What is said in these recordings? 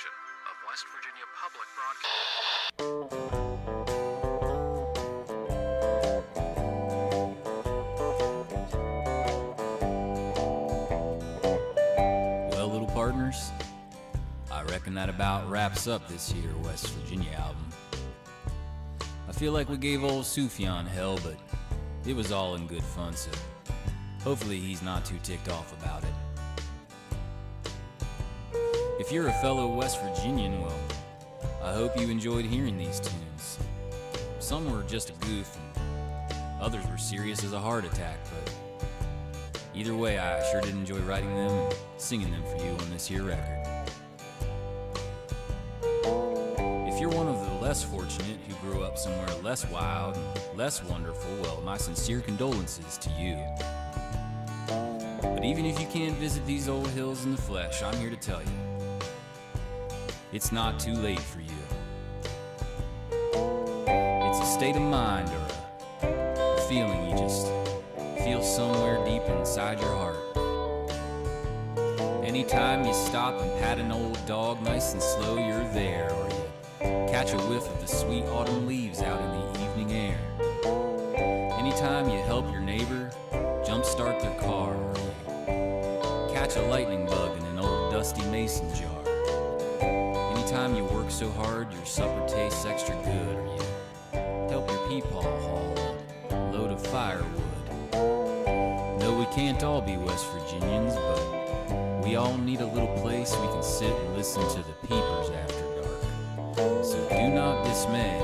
production of West Virginia Public Broadcasting. Well, little partners, I reckon that about wraps up this here West Virginia album. I feel like we gave old Sufjan hell, but it was all in good fun, so hopefully he's not too ticked off about it. If you're a fellow West Virginian, well, I hope you enjoyed hearing these tunes. Some were just a goof, and others were serious as a heart attack, but either way, I sure did enjoy writing them and singing them for you on this here record. If you're one of the less fortunate who grew up somewhere less wild and less wonderful, well, my sincere condolences to you. But even if you can't visit these old hills in the flesh, I'm here to tell you, it's not too late for you. It's a state of mind or a feeling you just feel somewhere deep inside your heart. Anytime you stop and pat an old dog nice and slow, you're there, or you catch a whiff of the sweet autumn leaves out in the evening air. Anytime you help your neighbor jumpstart their car, or you catch a lightning bug in an old dusty mason jar. Anytime you work so hard your supper tastes extra good, or you help your peepaw haul a load of firewood. No, we can't all be West Virginians, but we all need a little place we can sit and listen to the peepers after dark. So do not dismay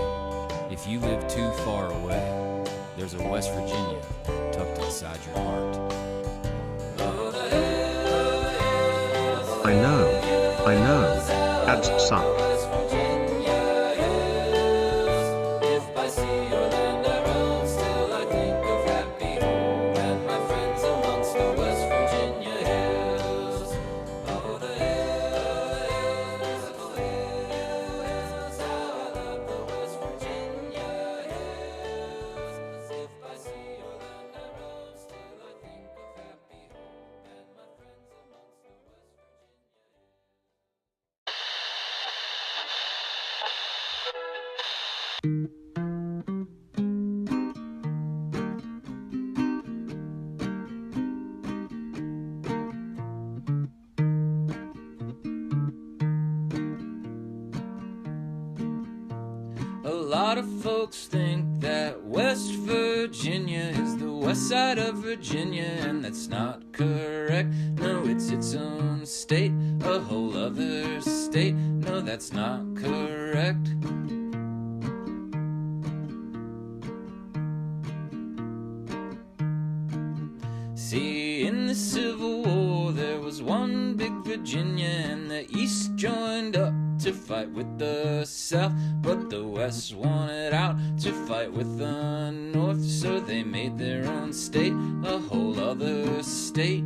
if you live too far away. There's a West Virginia tucked inside your heart. I know. That's suck. A lot of folks think that West Virginia is the west side of Virginia, and that's not correct. No, it's its own state, a whole other state. No, that's not correct. See, in the Civil War there was one big Virginia, and the East joined up to fight with the South, but the West wanted out to fight with the North, so they made their own state, a whole other state.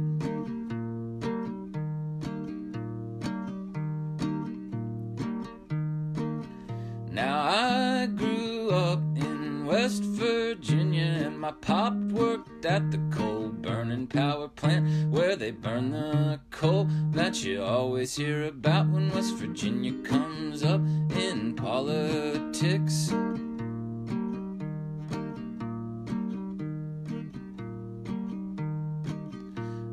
Now I grew up in West Virginia, and my pop worked at the coal burning power plant where they burn the coal that you always hear about when West Virginia comes up in politics.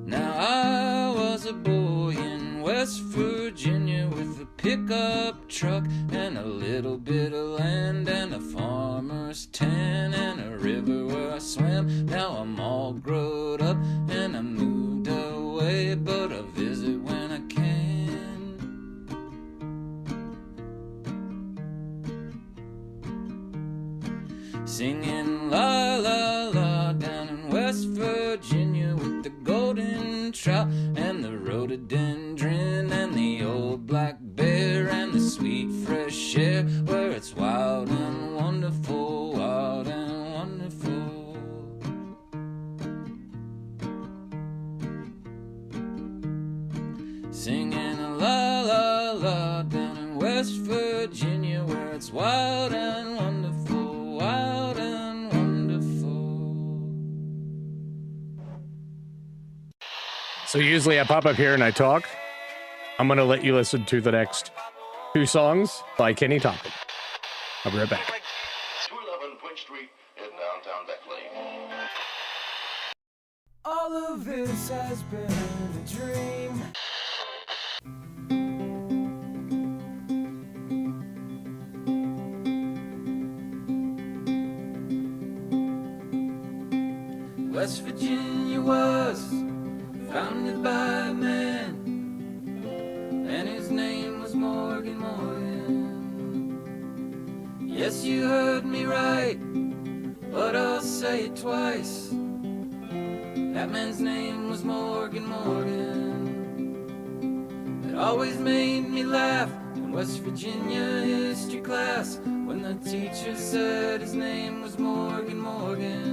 Now I was a boy in West Virginia with a pickup truck and a little bit of land and a farmer's tan and a river where I swam. Now I'm all grown up and I moved away, but I visit when I can. Singing la la la down in West Virginia with the golden trout and the rhododendron and the old black bear and the sweet fresh air where it's wild and wonderful, wild and wonderful. Singing la la la down in West Virginia where it's wild and wonderful, wild and wonderful. So usually I pop up here and I talk. I'm going to let you listen to the next 2 songs by Kenny Tompkins. I'll be right back. 211 Point Street in downtown Beckley. All of this has been a dream. West Virginia was founded by a man, and his name was Morgan Morgan. Yes, you heard me right, but I'll say it twice. That man's name was Morgan Morgan. It always made me laugh in West Virginia history class when the teacher said his name was Morgan Morgan.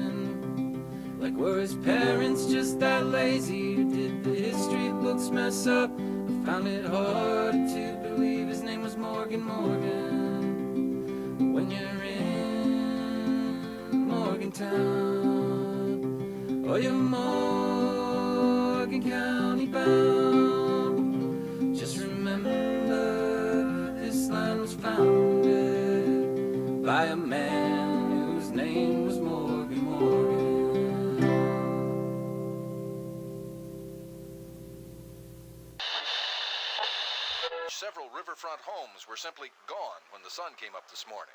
Like, were his parents just that lazy, or did the history books mess up? I found it hard to believe his name was Morgan Morgan. When you're in Morgantown, or you're Morgan County bound, just remember this land was founded by a man whose name was Morgan Morgan. Several riverfront homes were simply gone when the sun came up this morning.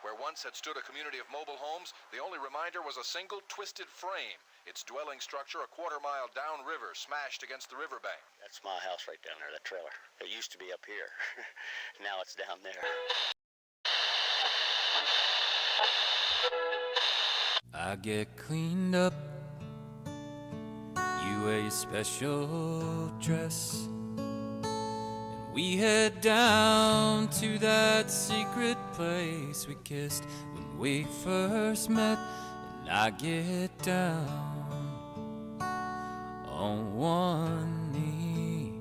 Where once had stood a community of mobile homes, the only reminder was a single twisted frame, its dwelling structure a quarter-mile downriver, smashed against the riverbank. That's my house right down there, that trailer. It used to be up here. Now it's down there. I get cleaned up, you wear your special dress, and we head down to that secret place we kissed when we first met. And I get down on one knee,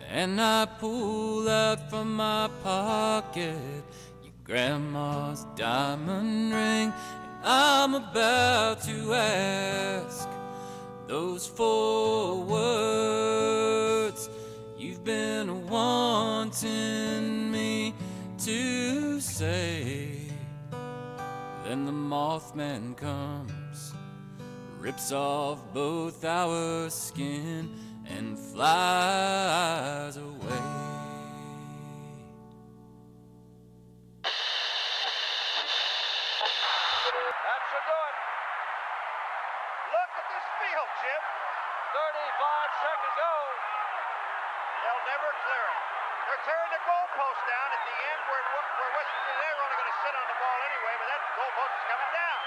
and I pull out from my pocket your grandma's diamond ring. I'm about to ask those 4 words you've been wanting me to say. Then the Mothman comes, rips off both our skin, and flies away. Look at this field, Jim. 35-second goal. They'll never clear it. They're tearing the goalpost down at the end where West Virginia, they're only going to sit on the ball anyway, but that goalpost is coming down.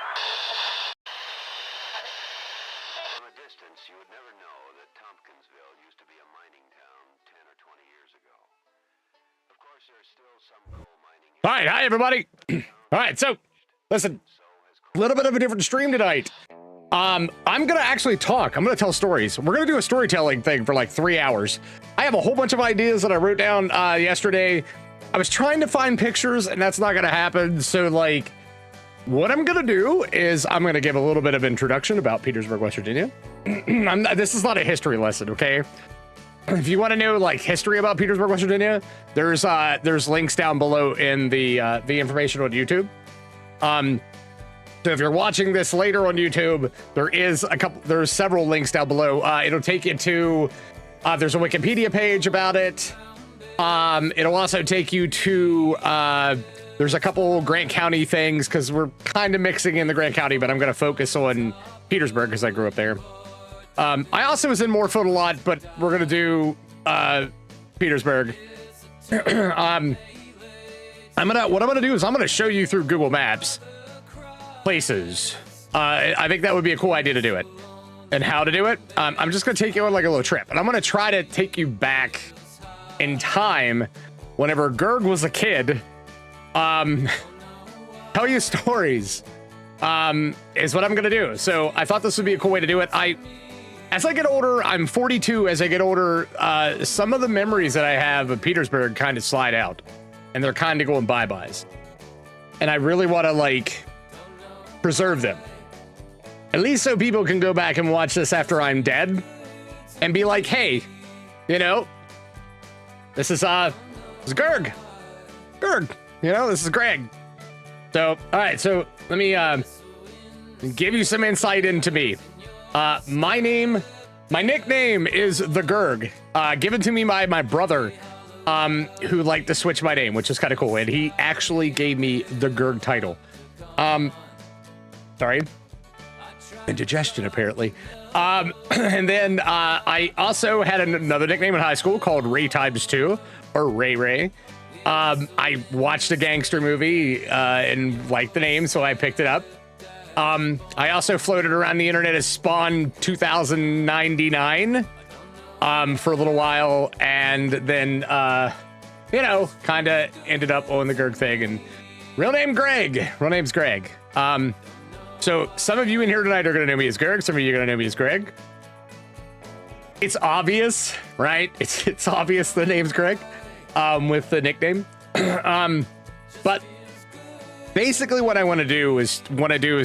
From a distance, you would never know that Tompkinsville used to be a mining town 10 or 20 years ago. Of course, there's still some coal mining here. All right, hi everybody. All right, so listen, a little bit of a different stream tonight. I'm gonna actually talk. I'm gonna tell stories. We're gonna do a storytelling thing for like 3 hours. I have a whole bunch of ideas that I wrote down yesterday. I was trying to find pictures, and that's not gonna happen. So like, what I'm gonna do is I'm gonna give a little bit of introduction about Petersburg, West Virginia. This is not a history lesson, okay? If you want to know like history about Petersburg, West Virginia, there's links down below in the information on YouTube. So if you're watching this later on YouTube, there's several links down below. It'll take you to there's a Wikipedia page about it. It'll also take you to there's a couple Grant County things because we're kind of mixing in the Grant County, but I'm going to focus on Petersburg because I grew up there. I also was in Morfield a lot, but we're going to do Petersburg. What I'm going to do is I'm going to show you through Google Maps places. I think that would be a cool idea to do it. And how to do it, I'm just going to take you on like a little trip. And I'm going to try to take you back in time whenever Gerg was a kid. Tell you stories is what I'm going to do. So I thought this would be a cool way to do it. As I get older, I'm 42. As I get older, some of the memories that I have of Petersburg kind of slide out. And they're kind of going bye-byes. And I really want to like preserve them. At least so people can go back and watch this after I'm dead and be like, hey, you know, this is It's Gerg. Gerg. You know, this is Greg. So, all right. So let me give you some insight into me. My nickname is the Gerg, given to me by my brother, who liked to switch my name, which is kind of cool. And he actually gave me the Gerg title. Sorry. Indigestion, apparently. And then I also had another nickname in high school called Ray Times 2, or Ray Ray. I watched a gangster movie and liked the name, so I picked it up. I also floated around the internet as Spawn 2099 for a little while, and then, you know, kind of ended up on the Gerg thing. And real name Greg. Real name's Greg. So some of you in here tonight are going to know me as Gerg. Some of you are going to know me as Greg. It's obvious, right? It's obvious the name's Greg with the nickname. But basically what I want to do is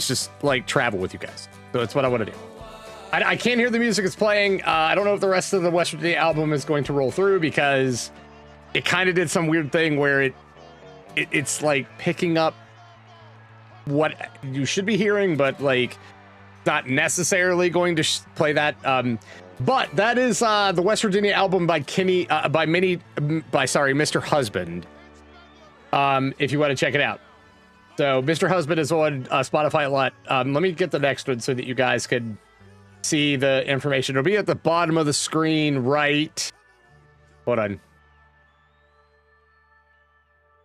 just like travel with you guys. So that's what I want to do. I can't hear the music it's playing. I don't know if the rest of the West Virginia album is going to roll through because it kind of did some weird thing where it's like picking up what you should be hearing, but like not necessarily going to play that. But that is the West Virginia album by Mr. Husband. If you want to check it out. So Mr. Husband is on Spotify a lot. Let me get the next one so that you guys could see the information. It'll be at the bottom of the screen, right? Hold on.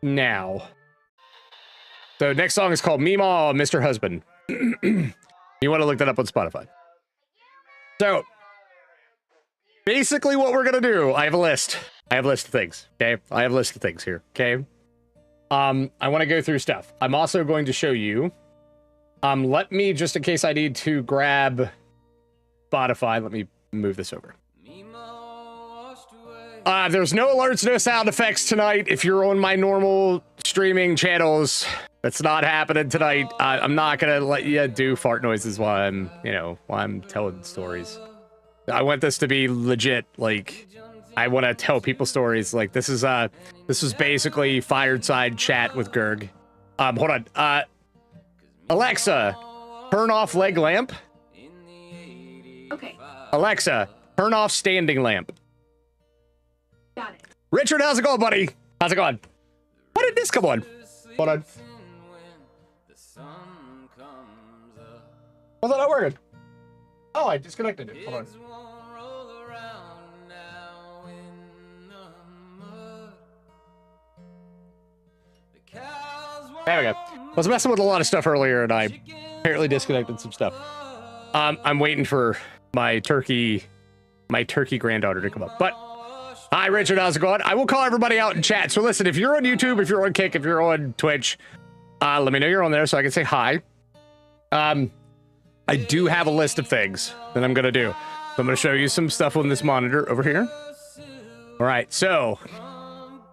Now. So next song is called Meemaw, Mr. Husband. You want to look that up on Spotify. So basically what we're going to do, I have a list. I have a list of things. Okay. I have a list of things here. Okay. I want to go through stuff. I'm also going to show you, let me, just in case I need to grab Spotify, let me move this over. There's no alerts, no sound effects tonight. If you're on my normal streaming channels, that's not happening tonight. I'm not going to let you do fart noises while I'm telling stories. I want this to be legit. Like, I want to tell people stories. Like, this is basically fireside chat with Gerg. Hold on. Alexa, turn off leg lamp. Okay. Alexa, turn off standing lamp. Got it. Richard, how's it going, buddy? How's it going? Why did this come on? Hold on. Was that not working? Oh, I disconnected it. Hold on. There we go. I was messing with a lot of stuff earlier, and I apparently disconnected some stuff. I'm waiting for my turkey granddaughter to come up. But hi, Richard. How's it going? I will call everybody out in chat. So listen, if you're on YouTube, if you're on Kick, if you're on Twitch, let me know you're on there so I can say hi. I do have a list of things that I'm gonna do. So I'm gonna show you some stuff on this monitor over here. All right. So,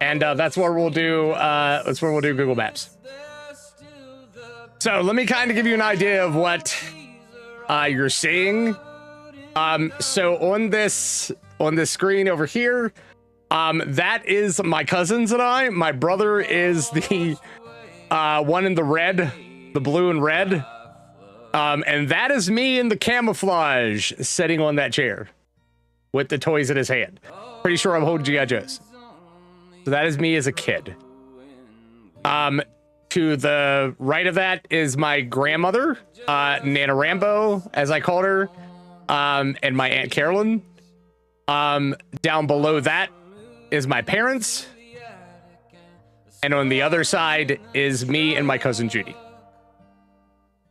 and that's where we'll do. That's where we'll do Google Maps. So let me kind of give you an idea of what you're seeing. So on this screen over here, that is my cousins and I. My brother is the one in the red, the blue and red. And that is me in the camouflage sitting on that chair with the toys in his hand. Pretty sure I'm holding G.I. Joes. So that is me as a kid. To the right of that is my grandmother, Nana Rambo, as I called her, and my Aunt Carolyn. Down below that is my parents. And on the other side is me and my cousin Judy.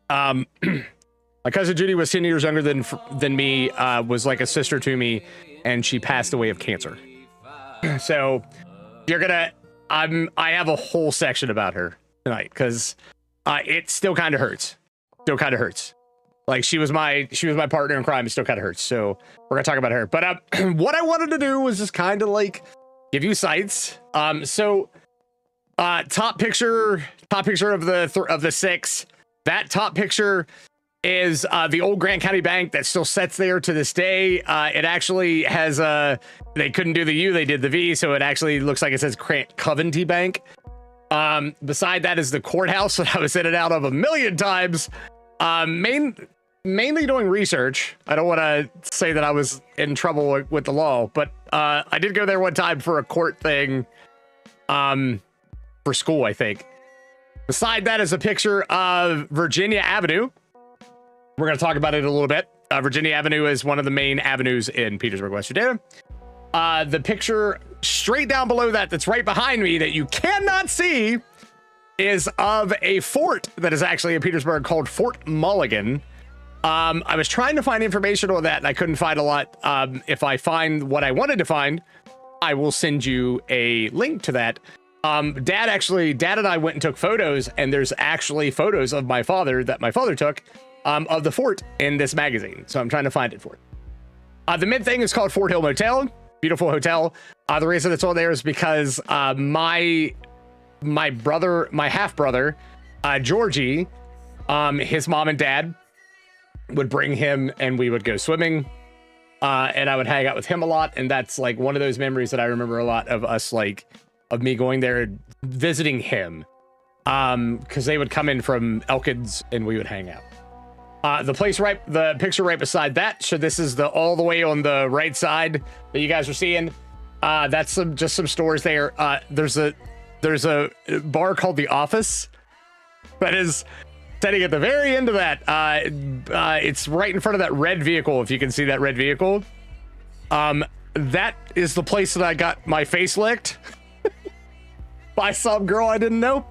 My cousin Judy was 10 years younger than me, was like a sister to me, and she passed away of cancer. So you're gonna, I have a whole section about her tonight because it still kind of hurts. Still kind of hurts. Like she was my partner in crime. It still kind of hurts. So we're gonna talk about her. But what I wanted to do was just kind of like give you sights. So top picture of the 6. That top picture is the old Grant County Bank that still sits there to this day. It actually has they couldn't do the U, they did the V, so it actually looks like it says Grant Coventry Bank. Beside that is the courthouse that I was in and out of a million times. Mainly doing research. I don't want to say that I was in trouble with the law, but I did go there one time for a court thing for school, I think. Beside that is a picture of Virginia Avenue. We're going to talk about it a little bit. Virginia Avenue is one of the main avenues in Petersburg, West Virginia. The picture straight down below that, that's right behind me, that you cannot see, is of a fort that is actually in Petersburg called Fort Mulligan. I was trying to find information on that and I couldn't find a lot. If I find what I wanted to find, I will send you a link to that. Dad and I went and took photos, and there's actually photos of my father that my father took of the fort in this magazine. So I'm trying to find it for it. The mid thing is called Fort Hill Motel. Beautiful hotel. The reason it's on there is because my half brother, Georgie, his mom and dad would bring him and we would go swimming, and I would hang out with him a lot. And that's like one of those memories that I remember a lot of us, like of me going there visiting him, because they would come in from Elkins and we would hang out. The picture right beside that, so this is all the way on the right side that you guys are seeing. That's just some stores there. There's a bar called The Office that is sitting at the very end of that. It's right in front of that red vehicle, if you can see that red vehicle. That is the place that I got my face licked by some girl I didn't know,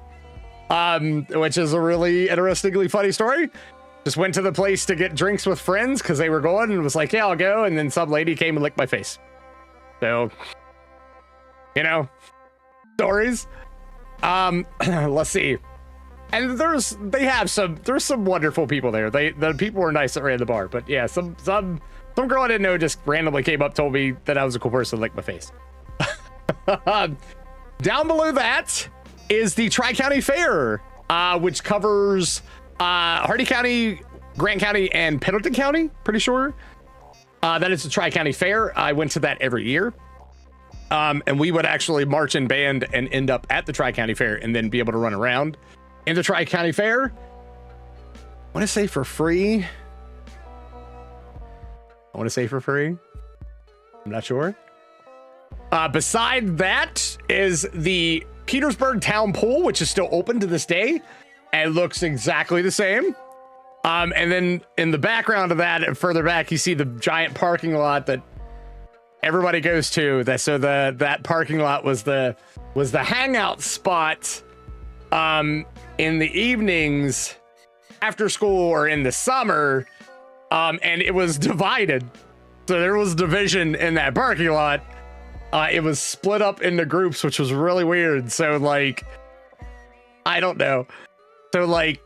which is a really interestingly funny story. Just went to the place to get drinks with friends because they were going, and was like, yeah, I'll go. And then some lady came and licked my face. So, you know, stories. Let's see. And there's some wonderful people there. The people were nice that ran the bar, but yeah, some girl I didn't know just randomly came up, told me that I was a cool person, licked my face. Down below that is the Tri-County Fair, which covers Hardy County, Grant County, and Pendleton County, pretty sure. That is the Tri-County Fair. I went to that every year. And we would actually march in band and end up at the Tri-County Fair and then be able to run around in the Tri-County Fair. I want to say for free. I'm not sure. Beside that is the Petersburg Town Pool, which is still open to this day. And looks exactly the same. And then in the background of that, and further back, you see the giant parking lot that everybody goes to. That parking lot was the hangout spot in the evenings after school or in the summer. And it was divided. So there was division in that parking lot. It was split up into groups, which was really weird. So like, I don't know. So like,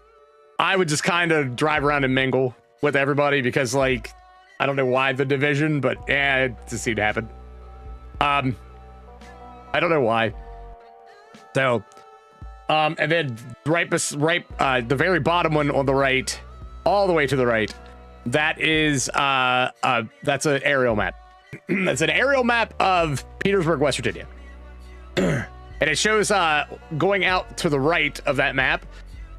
I would just kind of drive around and mingle with everybody because like, I don't know why the division, but yeah, it just seemed to happen. I don't know why. So, and then the very bottom one on the right, all the way to the right, that is that's an aerial map. That's an aerial map of Petersburg, West Virginia. And it shows going out to the right of that map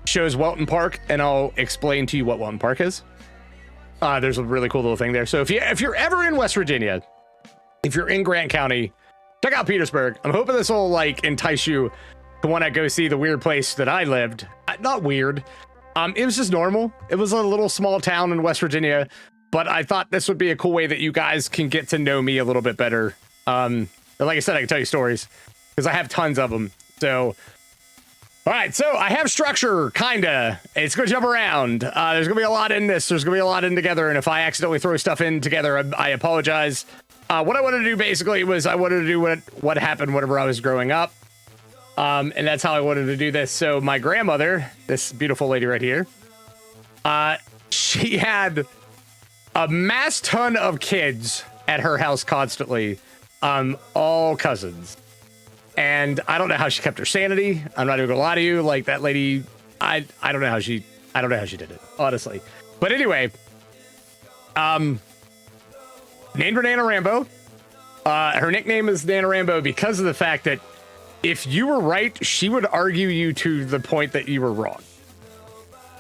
shows Welton Park, and I'll explain to you what Welton Park is. There's a really cool little thing there. So if you're ever in West Virginia, if you're in Grant County, check out Petersburg. I'm hoping this will like entice you to want to go see the weird place that I lived. Not weird. It was just normal. It was a little small town in West Virginia, but I thought this would be a cool way that you guys can get to know me a little bit better. And like I said, I can tell you stories because I have tons of them. So, all right, so I have structure, kinda. It's gonna jump around. There's gonna be a lot in this. There's gonna be a lot in together, and if I accidentally throw stuff in together, I apologize. What I wanted to do basically was I wanted to do what happened whenever I was growing up, and that's how I wanted to do this. So my grandmother, this beautiful lady right here, she had a mass ton of kids at her house constantly, all cousins. And I don't know how she kept her sanity. I'm not even gonna lie to you. Like that lady, I don't know how she did it, honestly. But anyway, named her Nana Rambo. Her nickname is Nana Rambo because of the fact that if you were right, she would argue you to the point that you were wrong.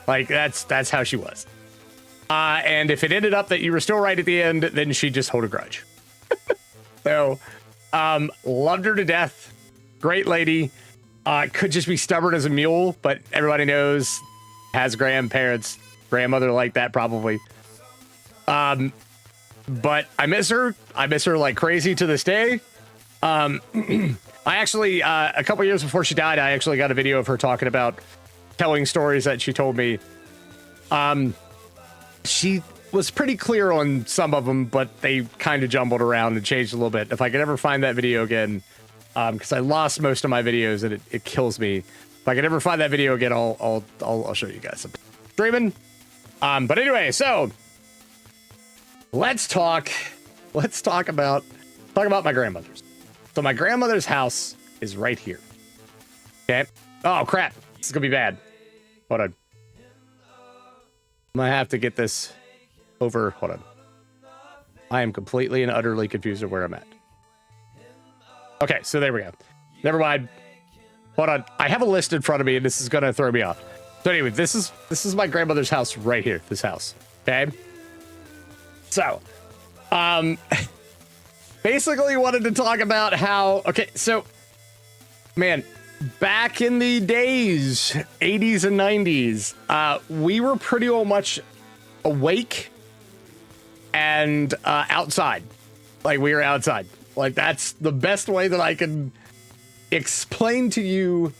Like that's how she was. And if it ended up that you were still right at the end, then she'd just hold a grudge. So, loved her to death. Great lady. Could just be stubborn as a mule, but everybody knows has grandparents, grandmother like that probably. But I miss her. I miss her like crazy to this day. I actually, a couple years before she died, I actually got a video of her talking about telling stories that she told me. She was pretty clear on some of them, but they kind of jumbled around and changed a little bit. If I could ever find that video again, because I lost most of my videos and it kills me. If I could ever find that video again, I'll show you guys some streaming. But anyway, so let's talk about my grandmother's. So my grandmother's house is right here. Okay. Oh crap. This is gonna be bad. Hold on. I'm gonna have to get this over. Hold on. I am completely and utterly confused of where I'm at. Okay, so there we go. Never mind. Hold on. I have a list in front of me and this is gonna throw me off. So anyway, this is my grandmother's house right here. This house. Okay. So, basically wanted to talk about how, okay, so, man, back in the days, 80s and 90s, we were pretty much awake and outside. Like, we were outside. Like, that's the best way that I can explain to you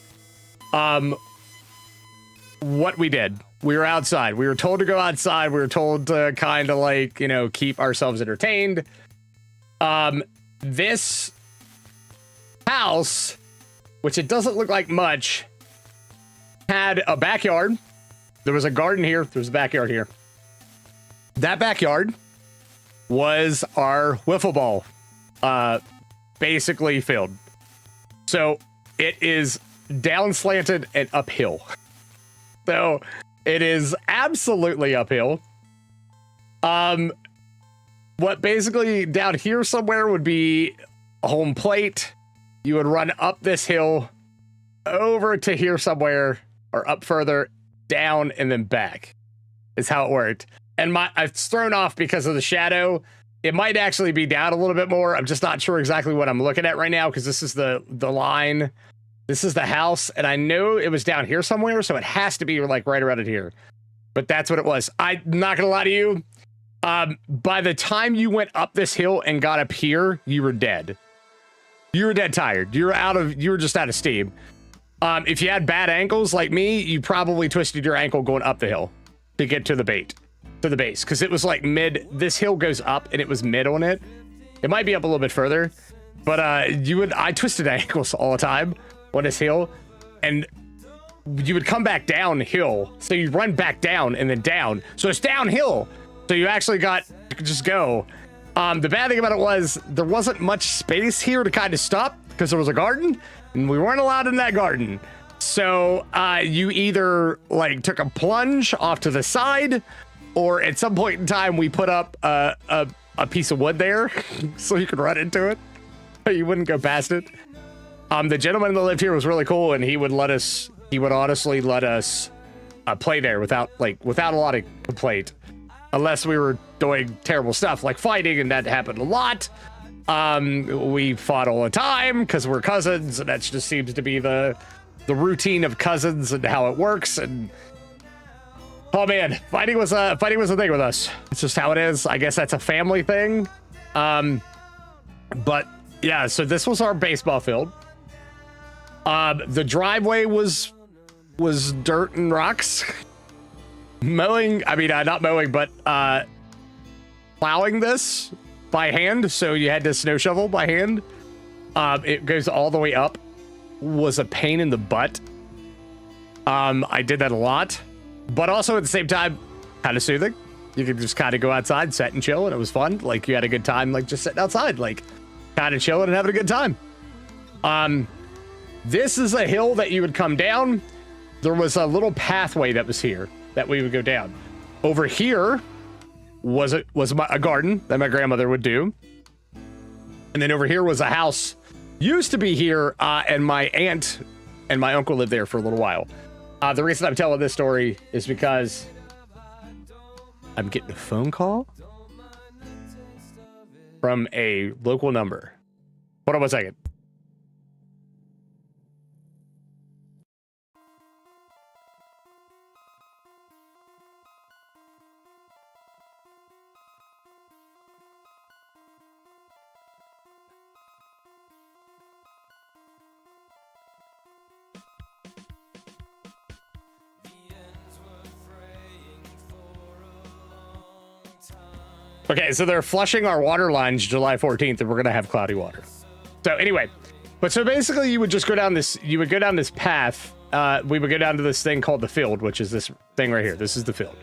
what we did. We were outside. We were told to go outside. We were told to kind of like, you know, keep ourselves entertained. This house, which it doesn't look like much, had a backyard. There was a garden here. There was a backyard here. That backyard was our wiffle ball, basically filled. So it is down slanted and uphill. So it is absolutely uphill. What basically down here somewhere would be a home plate. You would run up this hill over to here somewhere or up further, down and then back is how it worked. And it's thrown off because of the shadow. It might actually be down a little bit more. I'm just not sure exactly what I'm looking at right now because this is the line. This is the house, and I know it was down here somewhere, so it has to be like right around it here. But that's what it was. I'm not gonna lie to you. By the time you went up this hill and got up here, you were dead. You were dead tired. You were just out of steam. If you had bad ankles like me, you probably twisted your ankle going up the hill to get to the base, because it was like mid. This hill goes up, and it was mid on it. It might be up a little bit further, but I twisted ankles all the time on this hill, and you would come back downhill, so you run back down and then down, so it's downhill, so you could just go. The bad thing about it was there wasn't much space here to kind of stop because there was a garden and we weren't allowed in that garden, so you either like took a plunge off to the side, or at some point in time we put up a piece of wood there so you could run into it, you wouldn't go past it. The gentleman that lived here was really cool, and he would honestly let us play there without a lot of complaint, unless we were doing terrible stuff like fighting, and that happened a lot. We fought all the time because we're cousins, and that just seems to be the routine of cousins and how it works. And oh man, fighting was a thing with us. It's just how it is. I guess that's a family thing. But yeah, so this was our baseball field. The driveway was dirt and rocks. Mowing, I mean, not mowing, but plowing this by hand. So you had to snow shovel by hand. It goes all the way up. Was a pain in the butt. I did that a lot, but also at the same time, kind of soothing. You could just kind of go outside, sit and chill, and it was fun. Like you had a good time, like just sitting outside, like kind of chilling and having a good time. This is a hill that you would come down. There was a little pathway that was here that we would go down. Over here was a garden that my grandmother would do. And then over here was a house. Used to be here, and my aunt and my uncle lived there for a little while. The reason I'm telling this story is because I'm getting a phone call from a local number. Hold on 1 second. Okay, so they're flushing our water lines July 14th, and we're gonna have cloudy water. So anyway, but so basically, you would just go down this. You would go down this path. We would go down to this thing called the field, which is this thing right here. This is the field.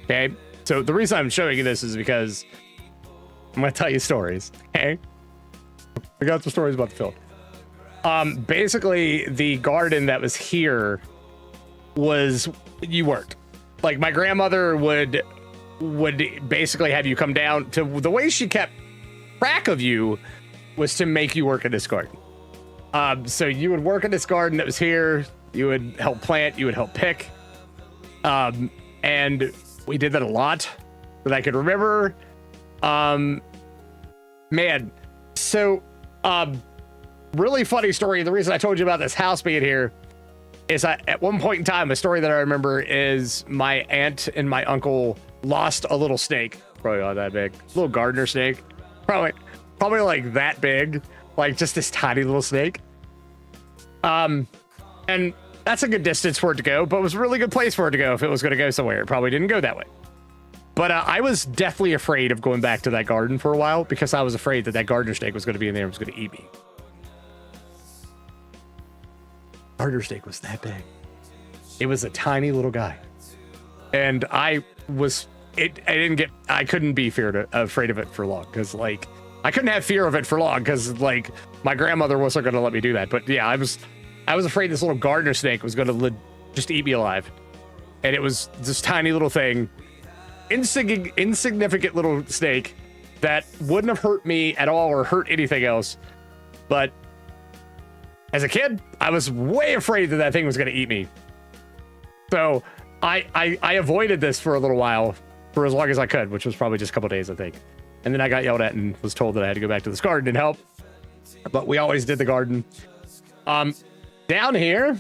Okay. So the reason I'm showing you this is because I'm gonna tell you stories. Okay. I got some stories about the field. Basically, the garden that was here was you worked. Like my grandmother would basically have you come down to the way she kept track of you was to make you work in this garden. So you would work in this garden that was here. You would help plant. You would help pick. And we did that a lot that I could remember. Man, so really funny story. The reason I told you about this house being here is at one point in time, a story that I remember is my aunt and my uncle lost a little snake, probably not that big, little gardener snake, probably like that big, like just this tiny little snake. And that's a good distance for it to go, but it was a really good place for it to go if it was going to go somewhere. It probably didn't go that way. But I was definitely afraid of going back to that garden for a while because I was afraid that that gardener snake was going to be in there and was going to eat me. Gardener snake was that big. It was a tiny little guy. And I couldn't be afraid of it for long because like I couldn't have fear of it for long because like my grandmother wasn't going to let me do that. But yeah, I was afraid this little gardener snake was going to just eat me alive. And it was this tiny little thing, insignificant little snake that wouldn't have hurt me at all or hurt anything else. But as a kid, I was way afraid that thing was going to eat me. So I avoided this for a little while, for as long as I could, which was probably just a couple days, I think. And then I got yelled at and was told that I had to go back to this garden and help. But we always did the garden. Down here.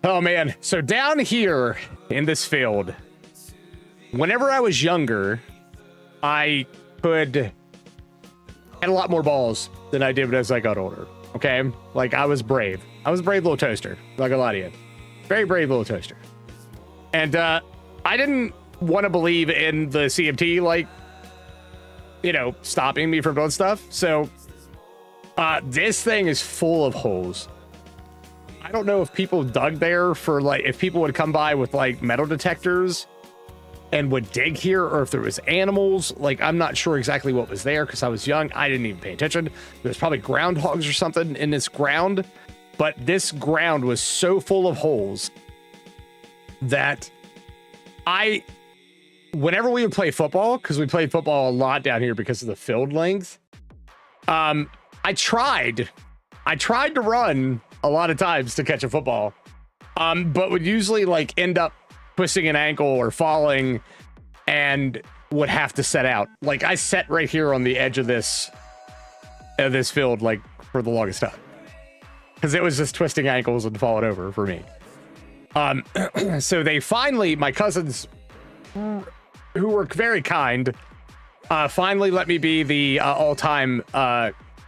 Oh man. So down here in this field, whenever I was younger, I had a lot more balls than I did as I got older. Okay. Like I was brave. I was a brave little toaster. Not gonna lie to you. Very brave little toaster. And, I didn't want to believe in the CMT, like, stopping me from doing stuff. So, this thing is full of holes. I don't know if people dug there for if people would come by with metal detectors and would dig here, or if there was animals. I'm not sure exactly what was there because I was young. I didn't even pay attention. There's probably groundhogs or something in this ground, but this ground was so full of holes that whenever we would play football, because we played football a lot down here because of the field length, I tried to run a lot of times to catch a football, but would usually end up twisting an ankle or falling and would have to set out. I sat right here on the edge of this field for the longest time because it was just twisting ankles and falling over for me. So they finally, my cousins, who were very kind, finally let me be the all-time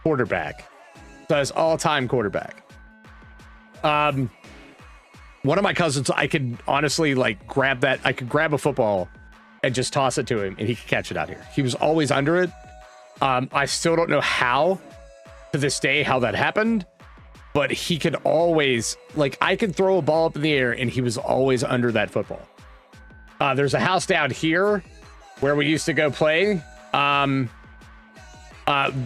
quarterback. So I was all-time quarterback. One of my cousins, I could honestly grab that. I could grab a football and just toss it to him, and he could catch it out here. He was always under it. I still don't know how, to this day, how that happened. But he could always, I could throw a ball up in the air and he was always under that football. There's a house down here where we used to go play. There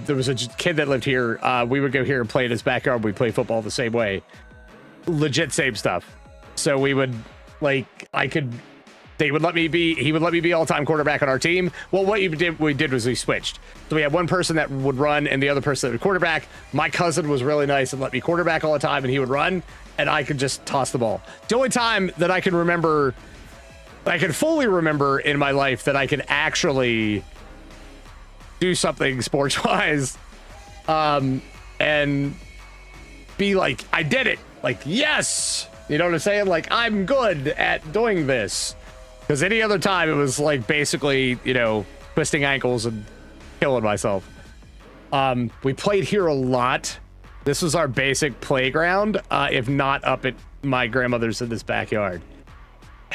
was a kid that lived here. We would go here and play in his backyard. We play football the same way. Legit same stuff. So we would, I could he would let me be all-time quarterback on our team. Well, what we did was we switched. So we had one person that would run and the other person that would quarterback. My cousin was really nice and let me quarterback all the time, and he would run, and I could just toss the ball. The only time that I can remember, I can fully remember in my life that I can actually do something sports-wise, and be like, I did it. Like, yes. You know what I'm saying? Like, I'm good at doing this. Because any other time, it was like basically, you know, twisting ankles and killing myself. We played here a lot. This was our basic playground, if not up at my grandmother's in this backyard.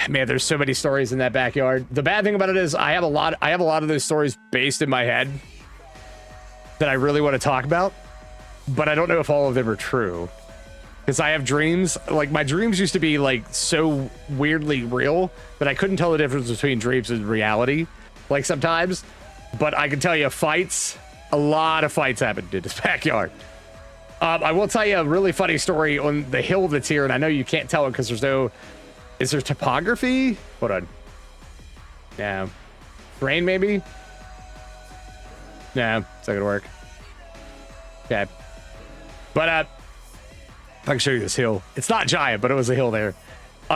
Man, there's so many stories in that backyard. The bad thing about it is I have a lot of those stories based in my head that I really want to talk about, but I don't know if all of them are true. Because I have dreams, like my dreams used to be like so weirdly real that I couldn't tell the difference between dreams and reality, like sometimes. But I can tell you fights, a lot of fights happened in this backyard. I will tell you a really funny story on the hill that's here, and I know you can't tell it because there's no, is there topography? Hold on. No. Rain maybe? No, it's not gonna work. Okay. But I can show you this hill. It's not giant, but it was a hill there.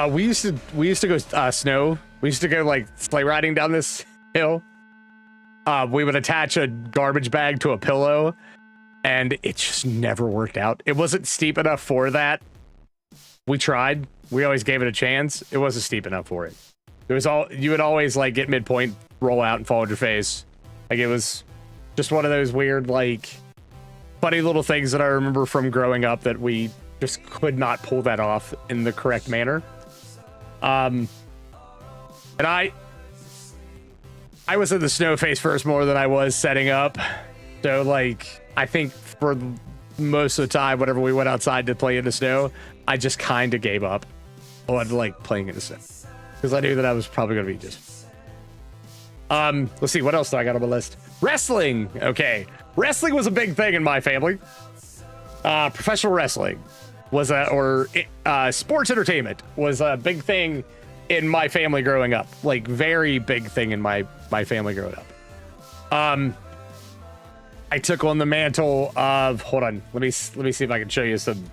We used to go snow. We used to go like sleigh riding down this hill. We would attach a garbage bag to a pillow, and it just never worked out. It wasn't steep enough for that. We tried. We always gave it a chance. It wasn't steep enough for it. It was you would always like get midpoint, roll out, and fall on your face. Like it was just one of those weird, like funny little things that I remember from growing up that we just could not pull that off in the correct manner. And I was in the snow face first more than I was setting up. So like, I think for most of the time, whenever we went outside to play in the snow, I just kind of gave up on like playing in the snow because I knew that I was probably going to be just. Let's see, what else do I got on my list? Wrestling. Okay. Wrestling was a big thing in my family. Professional wrestling was sports entertainment was a big thing in my family growing up. Like very big thing in my family growing up. I took on the mantle of, hold on, let me see if I can show you some.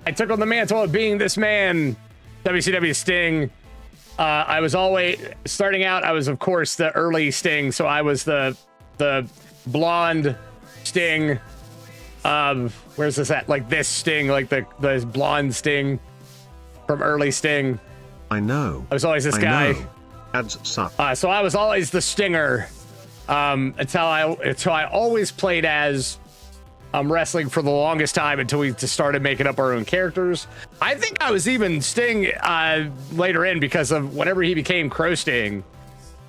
I took on the mantle of being this man, WCW Sting. I was always starting out. I was, of course, the early Sting. So I was the blonde Sting. Where's this at? Like this Sting, like the blonde Sting from early Sting. I know. I was always this guy. Know. Ads suck. So I was always the Stinger. Until I always played as wrestling for the longest time until we just started making up our own characters. I think I was even Sting later in because of whenever he became Crow Sting.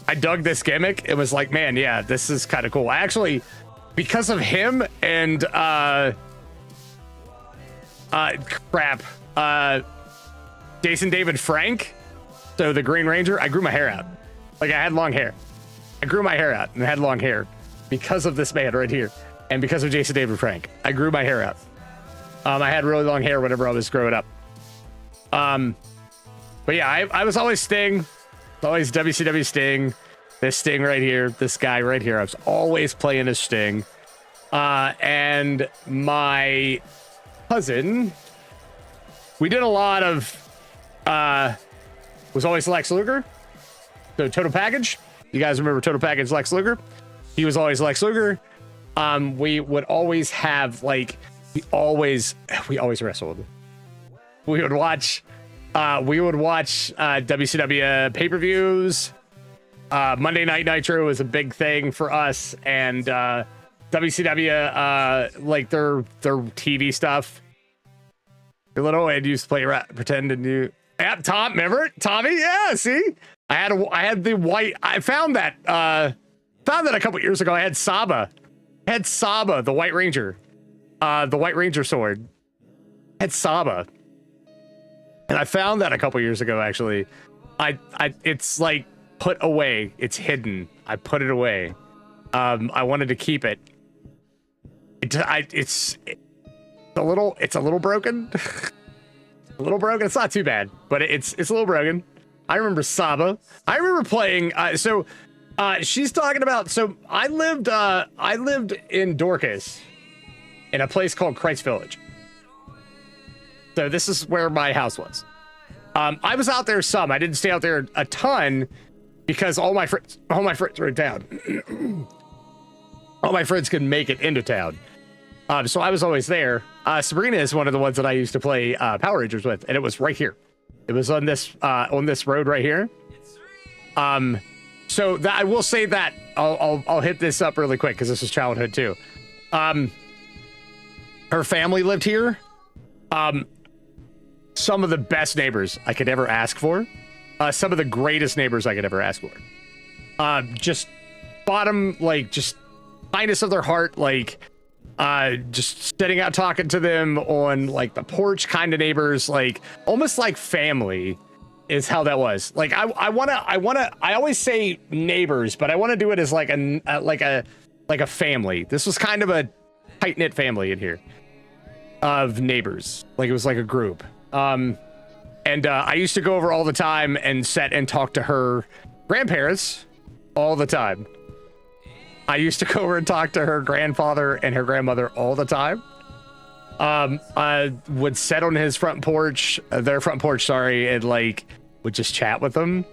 I dug this gimmick. It was like, man, yeah, this is kind of cool. I actually, because of him and Jason David Frank, so the Green Ranger, I grew my hair out. Like I had long hair. I grew my hair out and had long hair because of this man right here. And because of Jason David Frank, I grew my hair out. I had really long hair whenever I was growing up. But yeah, I was always Sting, always WCW Sting. This Sting right here, this guy right here. I was always playing as Sting. And my cousin, we did a lot of, was always Lex Luger. So Total Package. You guys remember Total Package Lex Luger? He was always Lex Luger. We would always have like, we always wrestled. We would watch WCW pay-per-views. Monday Night Nitro was a big thing for us, and WCW like their TV stuff. Your little Ed used to play pretend and you. Yeah, Tom, remember it? Tommy? Yeah, see? I had the white. I found that a couple years ago. I had Saba. The White Ranger. The White Ranger sword. I had Saba. And I found that a couple years ago, actually. It's like put away. It's hidden. I put it away. I wanted to keep it. It's a little broken. A little broken. It's not too bad, but it's a little broken. I remember Saba. I remember playing. She's talking about. So I lived in Dorcas, in a place called Christ Village. So this is where my house was. I was out there some. I didn't stay out there a ton because all my friends are in town. All my friends could make it into town. So I was always there. Sabrina is one of the ones that I used to play Power Rangers with, and it was right here. It was on this road right here. So that I will say that I'll hit this up really quick because this is childhood too. Her family lived here. Some of the best neighbors I could ever ask for. Some of the greatest neighbors I could ever ask for. Just bottom, like, just kindness of their heart, like, just sitting out talking to them on, like, the porch kind of neighbors, like, almost like family is how that was. Like, I always say neighbors, but I want to do it as like a family. This was kind of a tight-knit family in here of neighbors. Like, it was like a group. I used to go over all the time and sit and talk to her grandparents all the time. I used to go over and talk to her grandfather and her grandmother all the time. I would sit on his front porch, their front porch, sorry, and like would just chat with them.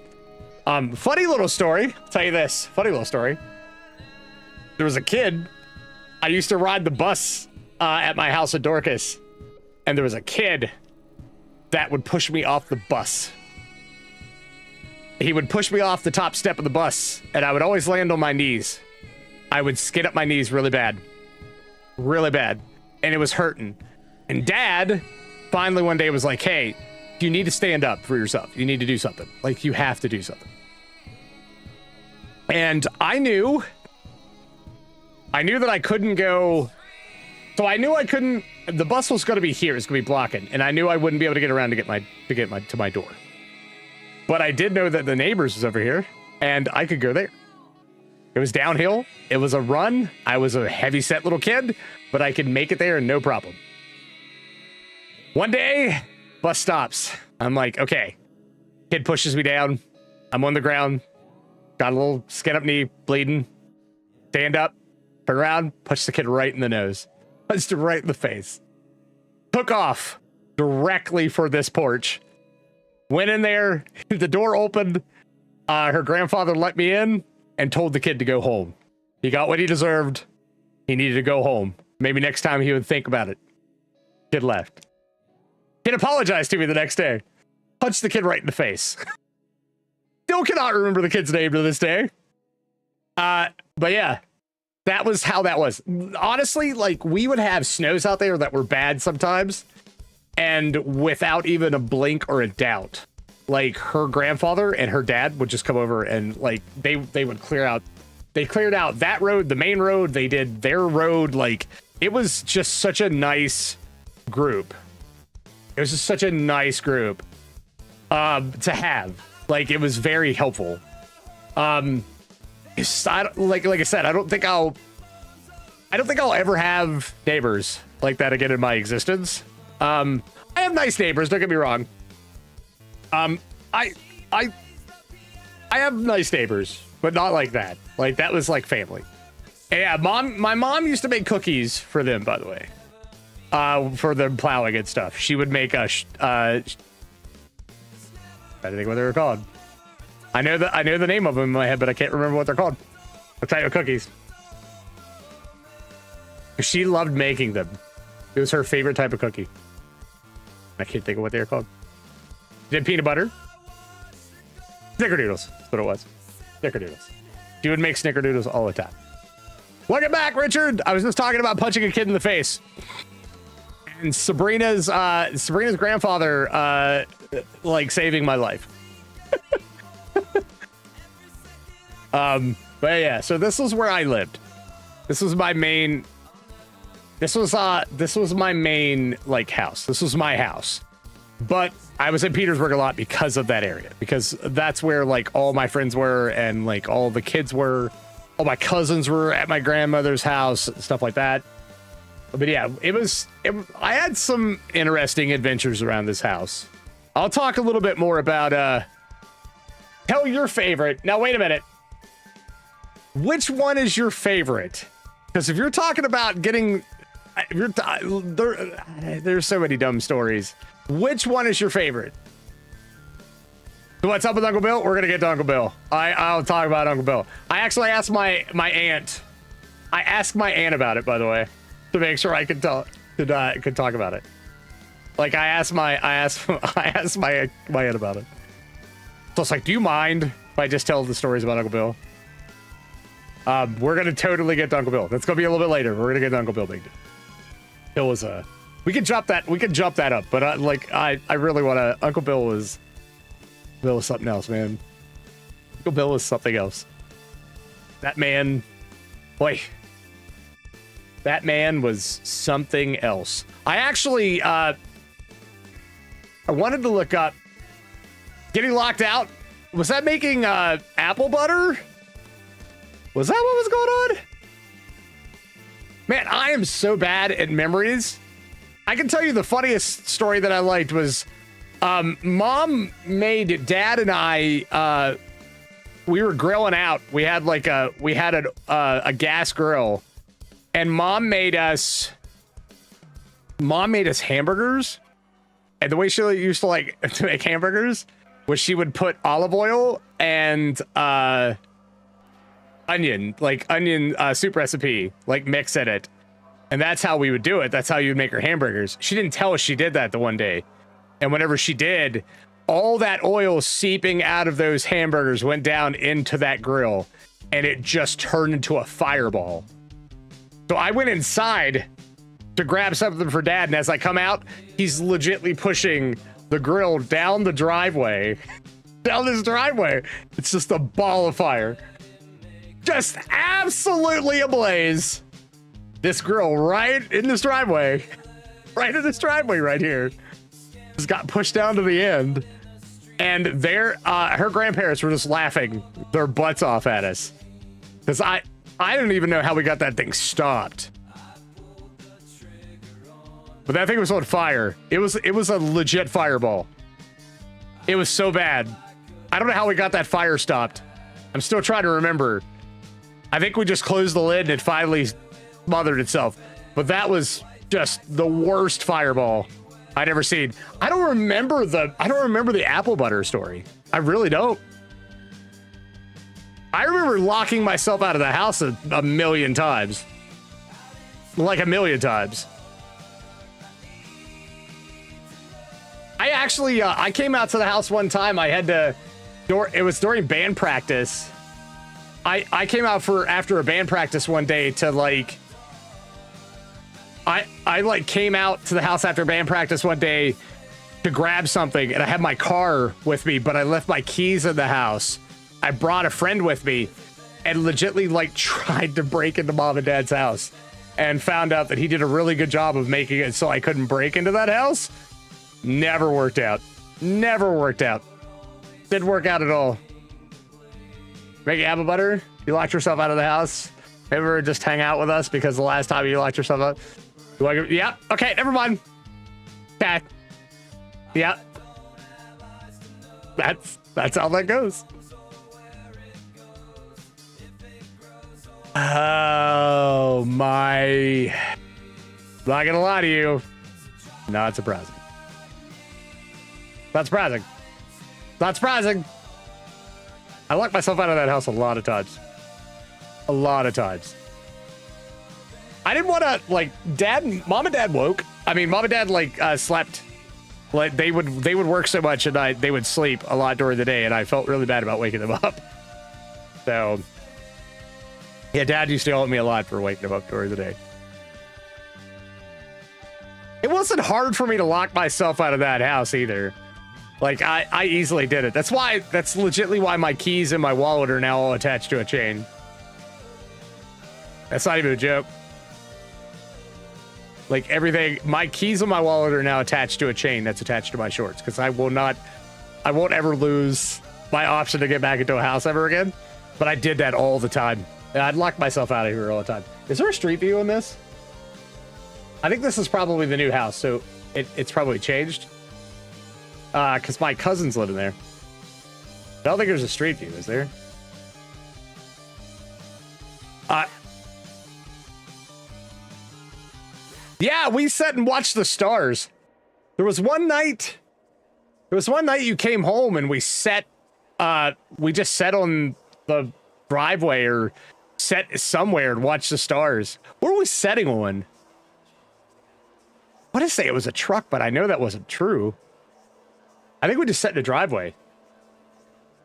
Funny little story. I'll tell you this. Funny little story. There was a kid. I used to ride the bus at my house at Dorcas, and there was a kid that would push me off the bus. He would push me off the top step of the bus, and I would always land on my knees. I would skid up my knees really bad. Really bad. And it was hurting. And Dad finally one day was like, hey, you need to stand up for yourself. You need to do something. Like, you have to do something. And I knew that I couldn't go. So I knew I couldn't. The bus was going to be here. It's going to be blocking. And I knew I wouldn't be able to get around to get to my door. But I did know that the neighbors was over here, and I could go there. It was downhill. It was a run. I was a heavy-set little kid, but I could make it there and no problem. One day, bus stops. I'm like, okay. Kid pushes me down. I'm on the ground. Got a little skin up knee, bleeding. Stand up, turn around, punch the kid right in the nose. Punched him right in the face. Took off directly for this porch. Went in there. The door opened. Her grandfather let me in and told the kid to go home. He got what he deserved. He needed to go home. Maybe next time he would think about it. Kid left. Kid apologized to me the next day. Punched the kid right in the face. Still cannot remember the kid's name to this day. But yeah, that was how that was. Honestly, like, we would have snows out there that were bad sometimes, and without even a blink or a doubt, like, her grandfather and her dad would just come over and, like, they would clear out. They cleared out that road, the main road. They did their road. Like, it was just such a nice group. It was just such a nice group to have. Like, it was very helpful. Like I said, I don't think I'll ever have neighbors like that again in my existence. I have nice neighbors, don't get me wrong. I have nice neighbors, but not like that. Like, that was like family. And yeah, my mom used to make cookies for them, by the way. For them plowing and stuff. She would make I don't think what they were called. I know the name of them in my head, but I can't remember what they're called. What type of cookies? She loved making them. It was her favorite type of cookie. I can't think of what they were called. Did peanut butter? Snickerdoodles. That's what it was. Snickerdoodles. She would make snickerdoodles all the time. Welcome back, Richard. I was just talking about punching a kid in the face. And Sabrina's grandfather, like, saving my life. But yeah, so this was where I lived. This was my main, like, house. This was my house. But I was in Petersburg a lot because of that area, because that's where, like, all my friends were, and, like, all the kids were, all my cousins were at my grandmother's house, stuff like that. But yeah, I had some interesting adventures around this house. I'll talk a little bit more about, tell your favorite. Now, wait a minute. Which one is your favorite? Because if you're talking about getting, there's so many dumb stories. Which one is your favorite? So what's up with Uncle Bill? We're gonna get to Uncle Bill. I'll talk about Uncle Bill. I actually asked my aunt. I asked my aunt about it, by the way, to make sure I could talk about it. Like I asked my aunt about it. So it's like, do you mind if I just tell the stories about Uncle Bill? We're gonna totally get to Uncle Bill. That's gonna be a little bit later. We're gonna get to Uncle Bill. Big deal. It was we could jump that. We could jump that up. But I really want to. Uncle Bill was something else, man. Uncle Bill was something else. That man, boy. That man was something else. I actually I wanted to look up. Getting locked out. Was that making apple butter? Was that what was going on? Man, I am so bad at memories. I can tell you the funniest story that I liked was Mom made Dad and I, we were grilling out. We had a gas grill, and Mom made us hamburgers. And the way she used to like to make hamburgers was she would put olive oil and onion soup recipe, like mix in it. And that's how we would do it. That's how you would make her hamburgers. She didn't tell us she did that the one day. And whenever she did, all that oil seeping out of those hamburgers went down into that grill, and it just turned into a fireball. So I went inside to grab something for Dad, and as I come out, he's legitly pushing the grill down the driveway. Down this driveway. It's just a ball of fire. Just absolutely ablaze. This grill right in this driveway. Right in this driveway right here. Just got pushed down to the end. And her grandparents were just laughing their butts off at us. Because I don't even know how we got that thing stopped. But that thing was on fire. It was a legit fireball. It was so bad. I don't know how we got that fire stopped. I'm still trying to remember. I think we just closed the lid and it finally smothered itself. But that was just the worst fireball I'd ever seen. I don't remember the apple butter story. I really don't. I remember locking myself out of the house a million times. Like a million times. I actually, I came out to the house one time. It was during band practice. I came out after a band practice one day to like, I came out to the house after band practice one day to grab something, and I had my car with me, but I left my keys in the house. I brought a friend with me and legitly like tried to break into Mom and Dad's house, and found out that he did a really good job of making it so I couldn't break into that house. Never worked out. Never worked out. Didn't work out at all. Making apple butter? You locked yourself out of the house? Ever just hang out with us because the last time you locked yourself out? Yeah. Okay. Never mind. Okay. Yeah. That's how that goes. Oh my. Not gonna lie to you. Not surprising. Not surprising. Not surprising. I locked myself out of that house a lot of times. A lot of times. I didn't want to, like, Mom and Dad woke. I mean, Mom and Dad, like, slept. Like, they would work so much at night, they would sleep a lot during the day, and I felt really bad about waking them up. So, yeah, Dad used to yell at me a lot for waking them up during the day. It wasn't hard for me to lock myself out of that house either. Like, I easily did it. That's legitimately why my keys and my wallet are now all attached to a chain. That's not even a joke. Like, everything, my keys and my wallet are now attached to a chain that's attached to my shorts, because I won't ever lose my option to get back into a house ever again. But I did that all the time. And I'd lock myself out of here all the time. Is there a street view in this? I think this is probably the new house, so it's probably changed. Because my cousins live in there. I don't think there's a street view, is there? Yeah, we sat and watched the stars. There was one night you came home and we just sat on the driveway or sat somewhere and watched the stars. Where were we setting on? I want to say it was a truck, but I know that wasn't true. I think we just sat in the driveway.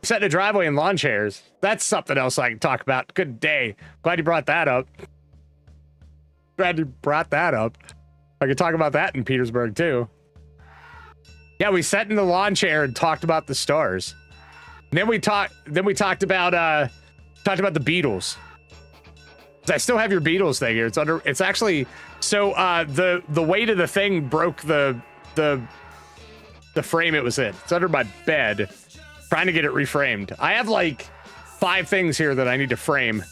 Sat in the driveway in lawn chairs. That's something else I can talk about. Good day. Glad you brought that up. Glad you brought that up. I could talk about that in Petersburg too. Yeah, we sat in the lawn chair and talked about the stars. And then we talked about the Beatles. I still have your Beatles thing here. It's actually so the weight of the thing broke the frame it was in. It's under my bed. Trying to get it reframed. I have like 5 things here that I need to frame.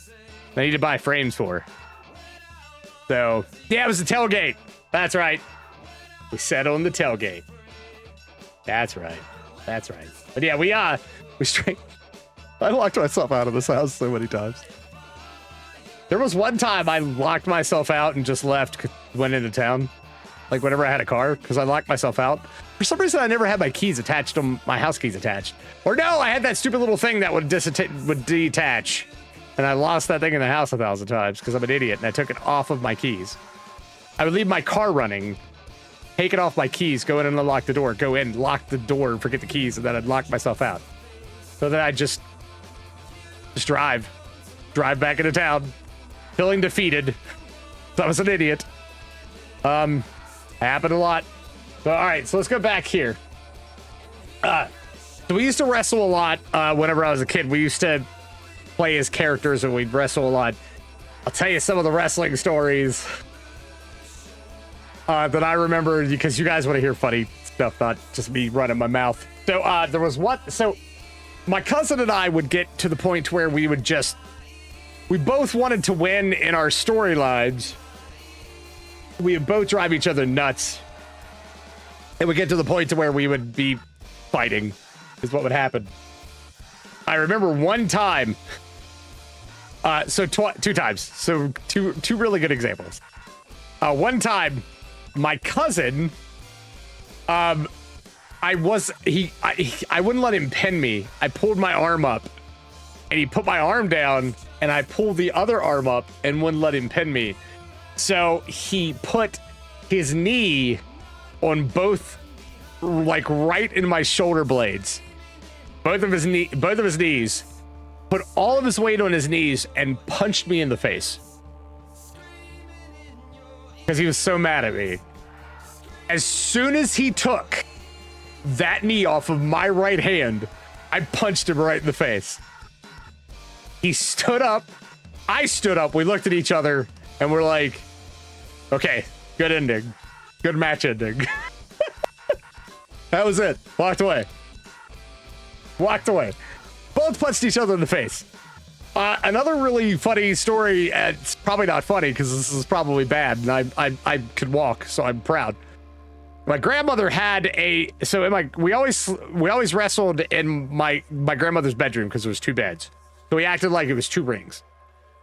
I need to buy frames for. So yeah, it was the tailgate. That's right. We sat on the tailgate. That's right. That's right. But yeah, we straight. I locked myself out of this house so many times. There was one time I locked myself out and just left, went into town. Like whenever I had a car, because I locked myself out. For some reason, I never had my keys attached to my house keys attached. Or no, I had that stupid little thing that would detach. And I lost that thing in the house 1,000 times because I'm an idiot and I took it off of my keys. I would leave my car running, take it off my keys, go in and unlock the door, go in, lock the door, forget the keys, and then I'd lock myself out. So then I'd just drive back into town, feeling defeated. I was an idiot. Happened a lot. So, all right, so let's go back here. So we used to wrestle a lot whenever I was a kid. We used to play as characters and we'd wrestle a lot. I'll tell you some of the wrestling stories that I remember because you guys want to hear funny stuff, not just me running my mouth. So there was one. So my cousin and I would get to the point where we both wanted to win in our storylines. We would both drive each other nuts. It would get to the point to where we would be fighting is what would happen. I remember one time. So 2 times. So two really good examples. One time, my cousin, I wouldn't let him pin me. I pulled my arm up, and he put my arm down, and I pulled the other arm up and wouldn't let him pin me. So he put his knee on both, like right in my shoulder blades. Both of his knees. Put all of his weight on his knees and punched me in the face. Because he was so mad at me. As soon as he took that knee off of my right hand, I punched him right in the face. He stood up. I stood up. We looked at each other and we're like, okay, good ending. Good match ending. That was it. Walked away. Both punched each other in the face. Another really funny story. It's probably not funny because this is probably bad, and I could walk, so I'm proud. My grandmother had we always wrestled in my grandmother's bedroom because there was 2 beds, so we acted like it was 2 rings,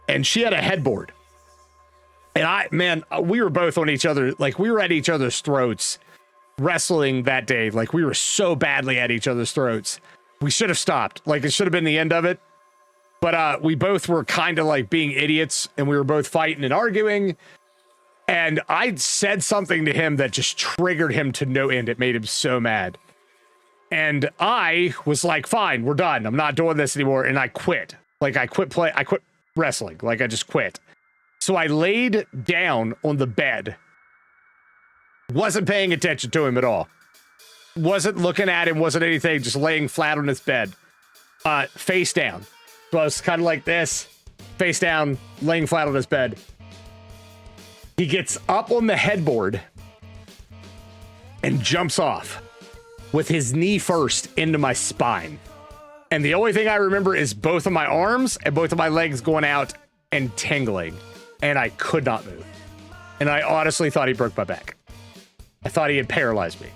and she had a headboard. And we were both on each other, like we were at each other's throats wrestling that day. Like we were so badly at each other's throats. We should have stopped. Like it should have been the end of it. But we both were kind of like being idiots and we were both fighting and arguing. And I said something to him that just triggered him to no end. It made him so mad. And I was like, fine, we're done. I'm not doing this anymore. And I quit. Like I quit wrestling. Like I just quit. So I laid down on the bed. Wasn't paying attention to him at all. Wasn't looking at him, wasn't anything, just laying flat on his bed. Face down. So I was kind of like this, face down, laying flat on his bed. He gets up on the headboard and jumps off with his knee first into my spine. And the only thing I remember is both of my arms and both of my legs going out and tingling. And I could not move. And I honestly thought he broke my back. I thought he had paralyzed me.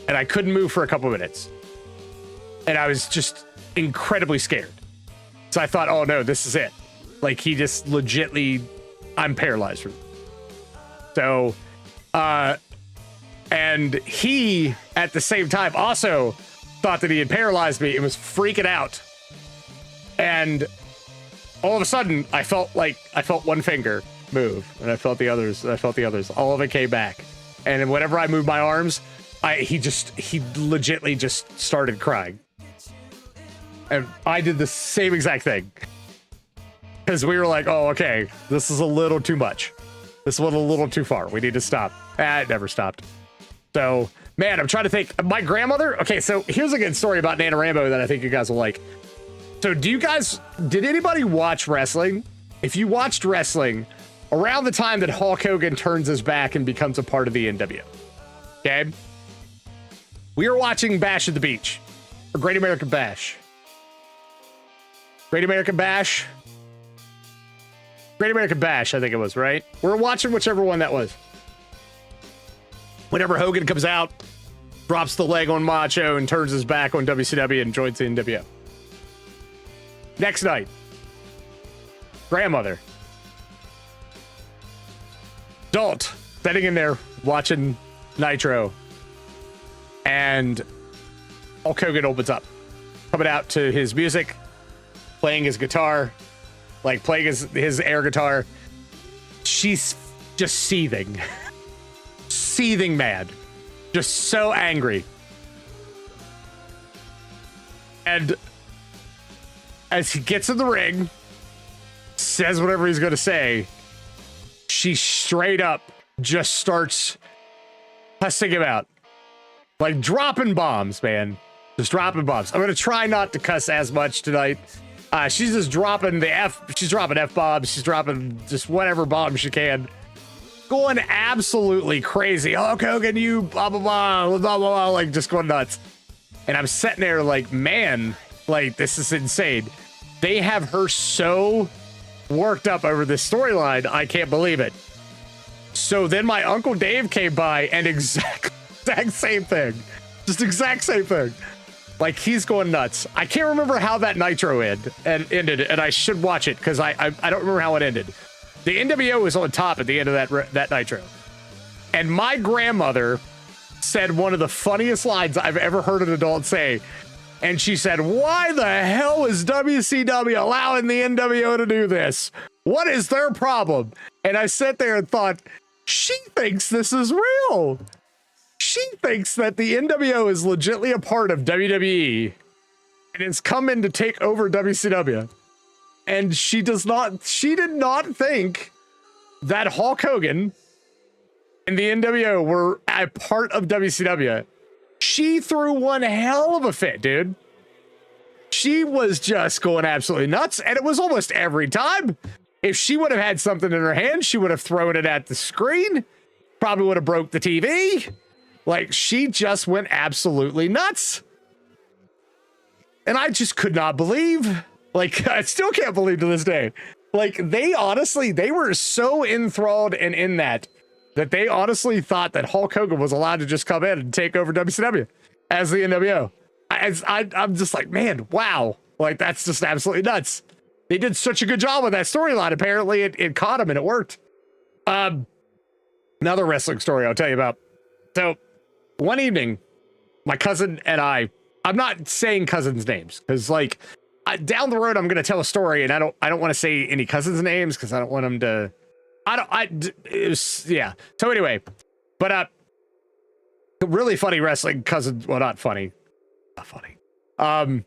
And I couldn't move for a couple minutes. And I was just incredibly scared. So I thought, oh no, this is it. Like he just legitly, I'm paralyzed. So, and he at the same time also thought that he had paralyzed me and was freaking out. And all of a sudden I felt one finger move and I felt the others. All of it came back. And whenever I moved my arms, he legitly just started crying. And I did the same exact thing. Because we were like, oh, okay, this is a little too much. This went a little too far. We need to stop. It never stopped. So, man, I'm trying to think. My grandmother? Okay, so here's a good story about Nana Rambo that I think you guys will like. So did anybody watch wrestling? If you watched wrestling around the time that Hulk Hogan turns his back and becomes a part of the NWO, okay? We were watching Bash at the Beach, or Great American Bash. Great American Bash, I think it was, right? We're watching whichever one that was. Whenever Hogan comes out, drops the leg on Macho and turns his back on WCW and joins the NWO. Next night, grandmother, adult, sitting in there watching Nitro, and Hulk Hogan opens up, coming out to his music, playing his guitar, like playing his air guitar. She's just seething mad, just so angry. And as he gets in the ring, says whatever he's going to say, she straight up just starts cussing him out. Like dropping bombs, man. Just dropping bombs. I'm going to try not to cuss as much tonight. She's just dropping she's dropping F-bombs. She's dropping just whatever bombs she can. Going absolutely crazy. Hulk Hogan, you blah, blah, blah, blah, blah, blah, like just going nuts. And I'm sitting there like, man, like this is insane. They have her so worked up over this storyline. I can't believe it. So then my Uncle Dave came by and exact same thing. Just exact same thing. Like he's going nuts. I can't remember how that Nitro ended, and I should watch it because I don't remember how it ended. The NWO was on top at the end of that Nitro. And my grandmother said one of the funniest lines I've ever heard an adult say. And she said, why the hell is WCW allowing the NWO to do this? What is their problem? And I sat there and thought, she thinks this is real. She thinks that the NWO is legitimately a part of WWE and it's come in to take over WCW. And she did not think that Hulk Hogan and the NWO were a part of WCW. She threw one hell of a fit, dude. She was just going absolutely nuts. And it was almost every time. If she would have had something in her hand, she would have thrown it at the screen. Probably would have broke the TV. Like, she just went absolutely nuts. And I just could not believe. Like, I still can't believe to this day. Like, they were so enthralled and in that they honestly thought that Hulk Hogan was allowed to just come in and take over WCW as the NWO. I'm just like, man, wow. Like, that's just absolutely nuts. They did such a good job with that storyline. Apparently, it caught him and it worked. Another wrestling story I'll tell you about. So, one evening, my cousin and I'm not saying cousins' names because, like, down the road, I'm going to tell a story, and I don't want to say any cousins' names because I don't want them to. Yeah. So anyway, but really funny wrestling cousin. Well, not funny. Not funny.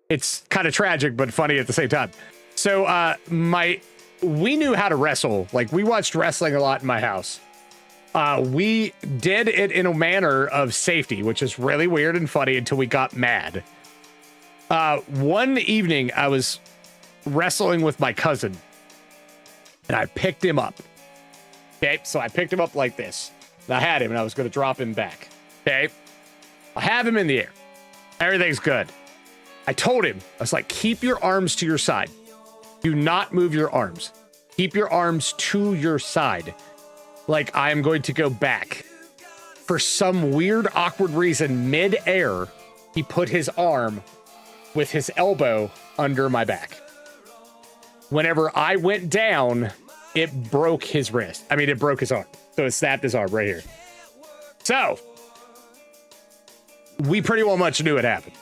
It's kind of tragic, but funny at the same time. So we knew how to wrestle. Like, we watched wrestling a lot in my house. We did it in a manner of safety, which is really weird and funny until we got mad. One evening I was wrestling with my cousin and I picked him up. Okay. So I picked him up like this and I had him and I was going to drop him back. Okay. I have him in the air. Everything's good. I told him, I was like, keep your arms to your side. Do not move your arms. Keep your arms to your side. Like I am going to go back. For some weird, awkward reason, mid-air, he put his arm with his elbow under my back. Whenever I went down, it broke his wrist. I mean, it broke his arm. So it snapped his arm right here. So, we pretty well much knew it happened.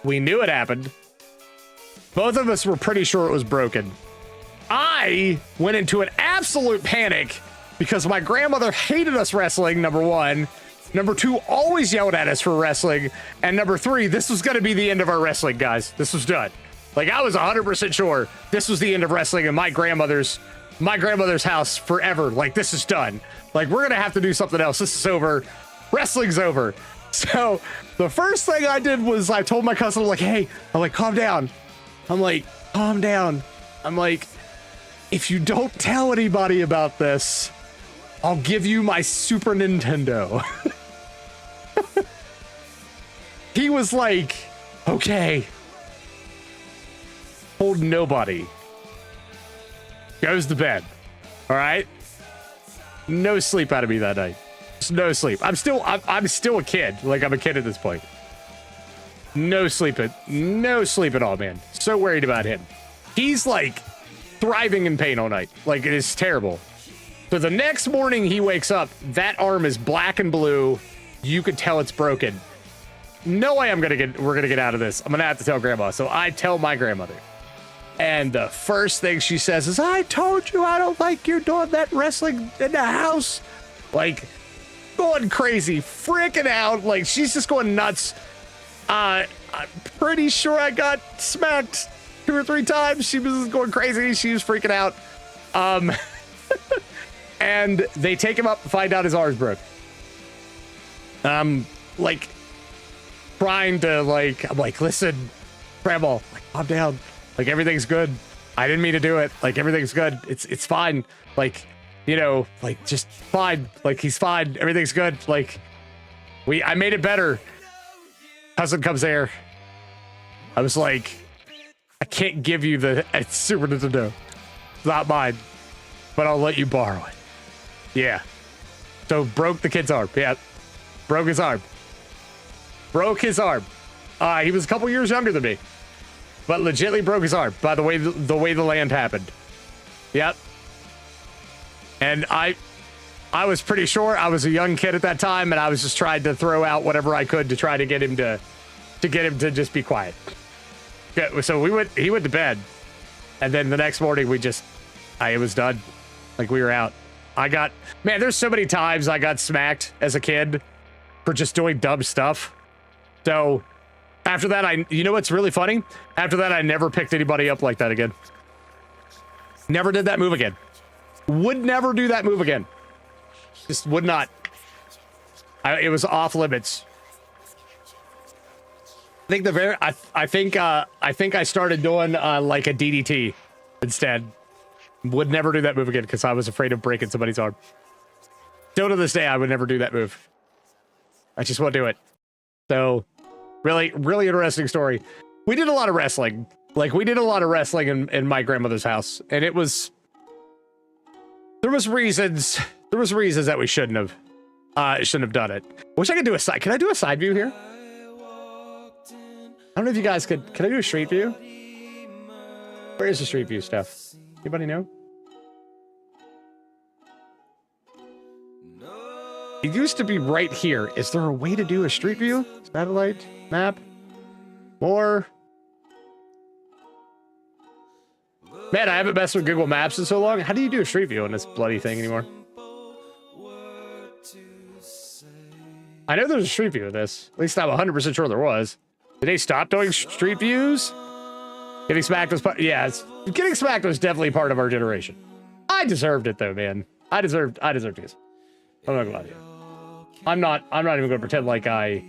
We knew it happened. Both of us were pretty sure it was broken. I went into an absolute panic because my grandmother hated us wrestling, number one. Number two, always yelled at us for wrestling. And number three, this was going to be the end of our wrestling, guys. This was done. Like, I was 100% sure this was the end of wrestling in my grandmother's house forever. Like, this is done. Like, we're going to have to do something else. This is over. Wrestling's over. So the first thing I did was I told my cousin, I'm like, hey, calm down. I'm like, calm down. I'm like, if you don't tell anybody about this, I'll give you my Super Nintendo. He was like, okay. Told nobody. Goes to bed. All right. No sleep out of me that night. Just no sleep. I'm still a kid. Like, I'm a kid at this point. No sleep at all, man. So worried about him. He's like thriving in pain all night. Like, it is terrible. So the next morning he wakes up, that arm is black and blue. You could tell it's broken. No way we're gonna get out of this. I'm gonna have to tell grandma. So I tell my grandmother. And the first thing she says is, I told you I don't like you doing that wrestling in the house. Like, going crazy, freaking out. Like, she's just going nuts. I'm pretty sure I got smacked 2 or 3 times. She was going crazy. She was freaking out. And they take him up and find out his arm's broke. Like, trying to, like, I'm like, listen, grandma, like, calm down. Like, everything's good. I didn't mean to do it. Like, everything's good. It's fine. Like, you know, like, just fine. Like, he's fine. Everything's good. Like, I made it better. Cousin comes there. I was like, I can't give you the Super Nintendo. It's not mine. But I'll let you borrow it. Yeah. So, broke the kid's arm. Yeah. Broke his arm. Broke his arm. He was a couple years younger than me. But legitimately broke his arm by the way the land happened. Yep. And I was pretty sure. I was a young kid at that time, and I was just trying to throw out whatever I could to try to get him to just be quiet. So he went to bed, and then the next morning it was done. Like, we were out. Man, there's so many times I got smacked as a kid for just doing dumb stuff. So after that, you know what's really funny? After that, I never picked anybody up like that again. Never did that move again. Would never do that move again. Just would not. It was off limits. I think I started doing like a DDT instead. Would never do that move again because I was afraid of breaking somebody's arm. Still to this day, I would never do that move. I just won't do it. So, really, really interesting story. We did a lot of wrestling. Like, we did a lot of wrestling in my grandmother's house, and there was reasons that we shouldn't have done it. Wish I could do a side. Can I do a side view here? I don't know if you guys could. Can I do a street view? Where is the street view stuff? Anybody know? It used to be right here. Is there a way to do a street view? Satellite map? More? Man, I haven't messed with Google Maps in so long. How do you do a street view on this bloody thing anymore? I know there's a street view of this. At least I'm 100% sure there was. Did they stop doing street views? Getting smacked was part. Yeah, getting smacked was definitely part of our generation. I deserved it though, man. I deserved this. I'm not gonna lie to you. I'm not even gonna pretend like I'm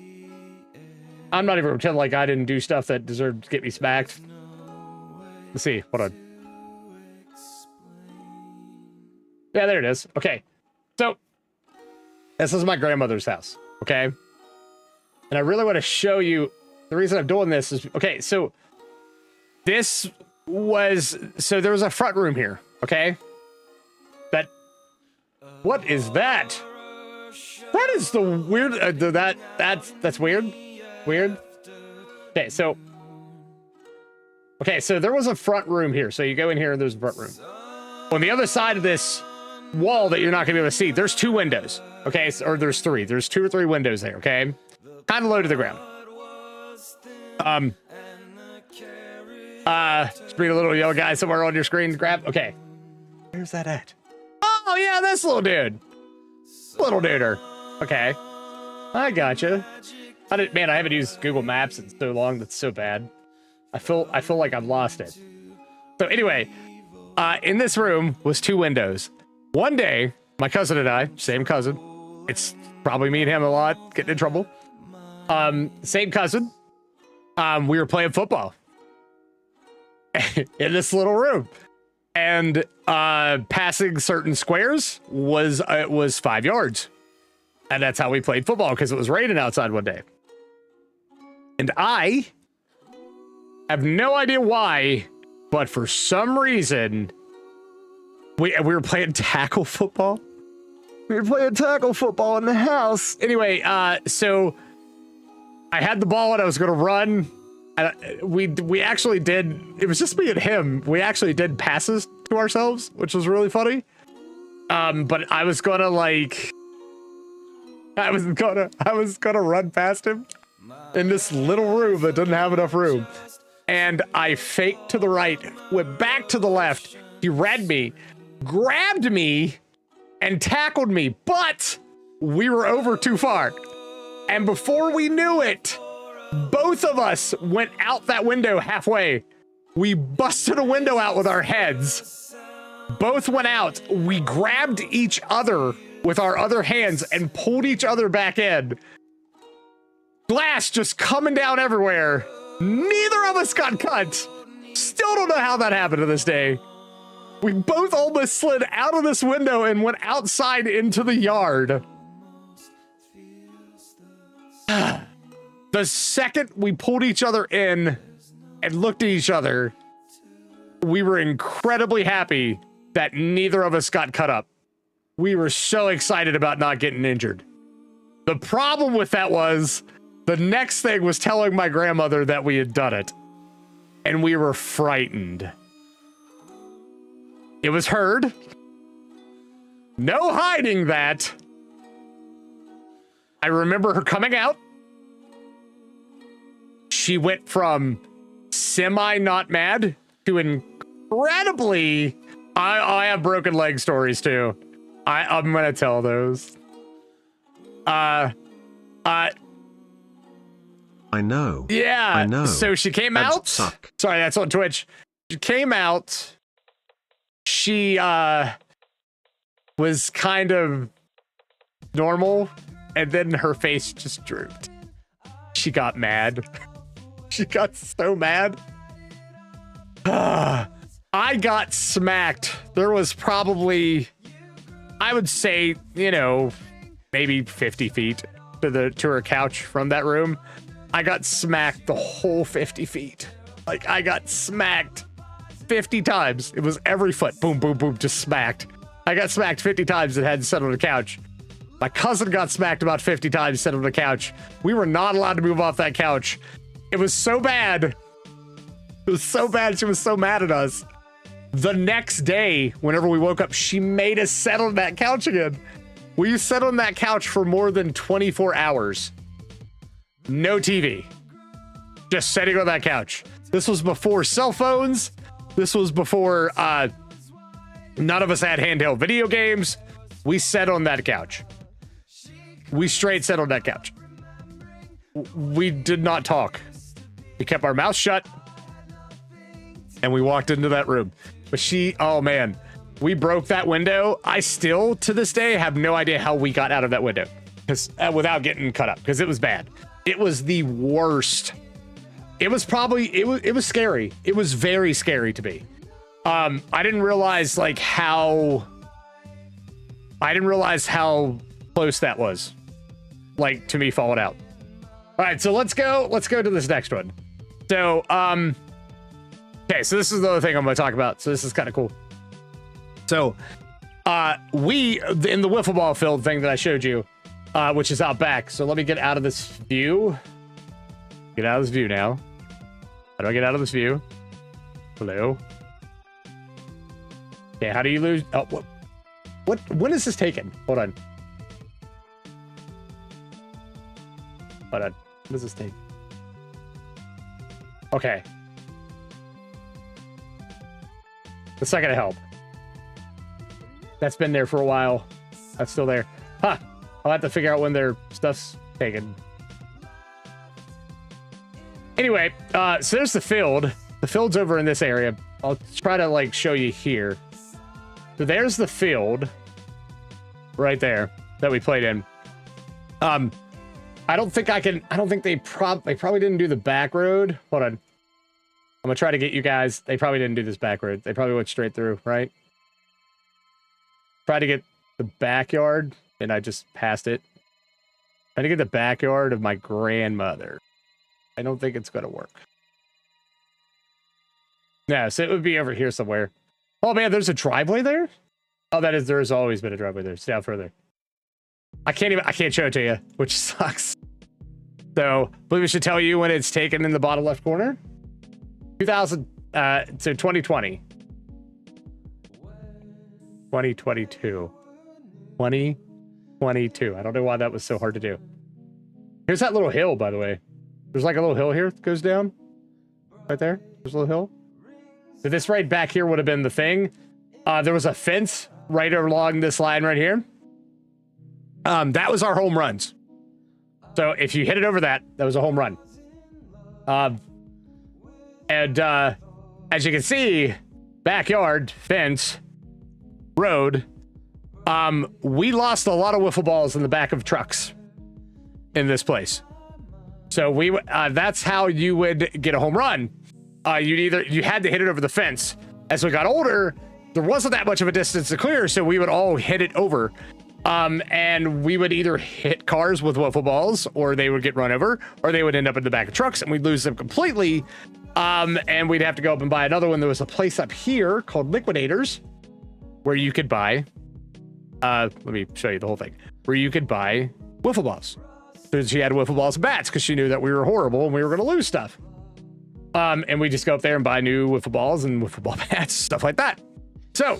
not even gonna pretend like I didn't do stuff that deserved to get me smacked. Let's see. Hold on. Yeah, there it is. Okay. So this is my grandmother's house. Okay. And I really want to show you the reason I'm doing this is okay. So there was a front room here. Okay. What is that? That is the weird. That's weird. Weird. Okay, so there was a front room here. So you go in here and there's a front room. On the other side of this wall that you're not gonna be able to see, there's 2 windows. Okay, or there's 3. There's 2 or 3 windows there. Okay, kind of low to the ground. Just bring a little yellow guy somewhere on your screen to grab. Okay, where's that at? Oh yeah, this little dude. Little duder. Okay, I gotcha. Man, I haven't used Google Maps in so long. That's so bad. I feel like I've lost it. So anyway, in this room was 2 windows. One day, my cousin and I, same cousin. It's probably me and him a lot, getting in trouble. Same cousin. We were playing football in this little room, and passing certain squares was 5 yards, and that's how we played football because it was raining outside one day. And I have no idea why, but for some reason, we were playing tackle football. We were playing tackle football in the house. Anyway, so I had the ball and I was going to run. We actually did. It was just me and him. We actually did passes to ourselves, which was really funny. But I was gonna run past him in this little room that didn't have enough room, and I faked to the right, went back to the left. He read me, grabbed me, and tackled me, but we were over too far. And before we knew it, both of us went out that window halfway. We busted a window out with our heads. Both went out. We grabbed each other with our other hands and pulled each other back in. Glass just coming down everywhere. Neither of us got cut. Still don't know how that happened to this day. We both almost slid out of this window and went outside into the yard. The second we pulled each other in and looked at each other, we were incredibly happy that neither of us got cut up. We were so excited about not getting injured. The problem with that was the next thing was telling my grandmother that we had done it, and we were frightened. It was heard. No hiding that. I remember her coming out. She went from semi not mad to incredibly. I have broken leg stories too. I'm gonna tell those. I know. Yeah. I know. So she came Ads out. suck. Sorry, that's on Twitch. She came out. She was kind of normal, and then her face just drooped. She got mad. She got so mad. I got smacked. There was probably, I would say, maybe 50 feet to her couch from that room. I got smacked the whole 50 feet. Like, I got smacked 50 times. It was every foot. Boom, boom, boom, just smacked. I got smacked 50 times and had to sit on the couch. My cousin got smacked about 50 times, sat on the couch. We were not allowed to move off that couch. It was so bad. It was so bad. She was so mad at us. The next day, whenever we woke up, she made us sit on that couch again. We sat on that couch for more than 24 hours. No TV. Just sitting on that couch. This was before cell phones. This was before none of us had handheld video games. We sat on that couch. We straight sat on that couch. We did not talk. We kept our mouth shut. And we walked into that room. But oh man, we broke that window. I still, to this day, have no idea how we got out of that window. Without getting cut up, because it was bad. It was the worst. It was scary. It was very scary to me. I didn't realize how close that was. Like, to me falling out. All right, so let's go to this next one. So, okay, so this is the other thing I'm going to talk about. So this is kind of cool. So we in the wiffle ball field thing that I showed you, which is out back. So let me get out of this view. Get out of this view now. How do I get out of this view? Hello. Okay, how do you lose? Oh, what? When is this taken? Hold on. Hold on. What does this take? Okay. It's not gonna help. That's been there for a while. That's still there. Huh. I'll have to figure out when their stuff's taken. Anyway, so there's the field. The field's over in this area. I'll try to like show you here. So there's the field right there that we played in. I don't think they probably didn't do the back road. Hold on. I'm gonna try to get you guys. They probably didn't do this back road. They probably went straight through, right? Try to get the backyard, and I just passed it. Trying to get the backyard of my grandmother. I don't think it's gonna work. No, so it would be over here somewhere. Oh man, there's a driveway there? Oh, there's always been a driveway there. It's down further. I can't show it to you, which sucks. So, but we should tell you when it's taken in the bottom left corner. 2020. 2022. 2022. I don't know why that was so hard to do. Here's that little hill, by the way. There's like a little hill here that goes down. Right there. There's a little hill. So this right back here would have been the thing. There was a fence right along this line right here. That was our home runs. So if you hit it over that was a home run. And as you can see, backyard, fence, road. We lost a lot of wiffle balls in the back of trucks in this place. So that's how you would get a home run. You had to hit it over the fence. As we got older, there wasn't that much of a distance to clear, so we would all hit it over. And we would either hit cars with wiffle balls, or they would get run over, or they would end up in the back of trucks, and we'd lose them completely. And we'd have to go up and buy another one. There was a place up here called Liquidators, where you could buy, let me show you the whole thing, where you could buy wiffle balls. So she had wiffle balls and bats because she knew that we were horrible and we were going to lose stuff. And we just go up there and buy new wiffle balls and wiffle ball bats, stuff like that. So,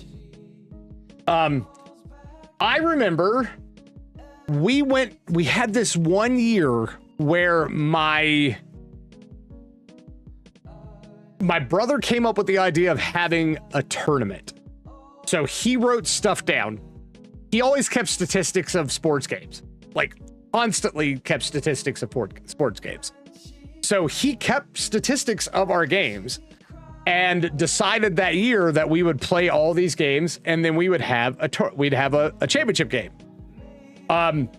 I remember we had this one year where my brother came up with the idea of having a tournament. So he wrote stuff down. He always kept statistics of sports games, like constantly kept statistics of sports games. So he kept statistics of our games and decided that year that we would play all these games, and then we would have a championship game. And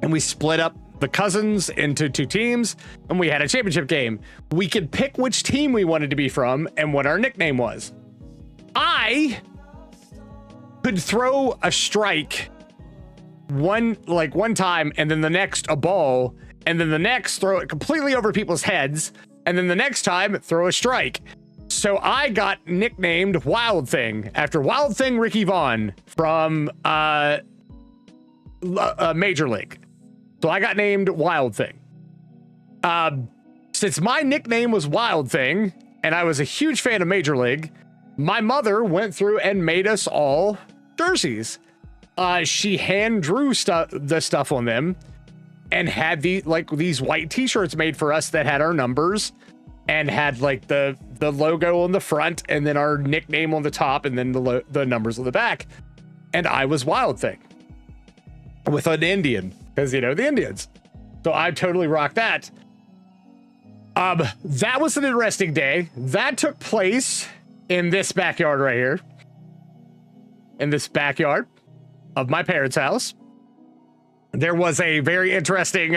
we split up the cousins into two teams, and we had a championship game. We could pick which team we wanted to be from and what our nickname was. I could throw a strike one time, and then the next a ball, and then the next throw it completely over people's heads, and then the next time throw a strike. So I got nicknamed Wild Thing after Wild Thing Ricky Vaughn from Major League. So I got named Wild Thing. Since my nickname was Wild Thing, and I was a huge fan of Major League, my mother went through and made us all jerseys. She hand drew the stuff on them and had these white t-shirts made for us that had our numbers and had like the logo on the front and then our nickname on the top and then the numbers on the back. And I was Wild Thing with an Indian, because the Indians. So I totally rocked that. That was an interesting day. That took place in this backyard right here. In this backyard of my parents' house. There was a very interesting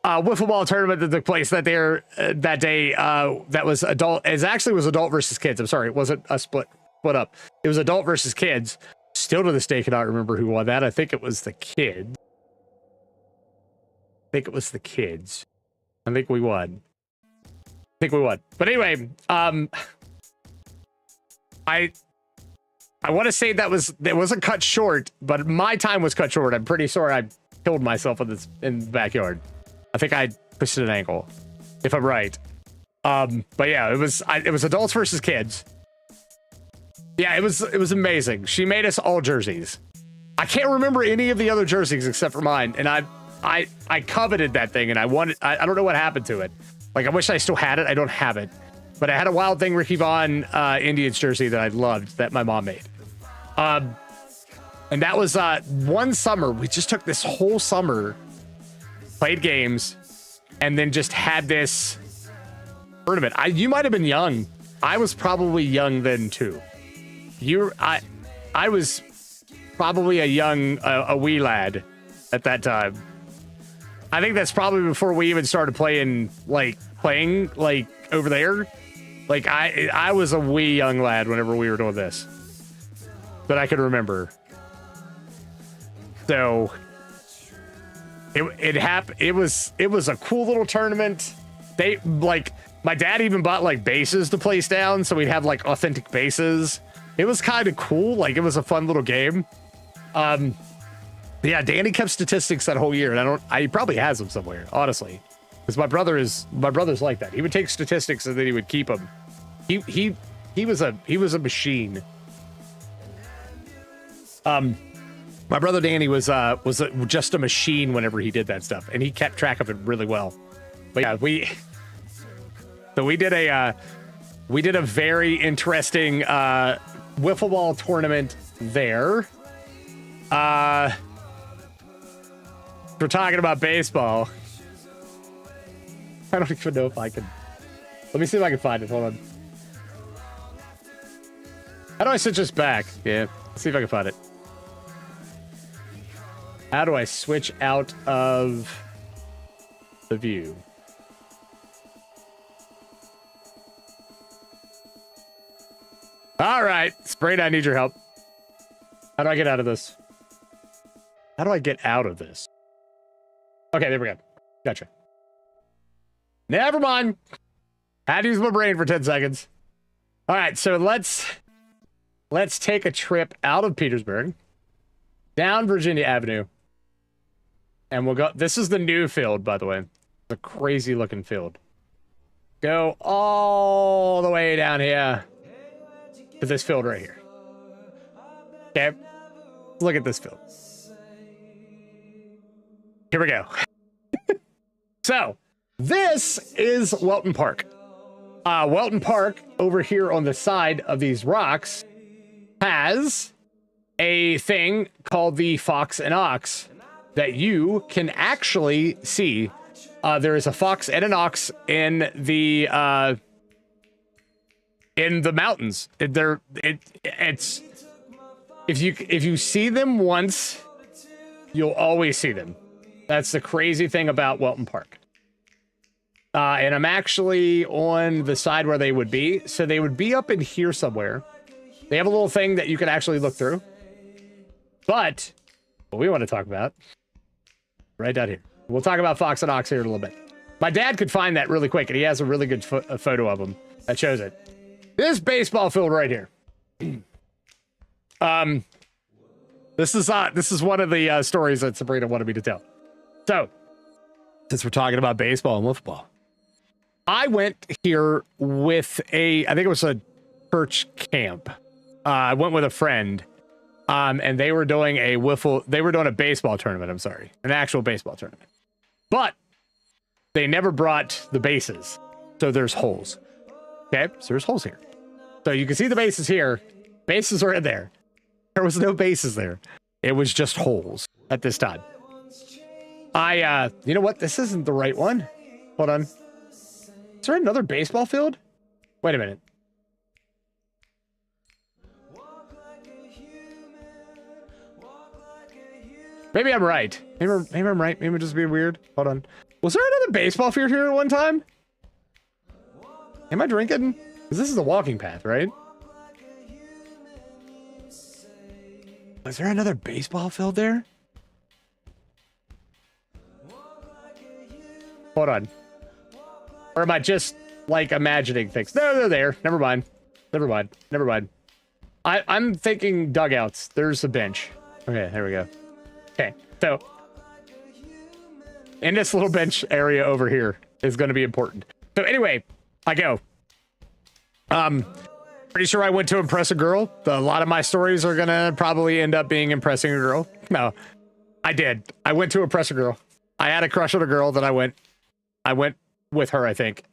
wiffle ball tournament that took place that day. That was adult. It actually was adult versus kids. I'm sorry, it wasn't a split up. It was adult versus kids. Still to this day, cannot remember who won that. I think it was the kids. I think we won. But anyway, I want to say that wasn't cut short, but my time was cut short. I'm pretty sure I killed myself in the backyard. I think I twisted an ankle, if I'm right. But yeah, it was adults versus kids. Yeah, it was amazing. She made us all jerseys. I can't remember any of the other jerseys except for mine, and I coveted that thing, and I wanted. I don't know what happened to it. Like, I wish I still had it. I don't have it, but I had a Wild Thing Ricky Vaughn Indians jersey that I loved that my mom made. And that was one summer. We just took this whole summer, played games, and then just had this tournament. You might have been young. I was probably young then too. I was probably a wee lad at that time. I think that's probably before we even started playing over there. Like, I was a wee young lad whenever we were doing this, that I could remember. So it happened. It was a cool little tournament. They my dad even bought bases to place down, so we'd have authentic bases. It was kind of cool. Like, it was a fun little game. Yeah, Danny kept statistics that whole year, and he probably has them somewhere, honestly, because my brother's like that. He would take statistics and then he would keep them. He was a machine. My brother Danny was just a machine whenever he did that stuff, and he kept track of it really well. But yeah, we did a very interesting wiffle ball tournament there. We're talking about baseball. I don't even know if I can. Let me see if I can find it. Hold on. How do I switch this back? Yeah, let's see if I can find it. How do I switch out of the view? All right, Sprain, I need your help. How do I get out of this? How do I get out of this? Okay, there we go. Gotcha. Never mind. Had to use my brain for 10 seconds. All right, so let's take a trip out of Petersburg, down Virginia Avenue, and we'll go. This is the new field, by the way. It's a crazy looking field. Go all the way down here to this field right here. Okay, look at this field. Here we go. So this is Welton Park. Welton Park over here on the side of these rocks has a thing called the Fox and Ox that you can actually see. There is a fox and an ox in the mountains. It's if you see them once, you'll always see them. That's the crazy thing about Welton Park. And I'm actually on the side where they would be. So they would be up in here somewhere. They have a little thing that you can actually look through. But what we want to talk about, right down here. We'll talk about Fox and Ox here in a little bit. My dad could find that really quick, and he has a really good photo of them that shows it. This baseball field right here. This is one of the stories that Sabrina wanted me to tell. So, since we're talking about baseball and football, I went here with I think it was a church camp. I went with a friend, and they were doing a baseball tournament. I'm sorry, an actual baseball tournament, but they never brought the bases, so there's holes. Okay, so there's holes here, so you can see the bases here. Bases are in there. There was no bases there. It was just holes at this time. You know what? This isn't the right one. Hold on. Is there another baseball field? Wait a minute. Maybe I'm right. Maybe I'm right. Maybe I'm just being weird. Hold on. Was there another baseball field here at one time? Am I drinking? Because this is a walking path, right? Was there another baseball field there? Hold on. Or am I just, like, imagining things? No, they're there. Never mind. Never mind. Never mind. I'm thinking dugouts. There's a bench. Okay, there we go. Okay, so in this little bench area over here is going to be important. So anyway, I go. Pretty sure I went to impress a girl. A lot of my stories are going to probably end up being impressing a girl. No, I did. I went to impress a girl. I had a crush on a girl that I went with her, I think.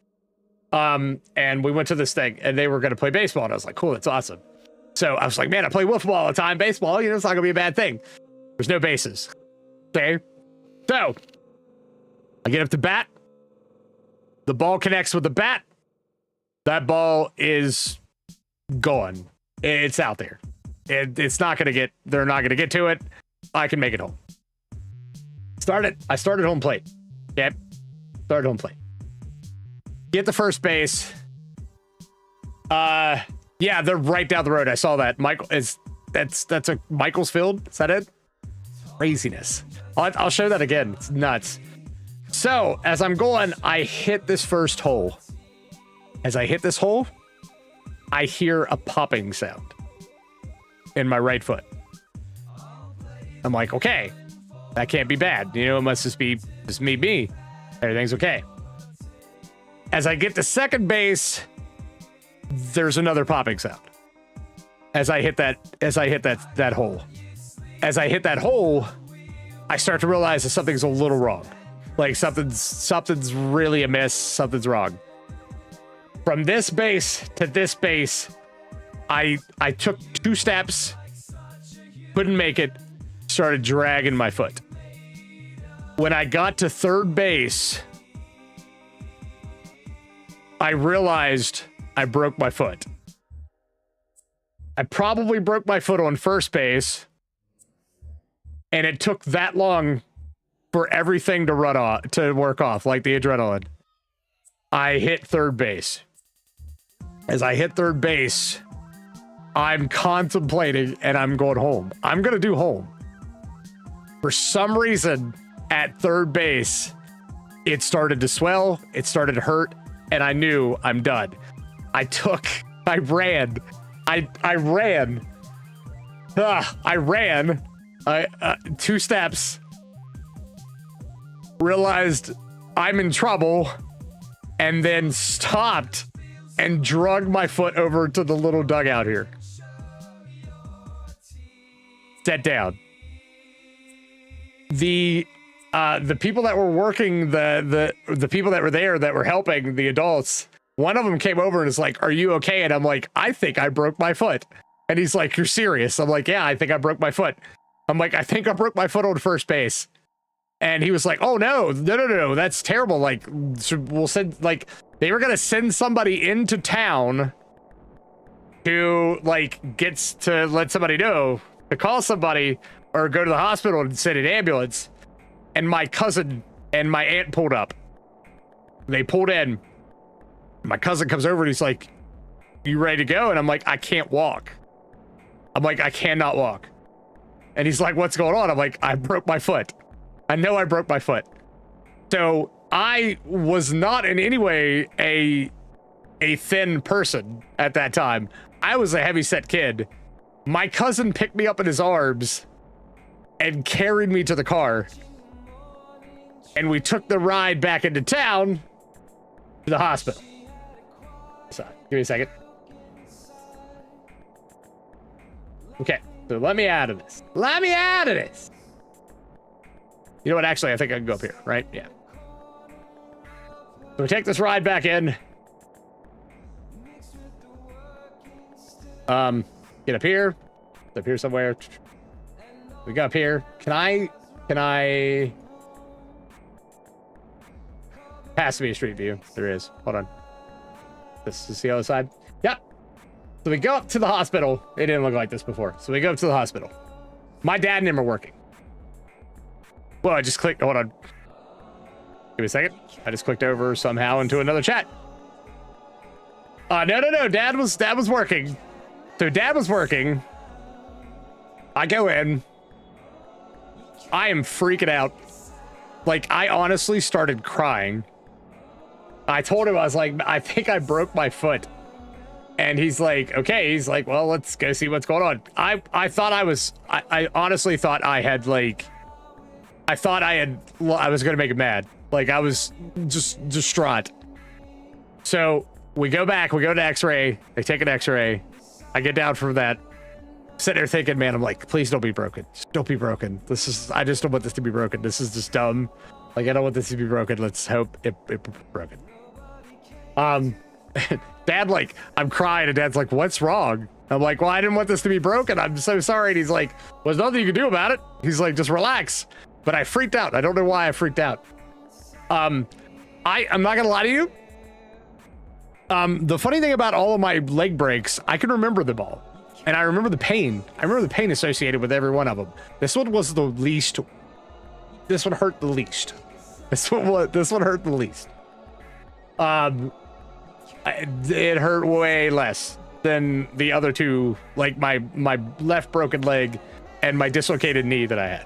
And we went to this thing and they were going to play baseball. And I was like, cool, that's awesome. So I was like, man, I play wiffle ball all the time. Baseball, you know, it's not going to be a bad thing. There's no bases. Okay. So I get up to bat. The ball connects with the bat. That ball is gone. It's out there. It's not going to get, they're not going to get to it. I can make it home. I started home plate. Yep. Started home plate. Get the first base. Yeah, they're right down the road. I saw that. That's a Michael's field. Is that it? Craziness. I'll show that again. It's nuts. So as I'm going, I hit this first hole. As I hit this hole, I hear a popping sound in my right foot. I'm like, okay, that can't be bad. You know, it must just be me. Everything's okay. As I get to second base, there's another popping sound. As I hit that hole. As I hit that hole, I start to realize that something's a little wrong. Like something's really amiss. Something's wrong. From this base to this base, I took 2 steps, couldn't make it, started dragging my foot. When I got to third base, I realized I broke my foot. I probably broke my foot on first base, and it took that long for everything to work off, like the adrenaline. I hit third base. As I hit third base, I'm contemplating and I'm going home. I'm going to do home. For some reason, at third base, it started to swell, it started to hurt, and I knew I'm done. I ran 2 steps, realized I'm in trouble, and then stopped and drug my foot over to the little dugout here. Sat down. The people that were working, the people that were there that were helping the adults, one of them came over and is like, "Are you okay?" And I'm like, "I think I broke my foot." And he's like, "You're serious?" I'm like, "Yeah, I think I broke my foot." I'm like, "I think I broke my foot on first base." And he was like, "Oh no, that's terrible. Like, we'll send, like, they were gonna send somebody into town who, like, gets to let somebody know to call somebody or go to the hospital and send an ambulance." And my cousin and my aunt pulled up. They pulled in. My cousin comes over and he's like, "You ready to go?" And I'm like, "I can't walk." I'm like, "I cannot walk." And he's like, "What's going on?" I'm like, "I broke my foot. I know I broke my foot." So I was not in any way a thin person at that time. I was a heavy-set kid. My cousin picked me up in his arms and carried me to the car. And we took the ride back into town to the hospital. So, give me a second. Okay, so let me out of this. Let me out of this. You know what? Actually, I think I can go up here, right? Yeah. So we take this ride back in. Get up here. It's up here somewhere. We go up here. Can I pass me a street view? There is. Hold on. This is the other side. Yep. So we go up to the hospital. It didn't look like this before. So we go up to the hospital. My dad and him are working. Well, I just clicked. Hold on. Give me a second. I just clicked over somehow into another chat. No. Dad was working. So Dad was working. I go in. I am freaking out. Like, I honestly started crying. I told him, I was like, "I think I broke my foot." And he's like, okay. He's like, well, let's go see what's going on. I honestly thought I was going to make him mad. Like, I was just distraught. So we go back, we go to x-ray. They take an x-ray. I get down from that. Sitting there thinking, man, I'm like, please don't be broken. Just don't be broken. I just don't want this to be broken. This is just dumb. Like, I don't want this to be broken. Let's hope it broken. Dad, like, I'm crying, and Dad's like, what's wrong? I'm like, well, I didn't want this to be broken. I'm so sorry. And he's like, well, there's nothing you can do about it. He's like, just relax. But I freaked out. I don't know why I freaked out. I'm not gonna lie to you. The funny thing about all of my leg breaks, I can remember them all. And I remember the pain. I remember the pain associated with every one of them. This one was the least. This one hurt the least. This one hurt the least. It hurt way less than the other two, like my left broken leg and my dislocated knee that I had.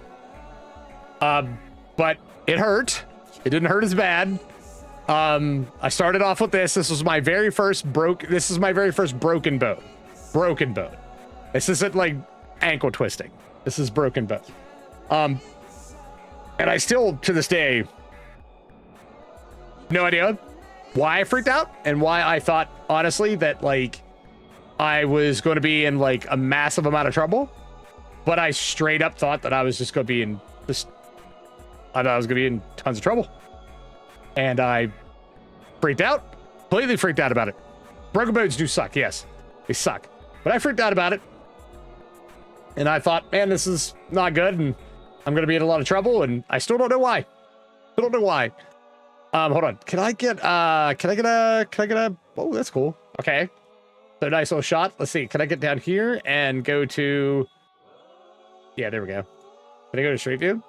But it hurt. It didn't hurt as bad. I started off with this. This is my very first broken bone. Broken bone. This isn't like ankle twisting. This is broken bone. And I still, to this day, no idea why I freaked out and why I thought, honestly, that like I was going to be in like a massive amount of trouble. But I straight up thought that I was just going to be in this. I thought I was going to be in tons of trouble. And I freaked out. Completely freaked out about it. Broken bones do suck. Yes, they suck. But I freaked out about it. And I thought, man, this is not good. And I'm going to be in a lot of trouble. And I still don't know why. I don't know why. Hold on. Can I get a, oh, that's cool. Okay. So nice little shot. Let's see. Can I get down here and go to, yeah, there we go. Can I go to Street View?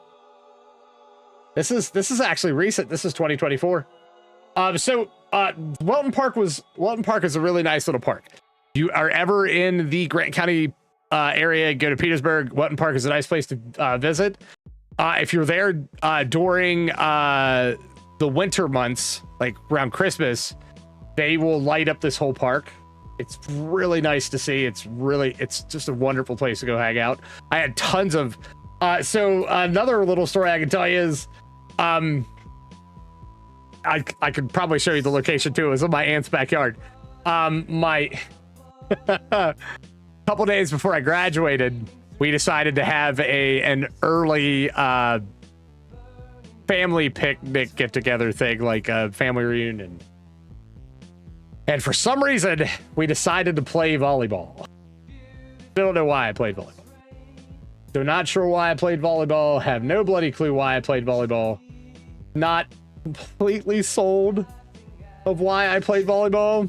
This is actually recent. This is 2024. Welton Park is a really nice little park. You are ever in the Grant County area, go to Petersburg. Welton Park is a nice place to visit. If you're there during the winter months, like around Christmas, they will light up this whole park. It's really nice to see. It's just a wonderful place to go hang out. I had tons of, so another little story I can tell you is, I could probably show you the location too. It was in my aunt's backyard. My couple days before I graduated, we decided to have an early family picnic get together thing, like a family reunion. And for some reason, we decided to play volleyball. Don't know why I played volleyball. So not sure why I played volleyball. Have no bloody clue why I played volleyball. Not completely sold of why I played volleyball.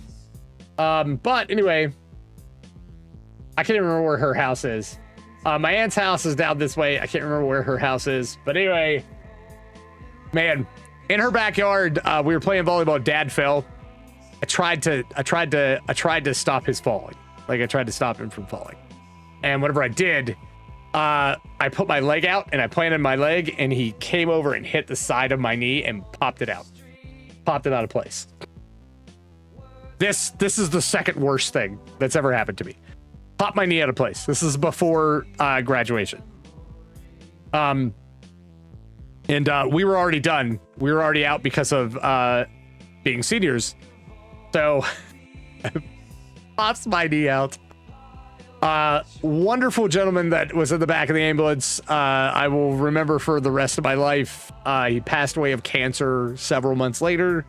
But anyway, I can't even remember where her house is. My aunt's house is down this way. I can't remember where her house is. But anyway, man, in her backyard, we were playing volleyball. Dad fell. I tried to stop his falling. Like I tried to stop him from falling. And whenever I did, I put my leg out and I planted my leg and he came over and hit the side of my knee and popped it out of place. This is the second worst thing that's ever happened to me. Popped my knee out of place. This is before graduation. And we were already done. We were already out because of being seniors. So pops my knee out. Wonderful gentleman that was in the back of the ambulance. I will remember for the rest of my life. He passed away of cancer several months later.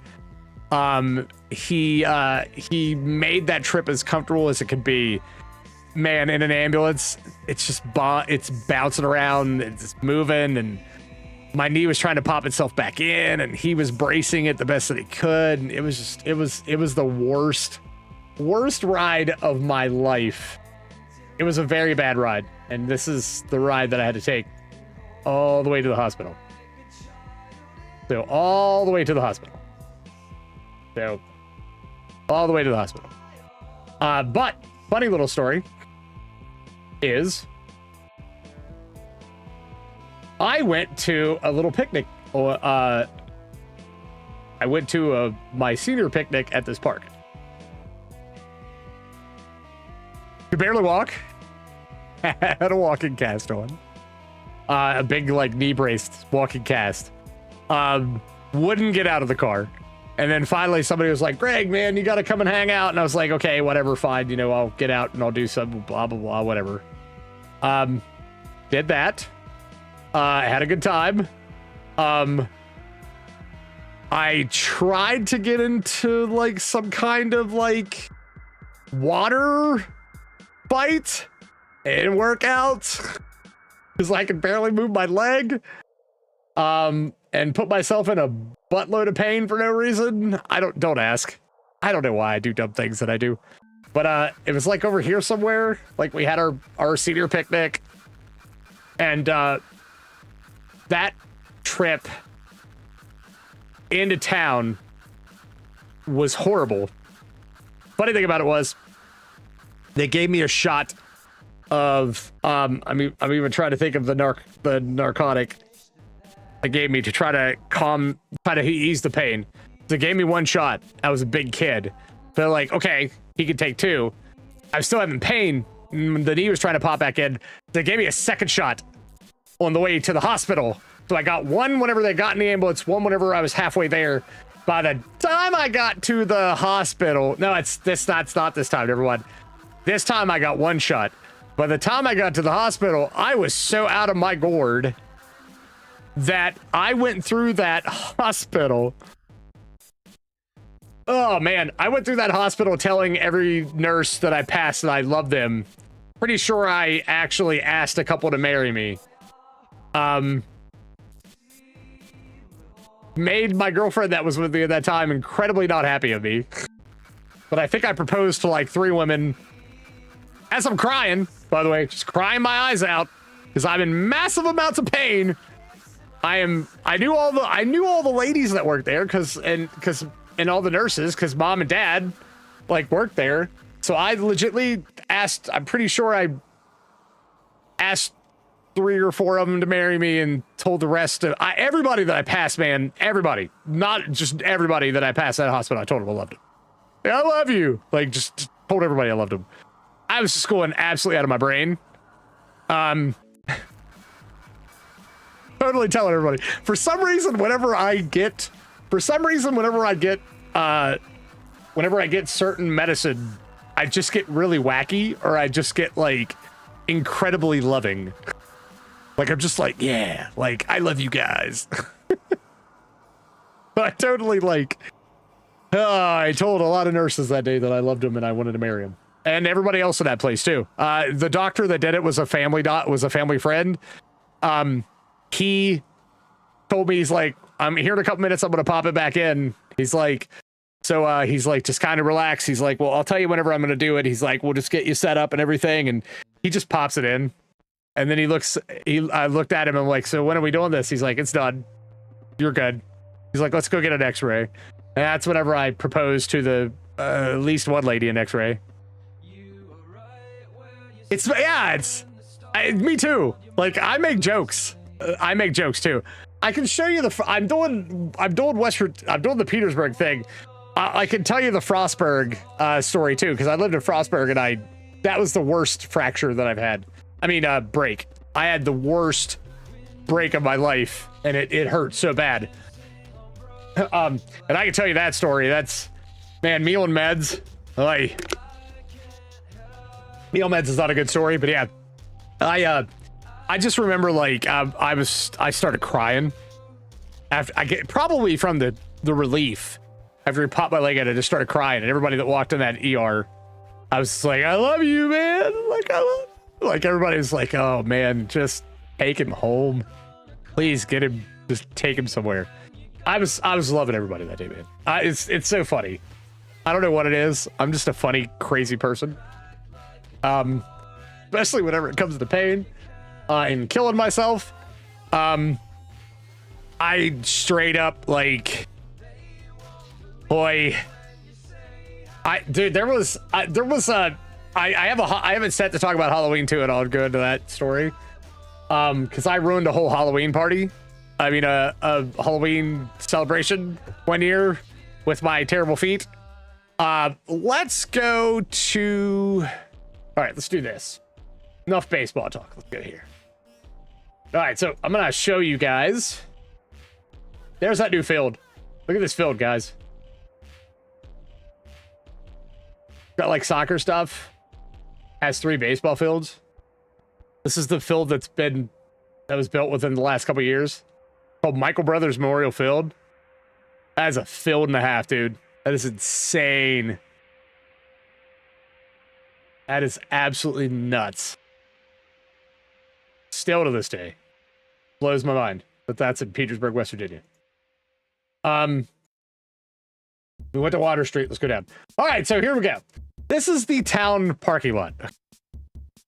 He made that trip as comfortable as it could be. Man, in an ambulance, it's just it's bouncing around, it's moving, and my knee was trying to pop itself back in, and he was bracing it the best that he could. And it was the worst ride of my life. It was a very bad ride, and this is the ride that I had to take all the way to the hospital. So all the way to the hospital. But funny little story is I went to a little picnic. I went to my senior picnic at this park. Could barely walk. Had a walking cast on. A big like knee braced walking cast. Wouldn't get out of the car. And then finally somebody was like, Greg, man, you got to come and hang out. And I was like, okay, whatever, fine. You know, I'll get out and I'll do some blah, blah, blah, whatever. Did that. Had a good time. I tried to get into like some kind of like water fight. It didn't work out because I could barely move my leg. And put myself in a buttload of pain for no reason. Don't ask. I don't know why I do dumb things that I do. But it was like over here somewhere. Like we had our senior picnic. And that trip into town was horrible. Funny thing about it was they gave me a shot of I'm even trying to think of the narcotic they gave me to try to ease the pain. They gave me one shot. I was a big kid. They're like, okay, he could take two. I was still having pain. The knee was trying to pop back in. They gave me a second shot on the way to the hospital. So I got one whenever they got in the ambulance, one whenever I was halfway there. By the time I got to the hospital, no, it's not this time, never mind. This time I got one shot. By the time I got to the hospital, I was so out of my gourd that I went through that hospital. Oh man, I went through that hospital telling every nurse that I passed that I loved them. Pretty sure I actually asked a couple to marry me. Made my girlfriend that was with me at that time incredibly not happy of me. But I think I proposed to like 3 women. As I'm crying, by the way, just crying my eyes out because I'm in massive amounts of pain. I knew all the ladies that worked there and all the nurses because mom and dad like worked there. So I legitimately asked, I'm pretty sure I asked 3 or 4 of them to marry me and told the rest of everybody that I passed, man, everybody, not just everybody that I passed at the hospital. I told them I loved them. Yeah, I love you. Like just told everybody I loved them. I was just going absolutely out of my brain. Totally telling everybody. For some reason, whenever I get certain medicine, I just get really wacky, or I just get like incredibly loving. Like I'm just like, yeah, like I love you guys. I totally like. I told a lot of nurses that day that I loved them and I wanted to marry them, and everybody else in that place too. The doctor that did it was a family friend. He told me, he's like, I'm here in a couple minutes. I'm going to pop it back in. He's like, he's like, just kind of relax. He's like, well, I'll tell you whenever I'm going to do it. He's like, we'll just get you set up and everything. And he just pops it in. And then I looked at him and I'm like, so when are we doing this? He's like, it's done. You're good. He's like, let's go get an x-ray. And that's whenever I proposed to the, at least one lady in x-ray. Me too. Like I make jokes. I make jokes too. I can show you I'm doing the Petersburg thing. I can tell you the Frostburg story too, because I lived in Frostburg and that was the worst fracture that I've had. I mean, break. I had the worst break of my life, and it hurt so bad. And I can tell you that story. That's, man, meal and meds. Meal meds is not a good story, but yeah, I just remember like I started crying after probably from the relief after he popped my leg in. I just started crying, and everybody that walked in that ER, I was just like, I love you, man. Like everybody was like, oh man, just take him home, please get him, just take him somewhere. I was loving everybody that day, man. It's so funny. I don't know what it is. I'm just a funny, crazy person. Especially whenever it comes to pain. And killing myself. I straight up like, boy, I haven't set to talk about Halloween 2 and I'll go into that story. Because I ruined a whole Halloween party. I mean, a Halloween celebration one year with my terrible feet. Let's go to, All right, let's do this. Enough baseball talk. Let's get here. All right, so I'm gonna show you guys. There's that new field. Look at this field, guys. Got like soccer stuff. Has 3 baseball fields. This is the field that was built within the last couple years. Called Michael Brothers Memorial Field. That is a field and a half, dude. That is insane. That is absolutely nuts. Still to this day. Blows my mind. But that's in Petersburg, West Virginia. We went to Water Street. Let's go down. All right, so here we go. This is the town parking lot.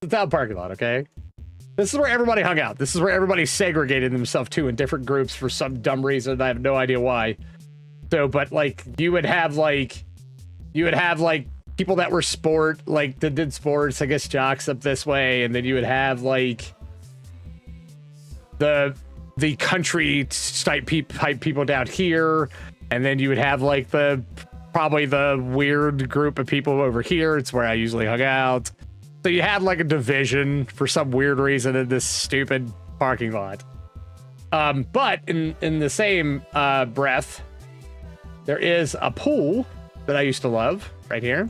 The town parking lot, okay? This is where everybody hung out. This is where everybody segregated themselves to in different groups for some dumb reason. I have no idea why. So, but like, you would have like people that were that did sports, I guess jocks up this way. And then you would have like the country type people down here. And then you would have like probably the weird group of people over here. It's where I usually hung out. So you had like a division for some weird reason in this stupid parking lot. But in the same breath, there is a pool that I used to love right here.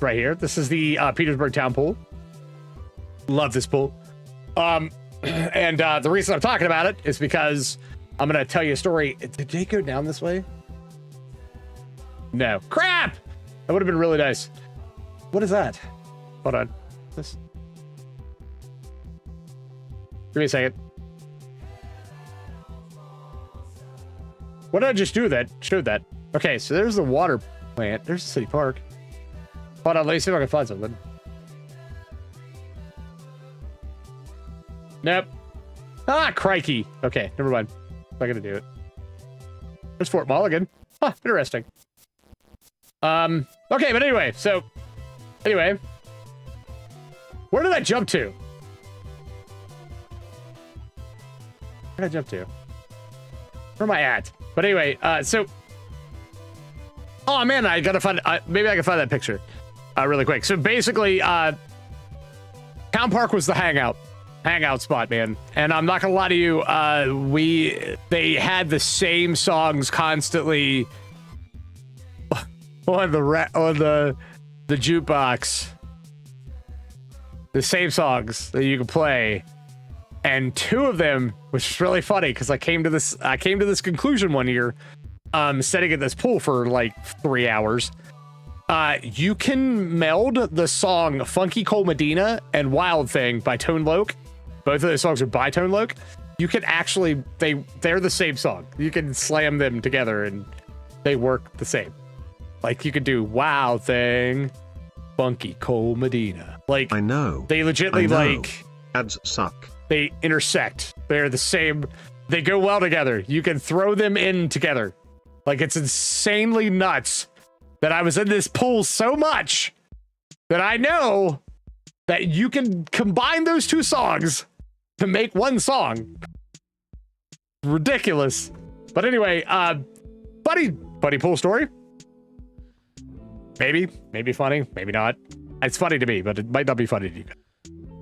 Right here. This is the Petersburg Town Pool. Love this pool. And the reason I'm talking about it is because I'm going to tell you a story. Did they go down this way? No. Crap! That would have been really nice. What is that? Hold on. This. Give me a second. What did I just do that showed that? Okay, so there's the water plant. There's the city park. Hold on, let me see if I can find something. Nope. Ah, crikey. Okay, never mind. I'm not gonna do it. There's Fort Mulligan. Huh, interesting. Okay, but anyway, where did I jump to? Where did I jump to? Where am I at? But anyway, oh man, I gotta find, maybe I can find that picture really quick. So basically, Town Park was the hangout spot, man. And I'm not gonna lie to you, they had the same songs constantly on the jukebox. The same songs that you could play. And 2 of them, which is really funny because I came to this conclusion one year, sitting at this pool for like 3 hours. You can meld the song Funky Cole Medina and Wild Thing by Tone Loc. Both of those songs are by Tone Loc. You can actually, they're the same song. You can slam them together and they work the same. Like you could do Wild Thing, Funky Cole Medina. Like I know. They legitimately like ads suck. They intersect. They're the same. They go well together. You can throw them in together. Like it's insanely nuts that I was in this pool so much that I know that you can combine those 2 songs to make one song. Ridiculous. But anyway, buddy pool story. Maybe funny, maybe not. It's funny to me, but it might not be funny to you.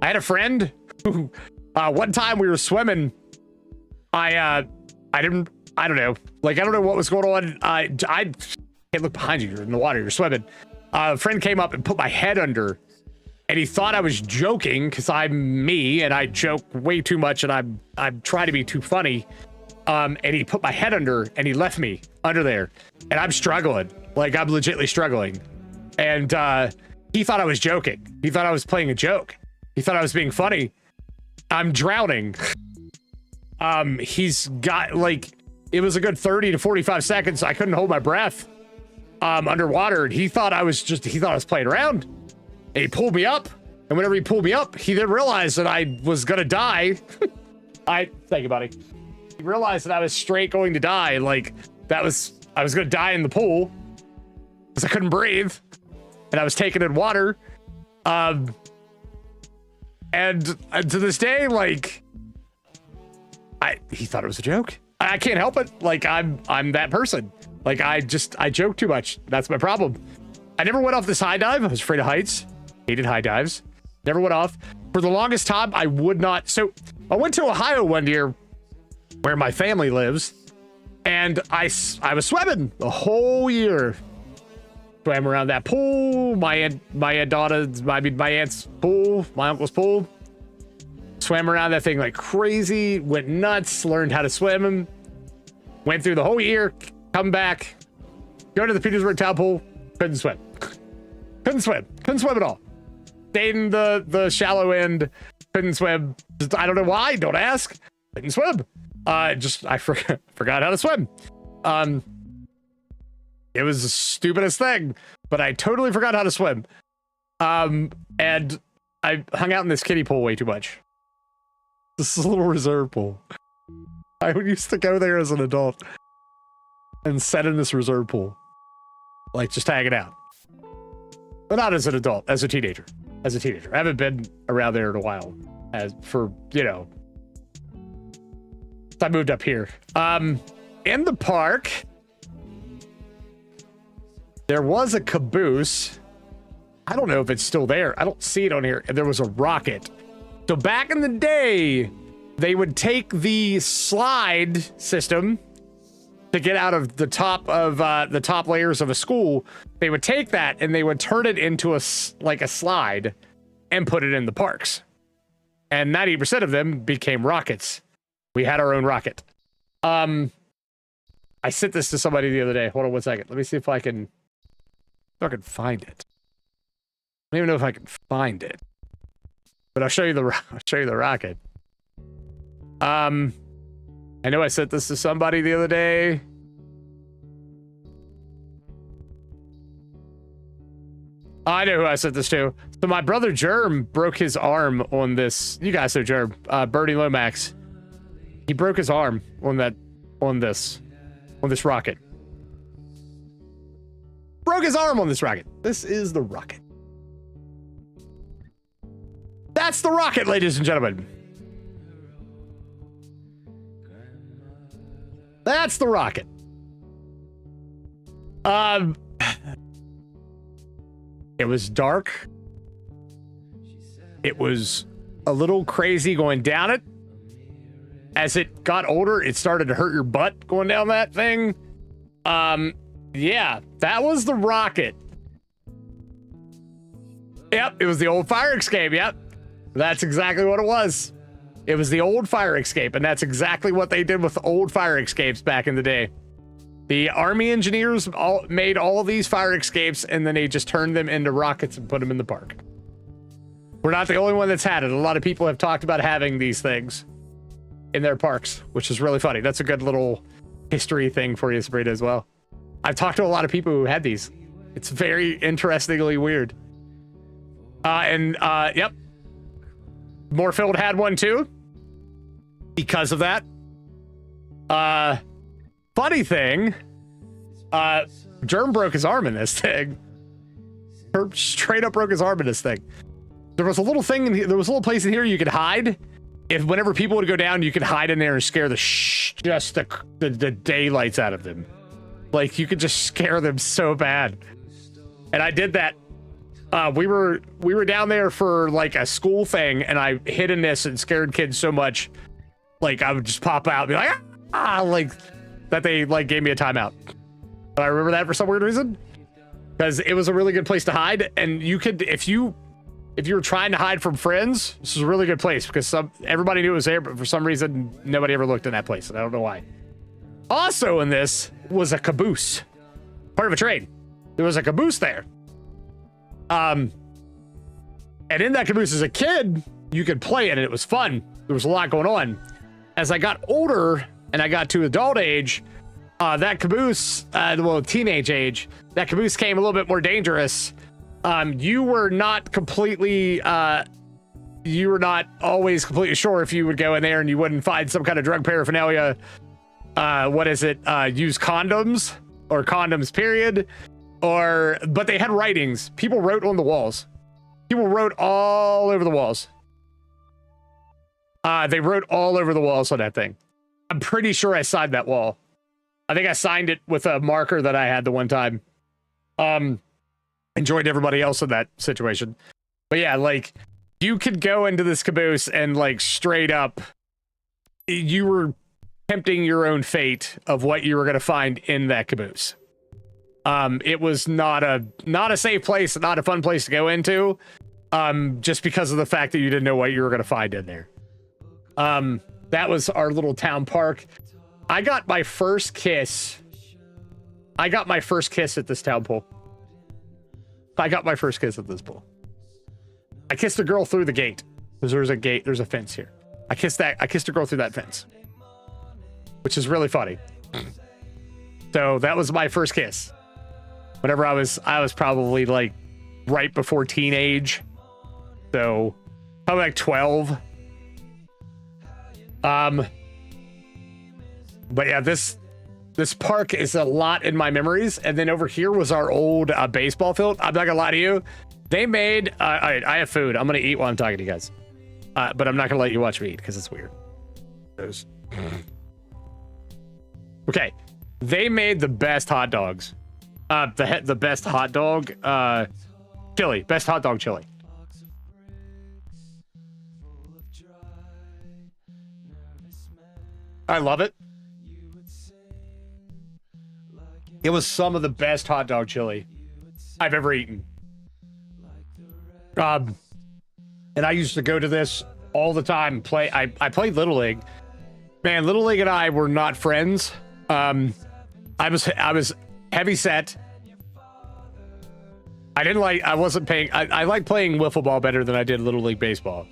I had a friend who, one time we were swimming. I don't know. Like, I don't know what was going on. I can't look behind you. You're in the water. You're swimming. A friend came up and put my head under, and he thought I was joking because I'm me and I joke way too much and I'm trying to be too funny. And he put my head under and he left me under there, and I'm struggling. Like I'm legitimately struggling. And he thought I was joking. He thought I was playing a joke. He thought I was being funny. I'm drowning. He's got like, it was a good 30 to 45 seconds. I couldn't hold my breath underwater. And he thought I was playing around. And he pulled me up. And whenever he pulled me up, he then realized that I was going to die. Thank you, buddy. He realized that I was straight going to die. Like I was going to die in the pool because I couldn't breathe. And I was taken in water. And to this day, like, he thought it was a joke. I can't help it. Like, I'm that person. Like, I joke too much. That's my problem. I never went off this high dive. I was afraid of heights. Hated high dives. Never went off. For the longest time, I would not. So I went to Ohio one year where my family lives, and I was swimming the whole year. Swam around that pool, my aunt's pool, my uncle's pool. Swam around that thing like crazy, went nuts, learned how to swim. Went through the whole year, come back, go to the Petersburg town pool, couldn't swim. Couldn't swim at all. Stayed in the shallow end, couldn't swim. Just, I don't know why, don't ask. Couldn't swim. I forgot how to swim. It was the stupidest thing, but I totally forgot how to swim. And I hung out in this kiddie pool way too much. This is a little reserve pool. I used to go there as an adult and sit in this reserve pool, like just hanging out. But not as an adult, as a teenager. I haven't been around there in a while, since I moved up here. In the park, there was a caboose. I don't know if it's still there. I don't see it on here. And there was a rocket. So back in the day, they would take the slide system to get out of the top layers of a school. They would take that and they would turn it into a slide and put it in the parks. And 90% of them became rockets. We had our own rocket. I sent this to somebody the other day. Hold on one second. Let me see if I can find it. I don't even know if I can find it. But I'll show you the rocket. I know I sent this to somebody the other day. I know who I sent this to. So my brother Germ broke his arm on this. You guys know Germ, Bernie Lomax. He broke his arm on this rocket. Broke his arm on this rocket. This is the rocket. That's the rocket, ladies and gentlemen. That's the rocket. It was dark. It was a little crazy going down it. As it got older, it started to hurt your butt going down that thing. Yeah, that was the rocket. Yep, it was the old fire escape. Yep, that's exactly what it was. It was the old fire escape, and that's exactly what they did with old fire escapes back in the day. The Army engineers made all these fire escapes, and then they just turned them into rockets and put them in the park. We're not the only one that's had it. A lot of people have talked about having these things in their parks, which is really funny. That's a good little history thing for you, Sabrina, as well. I've talked to a lot of people who had these. It's very interestingly weird. Yep. Moorfield had one too. Because of that. Funny thing. Germ broke his arm in this thing. Straight up broke his arm in this thing. There was a little thing in here. There was a little place in here you could hide. If whenever people would go down, you could hide in there and scare just the daylights out of them. Like you could just scare them so bad. And I did that. We were down there for like a school thing, and I hid in this and scared kids so much, like I would just pop out and be like, like that they like gave me a timeout. But I remember that for some weird reason, because it was a really good place to hide. And you could, if you were trying to hide from friends, this is a really good place because everybody knew it was there, but for some reason nobody ever looked in that place, and I don't know why. Also in this was a caboose, part of a train. There was a caboose there. And in that caboose as a kid, you could play it and it was fun. There was a lot going on. As I got older and I got to adult age, that caboose, teenage age, that caboose became a little bit more dangerous. You were not always completely sure if you would go in there and you wouldn't find some kind of drug paraphernalia. Use condoms or condoms period. But they had writings. People wrote on the walls. People wrote all over the walls. They wrote all over the walls on that thing. I'm pretty sure I signed that wall. I think I signed it with a marker that I had the one time. Enjoyed everybody else in that situation. But yeah, like you could go into this caboose and like straight up, you were tempting your own fate of what you were going to find in that caboose. It was not a safe place, not a fun place to go into. Just because of the fact that you didn't know what you were going to find in there. That was our little town park. I got my first kiss at this town pool. I got my first kiss at this pool. I kissed a girl through the gate. There's a gate, there's a fence here. I kissed a girl through that fence. Which is really funny. So that was my first kiss. Whenever I was probably like right before teenage. So probably like 12. But yeah, this park is a lot in my memories. And then over here was our old baseball field. I'm not gonna lie to you. They made, all right, I have food. I'm gonna eat while I'm talking to you guys. But I'm not gonna let you watch me eat because it's weird. Okay, they made the best hot dogs. The best hot dog chili. Best hot dog chili. I love it. It was some of the best hot dog chili I've ever eaten. And I used to go to this all the time and play. I played Little League. Man, Little League and I were not friends. I was heavy set. I wasn't paying. I liked playing wiffle ball better than I did Little League baseball.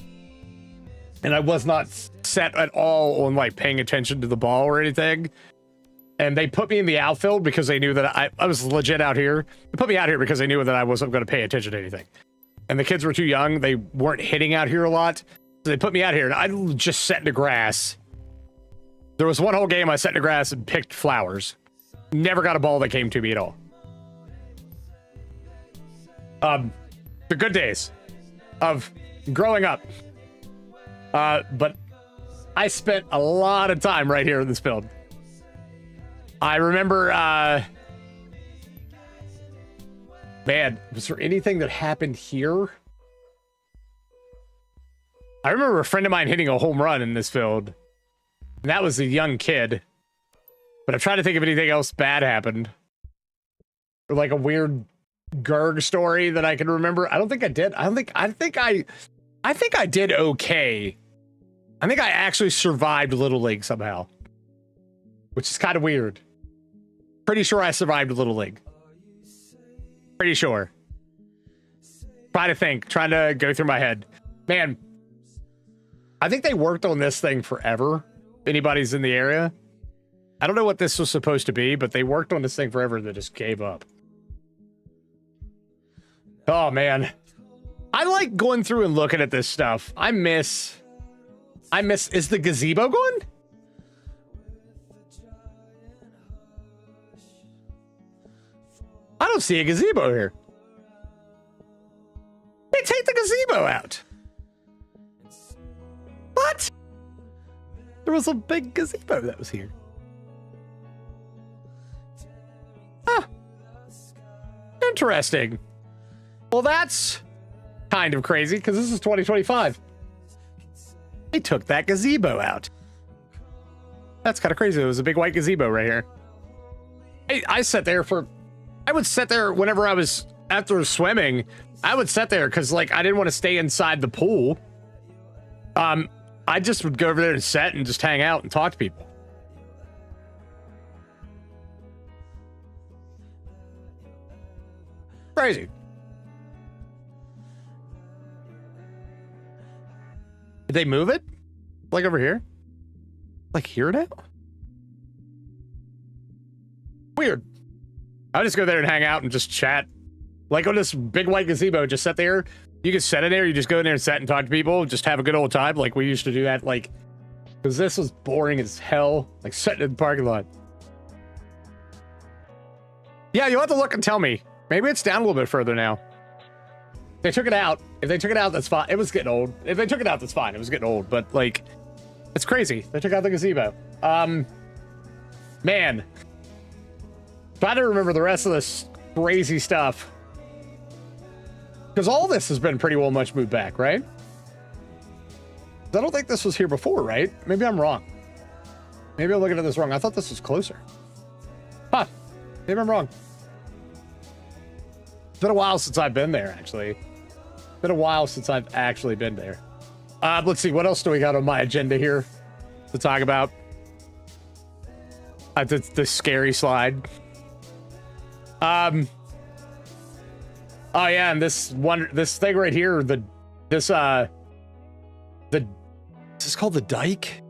And I was not set at all on like paying attention to the ball or anything. And they put me in the outfield because they knew that I was legit out here. They put me out here because they knew that I wasn't going to pay attention to anything. And the kids were too young. They weren't hitting out here a lot. So they put me out here and I just sat in the grass. There was one whole game I sat in the grass and picked flowers. Never got a ball that came to me at all. The good days of growing up. But I spent a lot of time right here in this field. I remember, man, was there anything that happened here? I remember a friend of mine hitting a home run in this field. And that was a young kid. But I'm trying to think if anything else bad happened. Or like a weird Gerg story that I can remember. I don't think I did. I think I did okay. I think I actually survived Little League somehow. Which is kind of weird. Pretty sure I survived Little League. Pretty sure. Trying to go through my head. Man, I think they worked on this thing forever. If anybody's in the area. I don't know what this was supposed to be, but they worked on this thing forever and they just gave up. Oh, man. I like going through and looking at this stuff. I miss... Is the gazebo going? I don't see a gazebo here. They take the gazebo out. What? There was a big gazebo that was here. Huh. Interesting. Well, that's kind of crazy because this is 2025. They took that gazebo out. That's kind of crazy. There was a big white gazebo right here. I sat there for... I would sit there whenever I was... After swimming, I would sit there because, like, I didn't want to stay inside the pool. I just would go over there and sit and just hang out and talk to people. Crazy. Did they move it? Like over here? Like here now? Weird. I just go there and hang out and just chat. Like on this big white gazebo, just sit there. You can sit in there, you just go in there and sit and talk to people, just have a good old time. Like we used to do that, like, because this was boring as hell. Like sitting in the parking lot. Yeah, you'll have to look and tell me. Maybe it's down a little bit further now. They took it out. If they took it out, that's fine. It was getting old. If they took it out, that's fine. It was getting old, but like, it's crazy. They took out the gazebo. Man. Trying to remember the rest of this crazy stuff. Because all this has been pretty well much moved back, right? I don't think this was here before, right? Maybe I'm wrong. Maybe I'm looking at this wrong. I thought this was closer. Huh. Maybe I'm wrong. It's been a while since I've been there, actually. It's been a while since I've actually been there. Let's see. What else do we got on my agenda here to talk about? The scary slide. Oh yeah, and this thing right here, this is called the dike.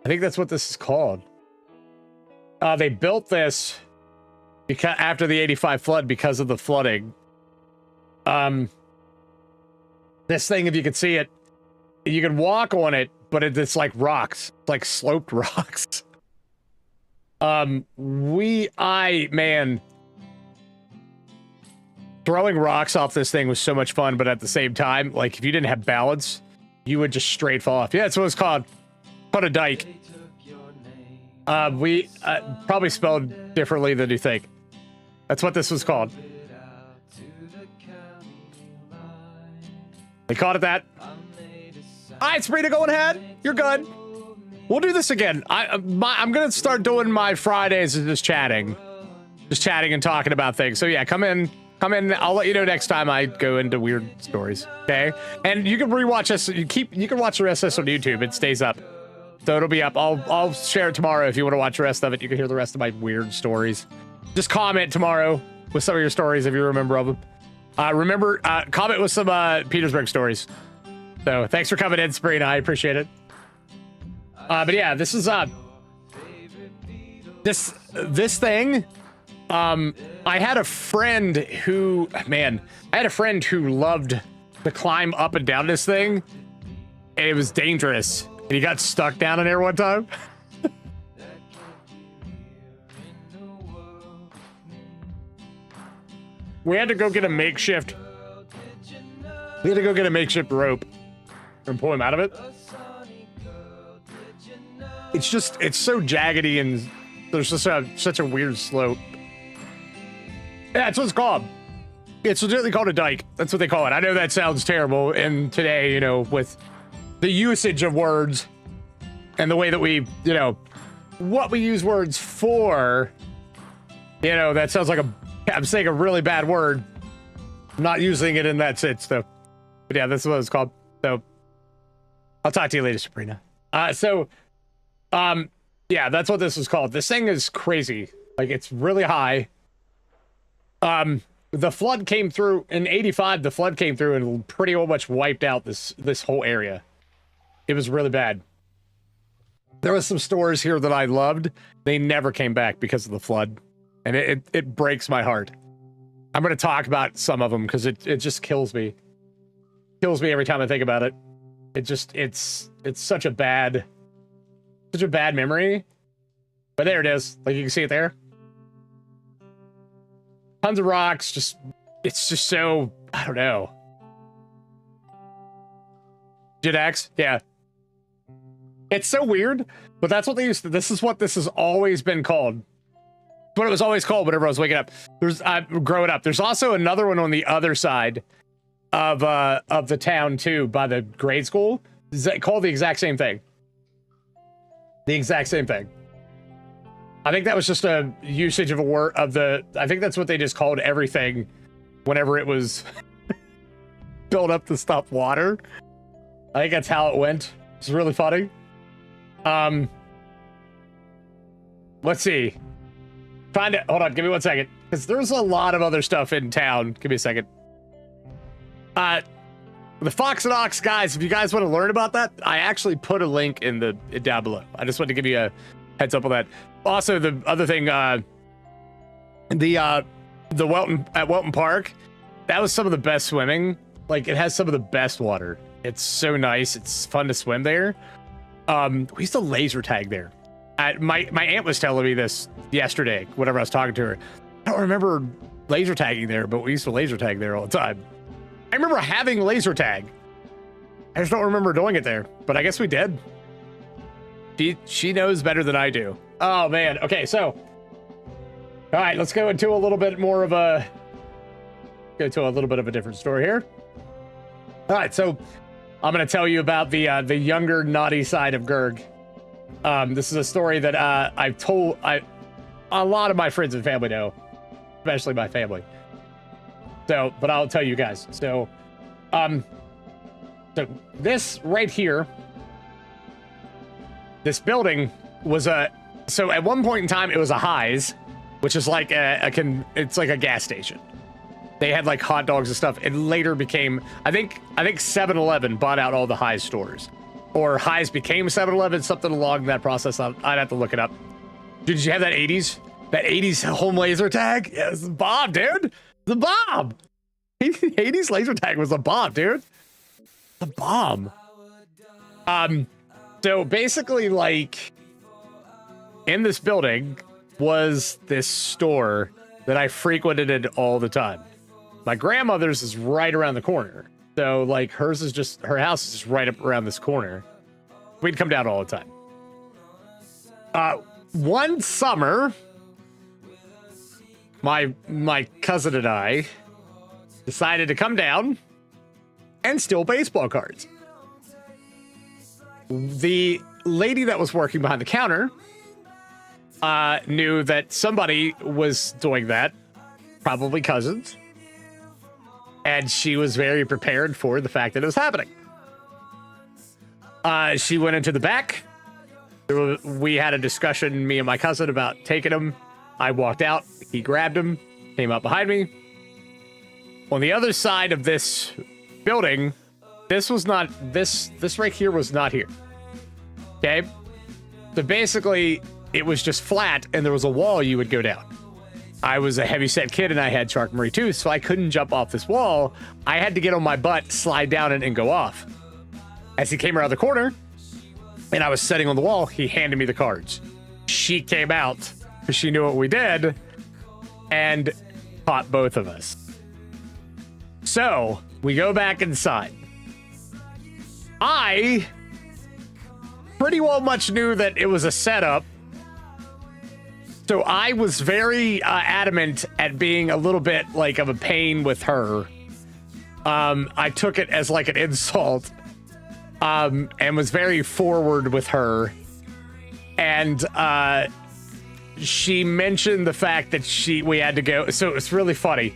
I think that's what this is called. They built this because after the '85 flood because of the flooding. This thing, if you can see it, you can walk on it, but it's like rocks, it's like sloped rocks. Man, throwing rocks off this thing was so much fun, but at the same time, like if you didn't have balance, you would just straight fall off. Yeah, that's what it's called. Called a dike. We probably spelled differently than you think. That's what this was called. They called it that. All right, Sabrina, go ahead. You're good. We'll do this again. I'm gonna start doing my Fridays as just chatting and talking about things. So yeah, come in. I'll let you know next time I go into weird stories. Okay, and you can rewatch this. You can watch the rest of this on YouTube. It stays up, so it'll be up. I'll share it tomorrow if you want to watch the rest of it. You can hear the rest of my weird stories. Just comment tomorrow with some of your stories if you remember of them. Remember, comment with some Petersburg stories. So thanks for coming in, Sabrina. I appreciate it. But yeah, this is this thing. I had a friend who loved to climb up and down this thing, and it was dangerous. And he got stuck down in there one time. We had to go get a makeshift. We had to go get a makeshift rope and pull him out of it. It's so jaggedy and there's just such a weird slope. Yeah, that's what it's called. It's legitimately called a dike. That's what they call it. I know that sounds terrible. And today, you know, with the usage of words and the way that we, you know, what we use words for, you know, that sounds like I'm saying a really bad word. I'm not using it in that sense, though. But yeah, that's what it's called. So I'll talk to you later, Sabrina. Yeah, that's what this is called. This thing is crazy. Like, it's really high. The flood came through in '85. The flood came through and pretty much wiped out this whole area. It was really bad. There was some stores here that I loved. They never came back because of the flood. And it breaks my heart. I'm going to talk about some of them because it just kills me. Kills me every time I think about it. It's such a bad memory. But there it is. Like, you can see it there. Tons of rocks. It's just so, I don't know. Jidax? Yeah. It's so weird, but that's what they used to, this is what this has always been called. What it was always called whenever I was waking up. Growing up. There's also another one on the other side of the town too, by the grade school. Is that called the exact same thing? The exact same thing. I think that was just a usage of a word of the. I think that's what they just called everything, whenever it was built up to stop water. I think that's how it went. It's really funny. Let's see. Hold on, give me 1 second. Because there's a lot of other stuff in town. Give me a second. The Fox and Ox guys, if you guys want to learn about that, I actually put a link down below. I just wanted to give you a heads up on that. Also, the other thing, the Welton Park, that was some of the best swimming. Like, it has some of the best water. It's so nice. It's fun to swim there. We used to laser tag there. My aunt was telling me this yesterday, whenever I was talking to her. I don't remember laser tagging there, but we used to laser tag there all the time. I remember having laser tag. I just don't remember doing it there, but I guess we did. She knows better than I do. Oh man. Okay, so all right, let's go into a little bit more of a go to a little bit of a different story here. All right, so I'm going to tell you about the younger naughty side of Gerg. This is a story that I've told a lot of my friends and family know, especially my family. So, but I'll tell you guys. So, so this right here, this building was so at one point in time it was a Highs, which is like it's like a gas station. They had like hot dogs and stuff. It later became, I think 7-Eleven bought out all the Highs stores, or Highs became 7-Eleven, something along that process. I'd have to look it up. Dude, did you have that 80s? That 80s home laser tag? Yeah, it's the bomb, dude. The bomb. 80s laser tag was the bomb, dude. The bomb. So basically, like, in this building was this store that I frequented all the time. My grandmother's is right around the corner. So, like, her house is just right up around this corner. We'd come down all the time. One summer, my cousin and I decided to come down and steal baseball cards. The lady that was working behind the counter knew that somebody was doing that, probably cousins, and she was very prepared for the fact that it was happening. She went into the back. We had a discussion, me and my cousin, about taking him. I walked out. He grabbed him, came up behind me. On the other side of this building, this right here was not here. Okay? So basically, it was just flat, and there was a wall you would go down. I was a heavy-set kid, and I had Charcot-Marie tooth, so I couldn't jump off this wall. I had to get on my butt, slide down it, and go off. As he came around the corner, and I was sitting on the wall, he handed me the cards. She came out, because she knew what we did, and caught both of us. So, we go back inside. I pretty well much knew that it was a setup. So I was very adamant at being a little bit like of a pain with her. I took it as like an insult, and was very forward with her. And she mentioned the fact that we had to go. So it's really funny.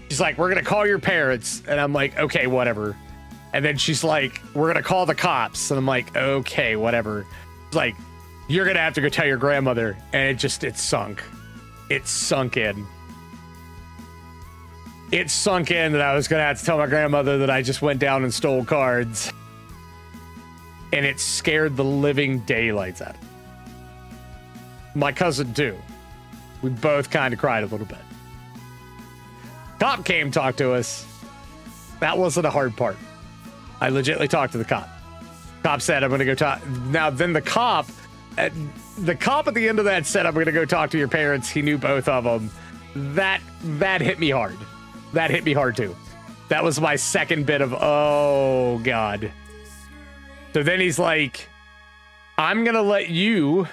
She's like, "We're going to call your parents." And I'm like, "Okay, whatever." And then she's like, "We're going to call the cops." And I'm like, "Okay, whatever." She's like, "You're going to have to go tell your grandmother." And it sunk. It sunk in. It sunk in that I was going to have to tell my grandmother that I just went down and stole cards. And it scared the living daylights out of me. My cousin, too. We both kind of cried a little bit. Cop came, talked to us. That wasn't a hard part. I legitimately talked to the cop. Cop said, "I'm going to go talk." Now, then the cop at the end of that said, "I'm going to go talk to your parents." He knew both of them. That hit me hard. That hit me hard, too. That was my second bit of, oh, God. So then he's like, "I'm going to let you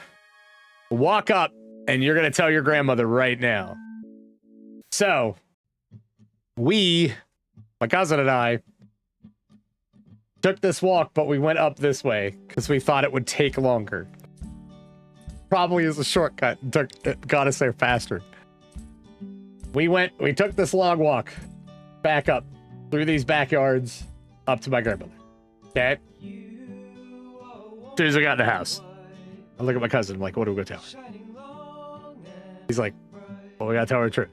walk up, and you're going to tell your grandmother right now." So, my cousin and I, took this walk, but we went up this way because we thought it would take longer. Probably is a shortcut. Got us there faster. We took this long walk back up through these backyards up to my grandmother. Okay? As soon as I got in the house, I look at my cousin. I'm like, "What do we go tell her?" He's like, "Well, we gotta tell her the truth.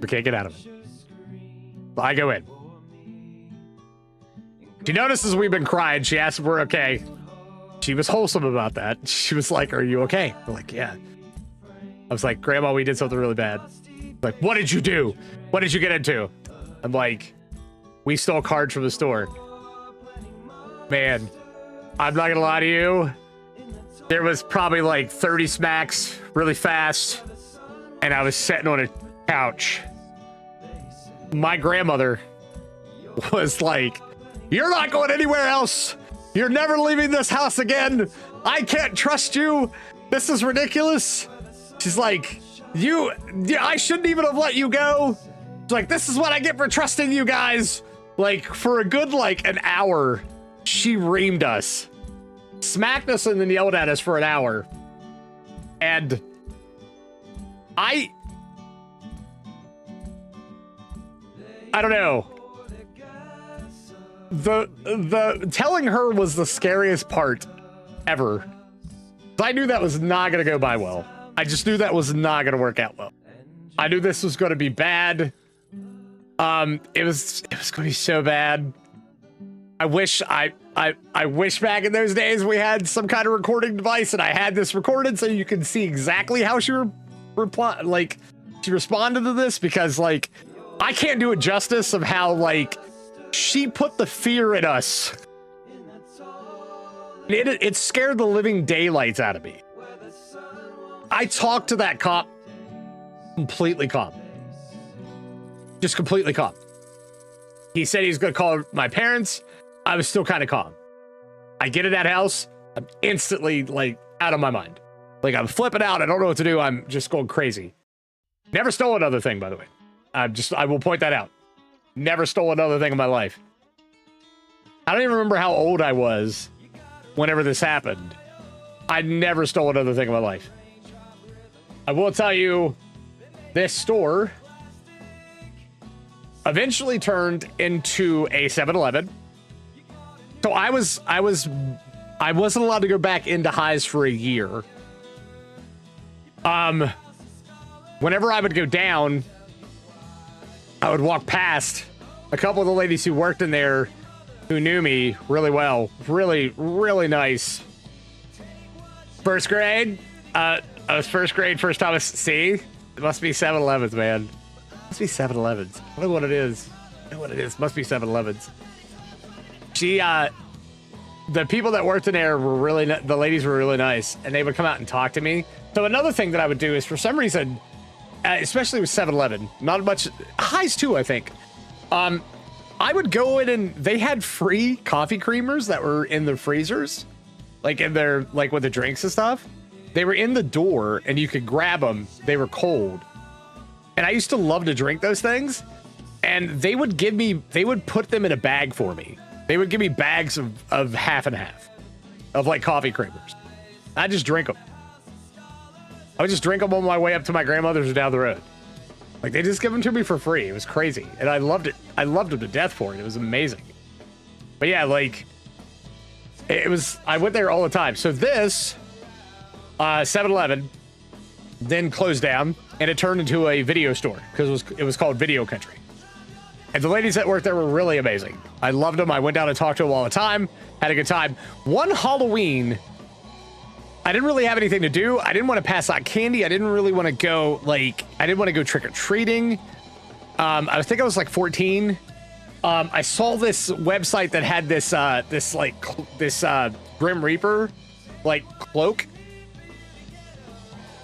We can't get out of it." So I go in. She notices we've been crying. She asks if we're okay. She was wholesome about that. She was like, "Are you okay?" We're like, "Yeah." I was like, "Grandma, we did something really bad." Like, "What did you do? What did you get into?" I'm like, "We stole cards from the store." Man, I'm not gonna lie to you. There was probably like 30 smacks really fast, and I was sitting on a couch. My grandmother was like, "You're not going anywhere else. You're never leaving this house again. I can't trust you. This is ridiculous." She's like, I shouldn't even have let you go. It's like, this is what I get for trusting you guys. Like, for a good, like, an hour, she reamed us. Smacked us and then yelled at us for an hour. And I don't know. The telling her was the scariest part ever. I knew that was not going to go by well. I just knew that was not going to work out well. I knew this was going to be bad. It was going to be so bad. I wish back in those days we had some kind of recording device and I had this recorded so you could see exactly how she she responded to this, because like I can't do it justice of how like she put the fear in us. It scared the living daylights out of me. I talked to that cop completely calm. Just completely calm. He said he's going to call my parents. I was still kind of calm. I get in that house. I'm instantly like out of my mind. Like I'm flipping out. I don't know what to do. I'm just going crazy. Never stole another thing, by the way. I will point that out. Never stole another thing in my life. I don't even remember how old I was whenever this happened. I never stole another thing in my life. I will tell you, this store eventually turned into a 7-Eleven. So I wasn't allowed to go back into highs for a year. Whenever I would go down, I would walk past a couple of the ladies who worked in there who knew me really well. Really, really nice. First grade, I was first grade, first time I see. It must be 7-Elevens, man. It must be 7-Elevens. I don't know what it is. I know what it is. Must be 7-Elevens. The people that worked in there were the ladies were really nice, and they would come out and talk to me. So another thing that I would do is, for some reason, especially with 7-Eleven, not much, highs too, I think. I would go in and they had free coffee creamers that were in the freezers, like in their, like with the drinks and stuff. They were in the door and you could grab them. They were cold. And I used to love to drink those things. And they would put them in a bag for me. They would give me bags of half and half of like coffee creamers. I just drink them. I would just drink them on my way up to my grandmother's down the road. Like they just give them to me for free. It was crazy. And I loved it. I loved them to death for it. It was amazing. But yeah, like I went there all the time. So this 7-Eleven then closed down and it turned into a video store because it was called Video Country. And the ladies that worked there were really amazing. I loved them. I went down and talked to them all the time. Had a good time. One Halloween, I didn't really have anything to do. I didn't want to pass out candy. I didn't really want to go I didn't want to go trick-or-treating. I think I was like 14. I saw this website that had this Grim Reaper like cloak,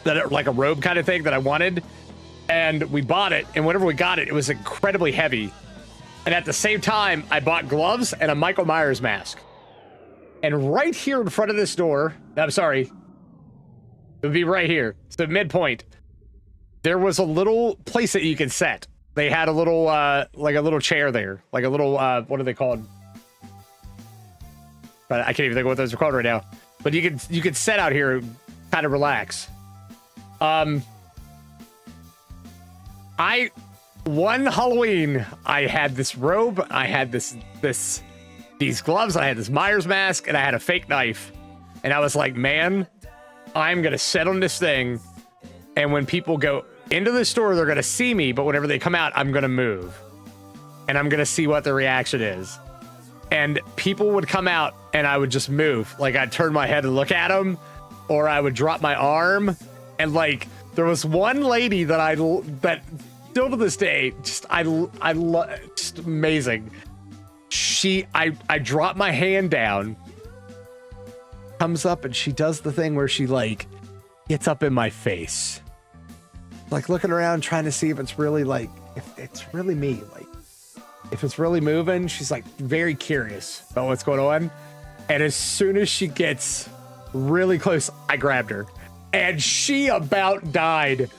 that like a robe kind of thing that I wanted, and we bought it. And whenever we got it, it was incredibly heavy. And at the same time, I bought gloves and a Michael Myers mask. And right here in front of this door, I'm sorry, it would be right here. It's the midpoint. There was a little place that you could set. They had a little, like a little chair there, like a little, what are they called? But I can't even think of what those are called right now. But you could set out here, kind of relax. One Halloween, I had this robe, I had these gloves, I had this Myers mask, and I had a fake knife. And I was like, man, I'm gonna sit on this thing, and when people go into the store, they're gonna see me, but whenever they come out, I'm gonna move. And I'm gonna see what the reaction is. And people would come out, and I would just move. Like, I'd turn my head and look at them, or I would drop my arm. And, like, there was one lady that still to this day, just just amazing. I drop my hand down, comes up, and she does the thing where she like gets up in my face, like looking around trying to see if it's really like, if it's really me, like if it's really moving. She's like very curious about what's going on. And as soon as she gets really close, I grabbed her and she about died.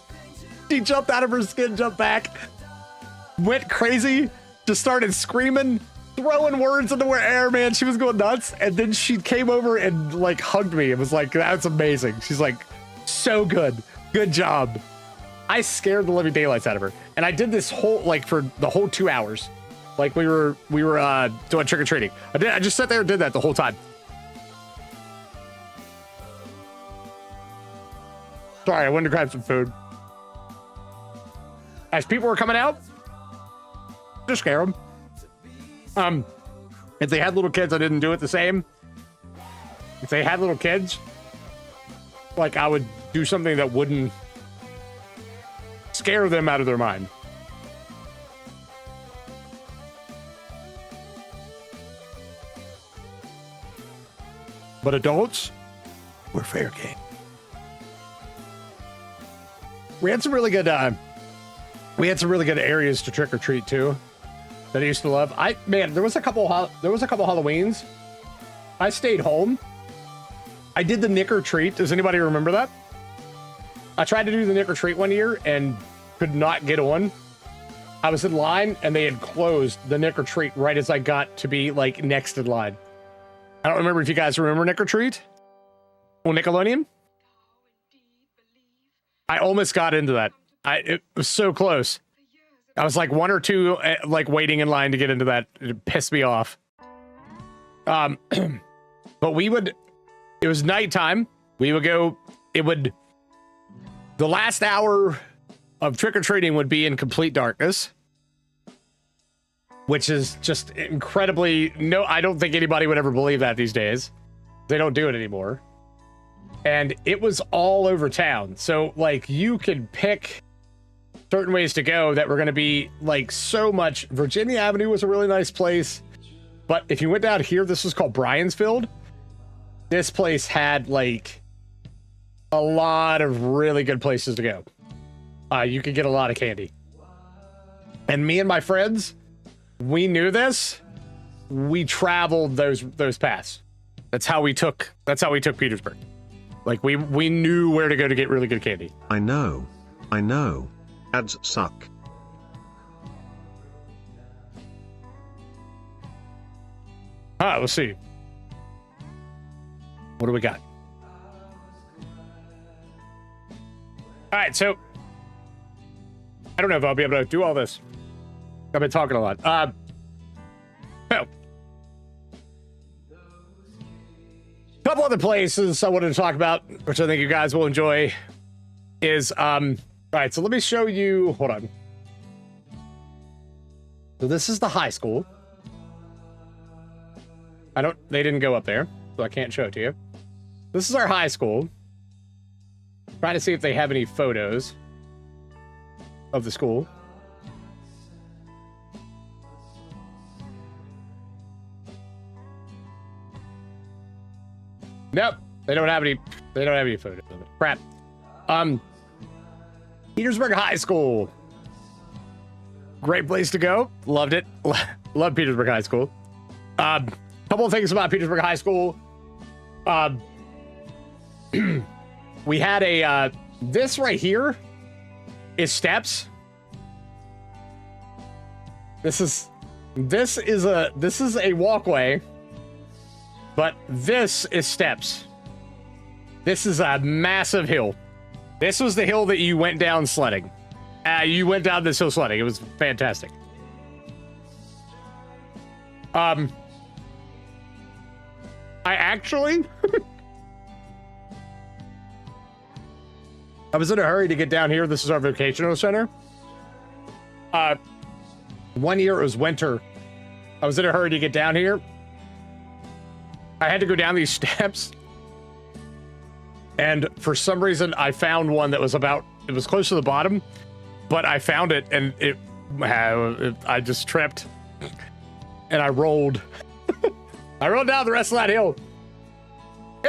She jumped out of her skin, jumped back. went crazy, just started screaming, throwing words into her air, man. She was going nuts. And then she came over and like hugged me. It was like, that's amazing. She's like, so good. Good job. I scared the living daylights out of her. And I did this whole, like for the whole 2 hours. Like we were doing trick or treating. I just sat there and did that the whole time. Sorry, I went to grab some food. As people were coming out, just scare them. If they had little kids, I didn't do it the same. If they had little kids, like I would do something that wouldn't scare them out of their mind. But adults, we're fair game. We had some really good areas to trick or treat too that I used to love. There was a couple Halloweens. I stayed home. I did the Nick or Treat. Does anybody remember that? I tried to do the Nick or Treat one year and could not get on. I was in line and they had closed the Nick or Treat right as I got to be like next in line. I don't remember if you guys remember Nick or Treat. Well, Nickelodeon. I almost got into that. It was so close. I was like 1 or 2, like waiting in line to get into that. It pissed me off. But it was nighttime. We would go, the last hour of trick-or-treating would be in complete darkness. Which is just incredibly, I don't think anybody would ever believe that these days. They don't do it anymore. And it was all over town. So like you could pick certain ways to go that were going to be like so much. Virginia Avenue was a really nice place. But if you went down here, this was called Bryansfield. This place had like a lot of really good places to go. You could get a lot of candy. And me and my friends, we knew this. We traveled those paths. That's how we took Petersburg. Like we knew where to go to get really good candy. I know. Ads suck. Let's see. What do we got? All right, so I don't know if I'll be able to do all this. I've been talking a lot. Oh. Couple other places I wanted to talk about, which I think you guys will enjoy, is all right, so let me show you. Hold on. So this is the high school. They didn't go up there, so I can't show it to you. This is our high school. Trying to see if they have any photos of the school. Nope, they don't have any photos of it. Crap. Petersburg High School. Great place to go. Loved it. Love Petersburg High School. Couple of things about Petersburg High School. We had this right here is steps. This is a walkway. But this is steps. This is a massive hill. This was the hill that you went down sledding. You went down this hill sledding. It was fantastic. I actually... I was in a hurry to get down here. This is our vocational center. 1 year it was winter. I was in a hurry to get down here. I had to go down these steps, and for some reason I found one that was it was close to the bottom, but I found it and I just tripped and I rolled. I rolled down the rest of that hill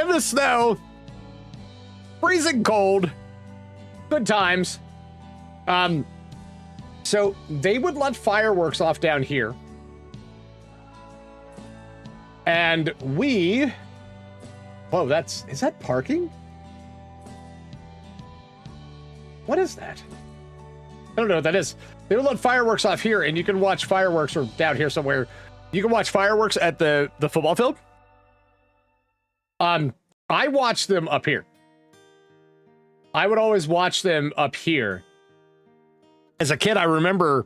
in the snow, freezing cold, good times. So they would let fireworks off down here. And whoa, is that parking? What is that? I don't know what that is. They would let fireworks off here, and you can watch fireworks, or down here somewhere. You can watch fireworks at the football field. I watched them up here. I would always watch them up here. As a kid, I remember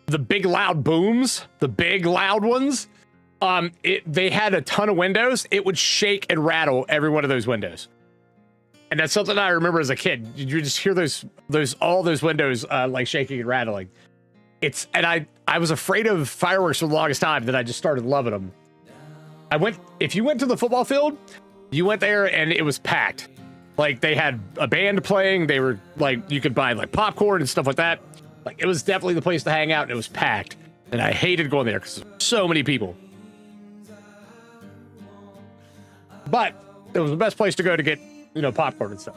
the big loud booms, the big loud ones. They had a ton of windows. It would shake and rattle every one of those windows. And that's something I remember as a kid. You just hear all those windows like shaking and rattling. I was afraid of fireworks for the longest time, then I just started loving them. If you went to the football field, you went there and it was packed. Like they had a band playing, they were like, you could buy like popcorn and stuff like that. Like it was definitely the place to hang out, and it was packed. And I hated going there because so many people. But it was the best place to go to get, popcorn and stuff.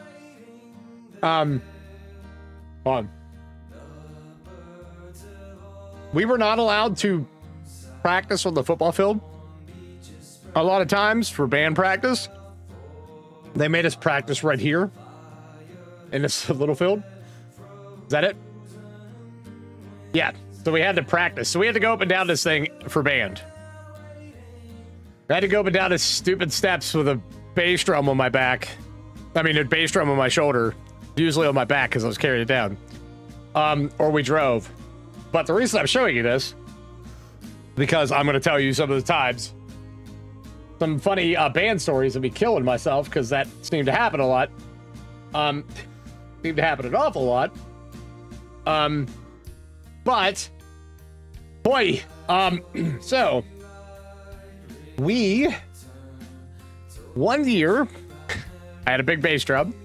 We were not allowed to practice on the football field. A lot of times for band practice, they made us practice right here in this little field. Is that it? Yeah. So we had to practice. So we had to go up and down this thing for band. I had to go up and down this stupid steps with a bass drum on my back. I mean, a bass drum on my shoulder, usually on my back because I was carrying it down. Or we drove. But the reason I'm showing you this, because I'm going to tell you some of the times, some funny band stories of me killing myself, because that seemed to happen a lot. Seemed to happen an awful lot. But, boy, so, one year, I had a big bass drum.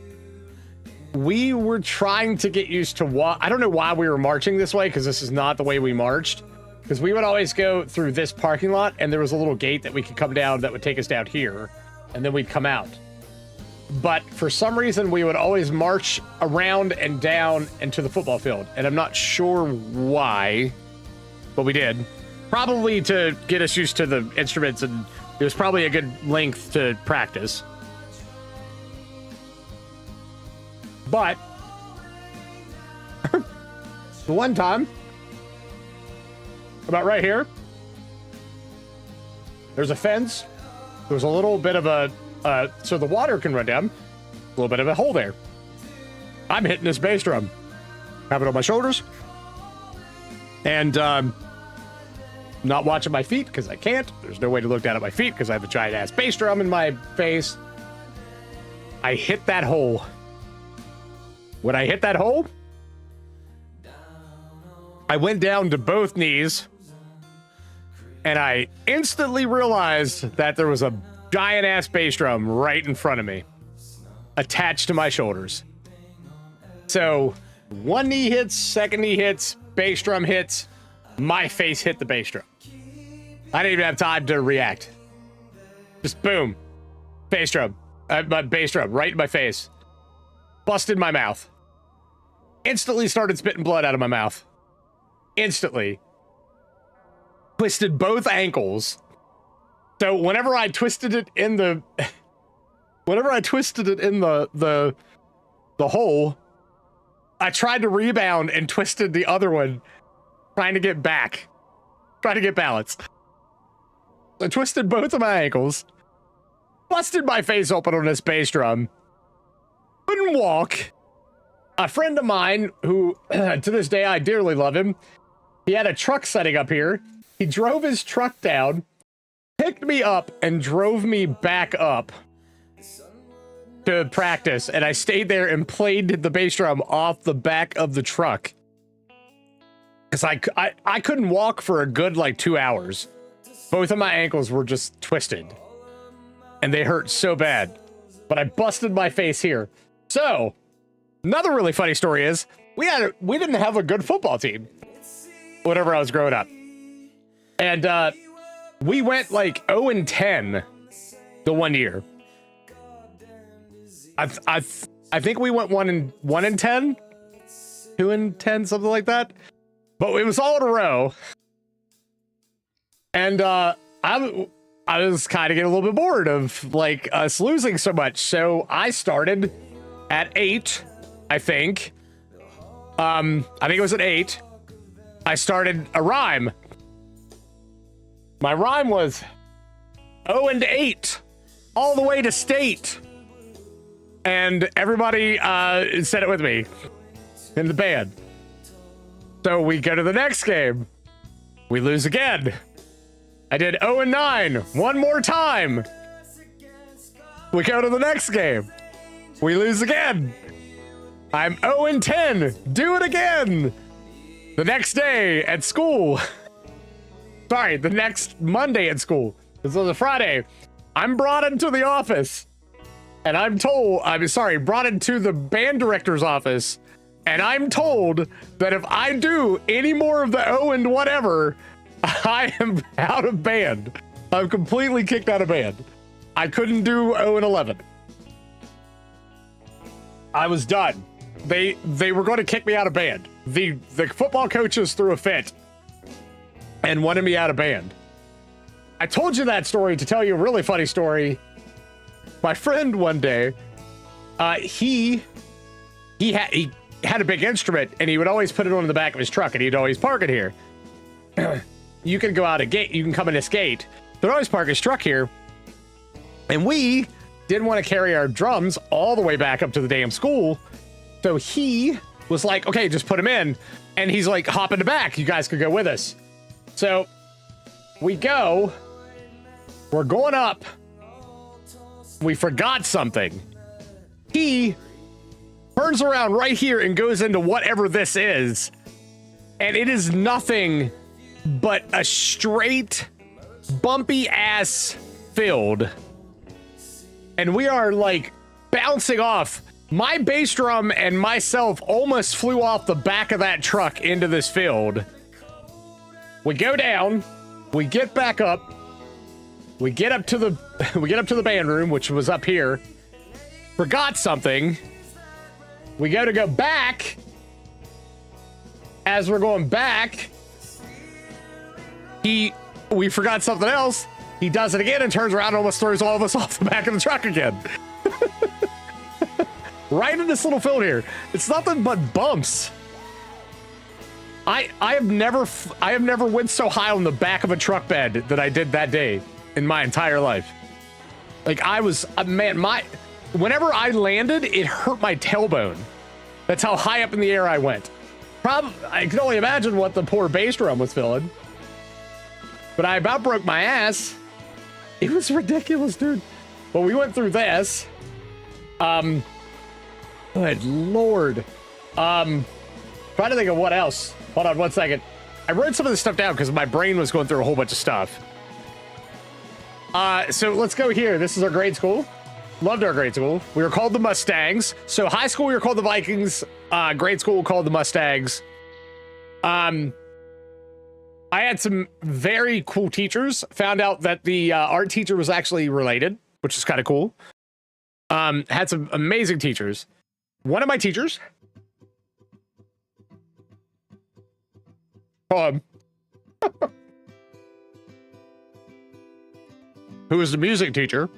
We were trying to get used to I don't know why we were marching this way, because this is not the way we marched. Because we would always go through this parking lot, and there was a little gate that we could come down that would take us down here, and then we'd come out. But for some reason, we would always march around and down into the football field, and I'm not sure why, but we did. Probably to get us used to the instruments, and it was probably a good length to practice. But the one time, about right here, there's a fence. There's a little bit of a, so the water can run down. A little bit of a hole there. I'm hitting this bass drum. Have it on my shoulders. And not watching my feet because I can't. There's no way to look down at my feet because I have a giant ass bass drum in my face. I hit that hole. When I hit that hole, I went down to both knees, and I instantly realized that there was a giant ass bass drum right in front of me, attached to my shoulders. So one knee hits, second knee hits, bass drum hits, my face hit the bass drum. I didn't even have time to react. Just boom, bass drum, my bass drum right in my face. Busted my mouth. Instantly started spitting blood out of my mouth. Instantly. Twisted both ankles. So whenever I twisted it in the hole, I tried to rebound and twisted the other one, trying to get back. Trying to get balance. I twisted both of my ankles. Busted my face open on this bass drum. Couldn't walk. A friend of mine, who to this day I dearly love him, he had a truck setting up here. He drove his truck down, picked me up, and drove me back up to practice. And I stayed there and played the bass drum off the back of the truck. Because I couldn't walk for a good, 2 hours. Both of my ankles were just twisted. And they hurt so bad. But I busted my face here. So, another really funny story is, we didn't have a good football team whenever I was growing up. And we went 0-10 the one year. I think we went 1-10, 2-10, something like that. But it was all in a row. And I was kind of getting a little bit bored of us losing so much. So I started at 8, I think. I think it was at 8. I started a rhyme. My rhyme was 0 and 8, all the way to state. And everybody said it with me in the band. So we go to the next game. We lose again. I did 0 and 9 one more time. We go to the next game. We lose again. I'm 0 and 10. Do it again. The next day at school. Sorry, the next Monday at school. This was a Friday. I'm brought into the office. And I'm told, brought into the band director's office. And I'm told that if I do any more of the 0 and whatever, I am out of band. I'm completely kicked out of band. I couldn't do 0 and 11. I was done. They were going to kick me out of band. The football coaches threw a fit and wanted me out of band. I told you that story to tell you a really funny story. My friend one day, he had a big instrument and he would always put it on the back of his truck and he'd always park it here. You can go out a gate, you can come in this gate, but always park his truck here. And we didn't want to carry our drums all the way back up to the damn school. So he was like, okay, just put him in. And he's like, hop in the back. You guys could go with us. So we go, we're going up. We forgot something. He turns around right here and goes into whatever this is. And it is nothing but a straight bumpy ass field. And we are like bouncing off. My bass drum and myself almost flew off the back of that truck into this field. We go down, we get back up, we get up to the band room, which was up here. Forgot something. We go back. As we're going back, we forgot something else. He does it again and turns around and almost throws all of us off the back of the truck again. Right in this little field here. It's nothing but bumps. I have never went so high on the back of a truck bed that I did that day in my entire life. Like I was, man, whenever I landed, it hurt my tailbone. That's how high up in the air I went. I can only imagine what the poor bass drum was feeling. But I about broke my ass. It was ridiculous, dude. But we went through this. Good Lord. Trying to think of what else. Hold on one second. I wrote some of this stuff down because my brain was going through a whole bunch of stuff. So let's go here. This is our grade school. Loved our grade school. We were called the Mustangs. So high school, we were called the Vikings. Grade school, we were called the Mustangs. I had some very cool teachers. Found out that the art teacher was actually related, which is kind of cool. Had some amazing teachers. One of my teachers, who was the music teacher,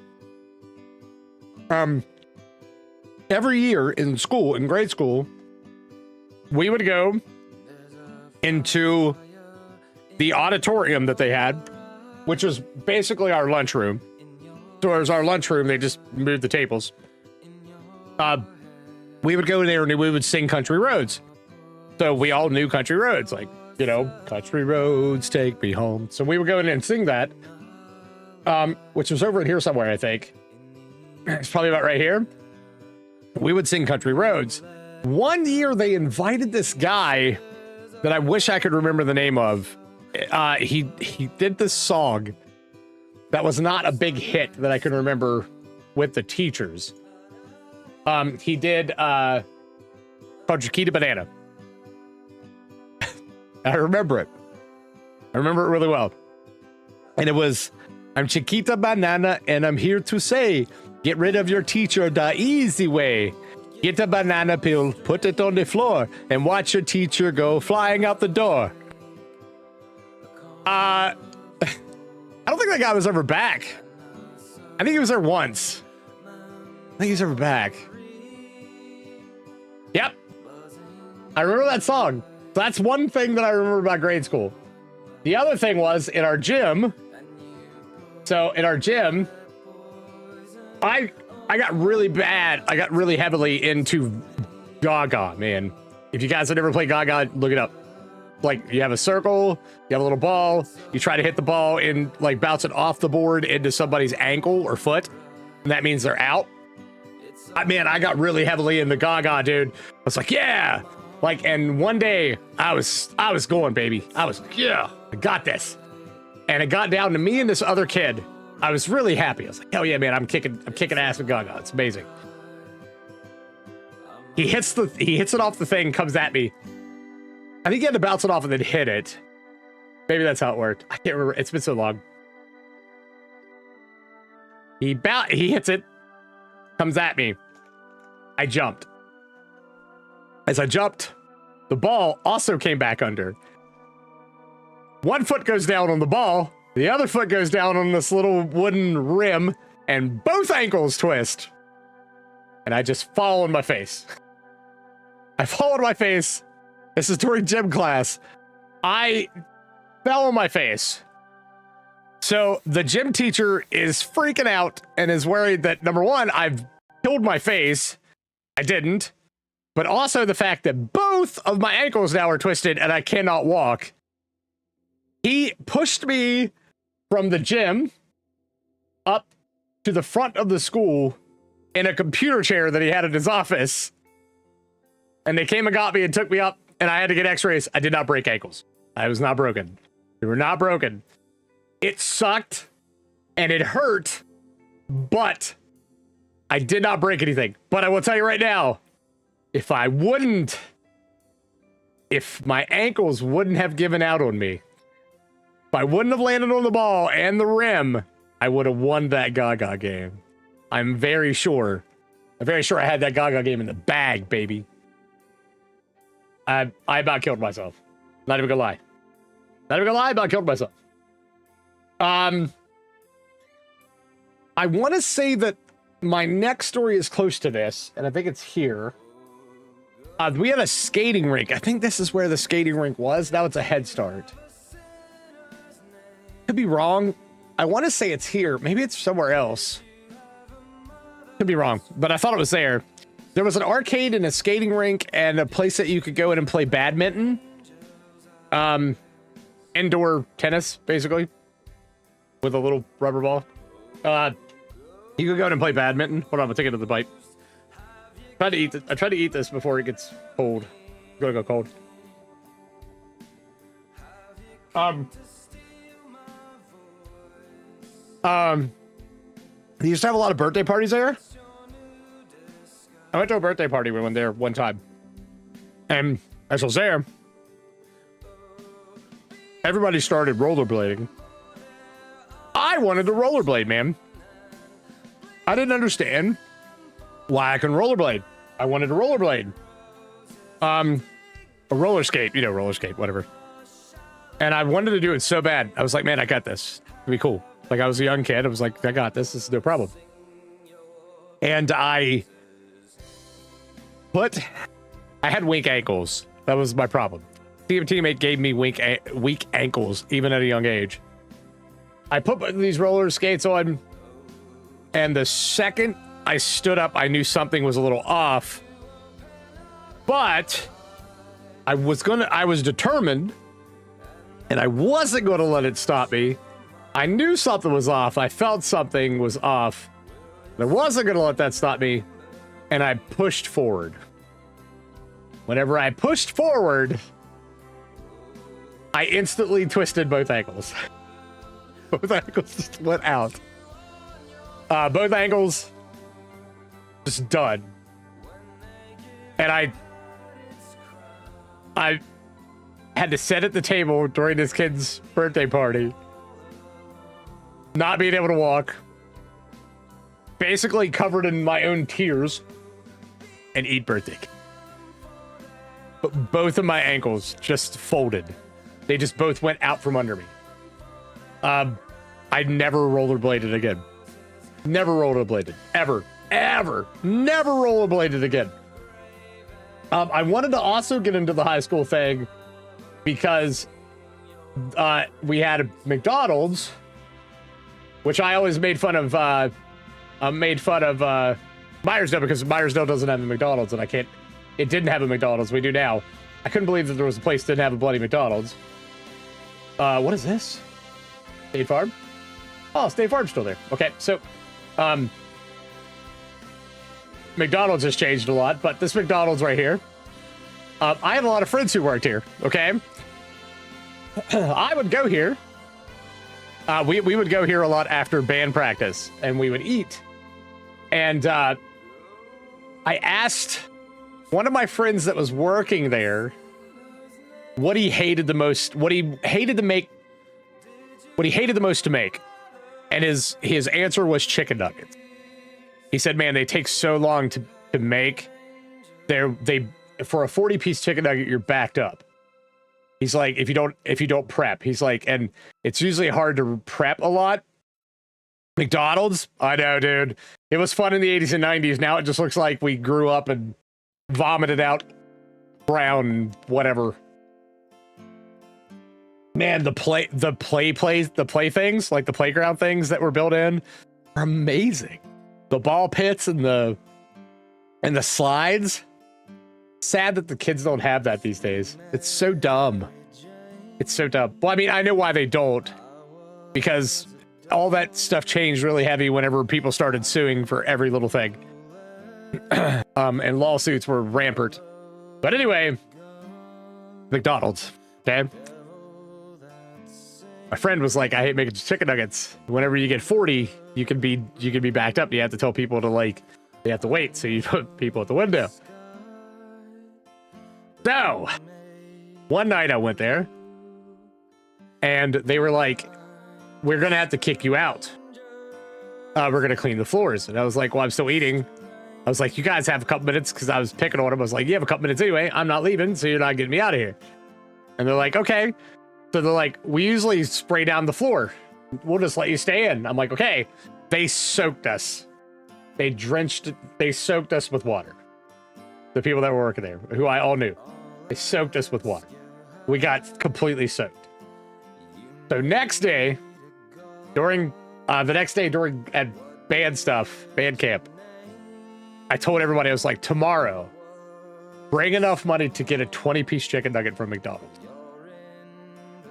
every year in school, in grade school, we would go into the auditorium that they had, which was basically our lunchroom. So it was our lunchroom. They just moved the tables. We would go there and we would sing Country Roads. So we all knew Country Roads, like, you know, country roads take me home. So we would go in and sing that, which was over in here somewhere, I think. It's probably about right here. We would sing Country Roads. One year they invited this guy that I wish I could remember the name of. He did this song that was not a big hit that I can remember with the teachers. He did called Chiquita Banana. I remember it. I remember it really well. And it was, I'm Chiquita Banana and I'm here to say, get rid of your teacher the easy way. Get a banana peel, put it on the floor, and watch your teacher go flying out the door. I don't think that guy was ever back. I think he was there once. I think he's ever back. Yep. I remember that song. That's one thing that I remember about grade school. The other thing was in our gym. So in our gym, I got really bad. I got really heavily into Gaga, man. If you guys have never played Gaga, look it up. Like, you have a circle, you have a little ball, you try to hit the ball and like bounce it off the board into somebody's ankle or foot, and that means they're out. Man, I got really heavily into Gaga, dude. I was like, yeah. Like, and one day I was going, baby. I was like, yeah, I got this. And it got down to me and this other kid. I was really happy. I was like, hell yeah, man, I'm kicking ass with Gaga. It's amazing. He hits it off the thing, comes at me. I think he had to bounce it off and then hit it. Maybe that's how it worked. I can't remember. It's been so long. He hits it, comes at me. I jumped. As I jumped, the ball also came back under. One foot goes down on the ball, the other foot goes down on this little wooden rim, and both ankles twist. And I just fall on my face. I fall on my face. This is during gym class. I fell on my face. So the gym teacher is freaking out and is worried that, number one, I've killed my face. I didn't. But also the fact that both of my ankles now are twisted and I cannot walk. He pushed me from the gym up to the front of the school in a computer chair that he had in his office. And they came and got me and took me up, and I had to get x-rays. I did not break ankles. I was not broken. They were not broken. It sucked and it hurt, but I did not break anything. But I will tell you right now, if my ankles wouldn't have given out on me, if I wouldn't have landed on the ball and the rim, I would have won that Gaga game. I'm very sure I had that Gaga game in the bag, baby. I about killed myself. Not even gonna lie. I about killed myself. I want to say that my next story is close to this, and I think it's here. We had a skating rink. I think this is where the skating rink was. Now it's a Head Start. Could be wrong. I want to say it's here. Maybe it's somewhere else. Could be wrong, but I thought it was there. There was an arcade and a skating rink and a place that you could go in and play badminton. Indoor tennis, basically, with a little rubber ball. You could go in and play badminton. Hold on, I'll take it to the bite. I tried to eat this before it gets cold. It's gonna go cold. They used to have a lot of birthday parties there. I went to a birthday party when we went there one time. And as I was there, everybody started rollerblading. I wanted to rollerblade, man. I didn't understand why I couldn't rollerblade. I wanted to rollerblade. A roller skate, roller skate, whatever. And I wanted to do it so bad. I was like, man, I got this. It'd be cool. Like, I was a young kid. I was like, I got this. This is no problem. And I had weak ankles. That was my problem. Team teammate gave me weak ankles, even at a young age. I put these roller skates on, and the second I stood up, I knew something was a little off. But I was determined, and I wasn't going to let it stop me. I knew something was off. I felt something was off. I wasn't going to let that stop me, and I pushed forward. Whenever I pushed forward, I instantly twisted both ankles. Both ankles just went out. Both ankles just done. And I had to sit at the table during this kid's birthday party, not being able to walk, basically covered in my own tears, and eat birthday cake. But both of my ankles just folded. They just both went out from under me. I never rollerbladed again. Never rollerbladed. Ever. Never rollerbladed again. I wanted to also get into the high school thing because we had a McDonald's, which I always made fun of. Myersdale, because Myersdale doesn't have a McDonald's, and it didn't have a McDonald's. We do now. I couldn't believe that there was a place that didn't have a bloody McDonald's. What is this? State Farm? Oh, State Farm's still there. Okay, so McDonald's has changed a lot, but this McDonald's right here, I had a lot of friends who worked here, okay? I would go here. We would go here a lot after band practice, and we would eat. And I asked one of my friends that was working there what he hated the most, what he hated the most to make. And his answer was chicken nuggets. He said, man, they take so long to make. They for a 40-piece chicken nugget, you're backed up. He's like, if you don't prep, he's like, and it's usually hard to prep a lot. McDonald's, I know, dude. It was fun in the 80s and 90s. Now it just looks like we grew up and vomited out brown whatever. Man, the play things, like the playground things that were built in, are amazing. The ball pits and the slides. Sad that the kids don't have that these days. It's so dumb. It's so dumb. Well, I mean, I know why they don't, because all that stuff changed really heavy whenever people started suing for every little thing. And lawsuits were rampant. But anyway, McDonald's, okay? My friend was like, I hate making chicken nuggets. Whenever you get 40, you can be backed up. You have to tell people they have to wait. So you put people at the window. So one night I went there and they were like, we're going to have to kick you out. We're going to clean the floors. And I was like, well, I'm still eating. I was like, you guys have a couple minutes, because I was picking on them. I was like, you have a couple minutes anyway. I'm not leaving, so you're not getting me out of here. And they're like, okay. So they're like, we usually spray down the floor. We'll just let you stay in. I'm like, okay. They soaked us. They soaked us with water. The people that were working there, who I all knew, they soaked us with water. We got completely soaked. So next day, during at band camp, I told everybody, I was like, tomorrow, bring enough money to get a 20-piece chicken nugget from McDonald's.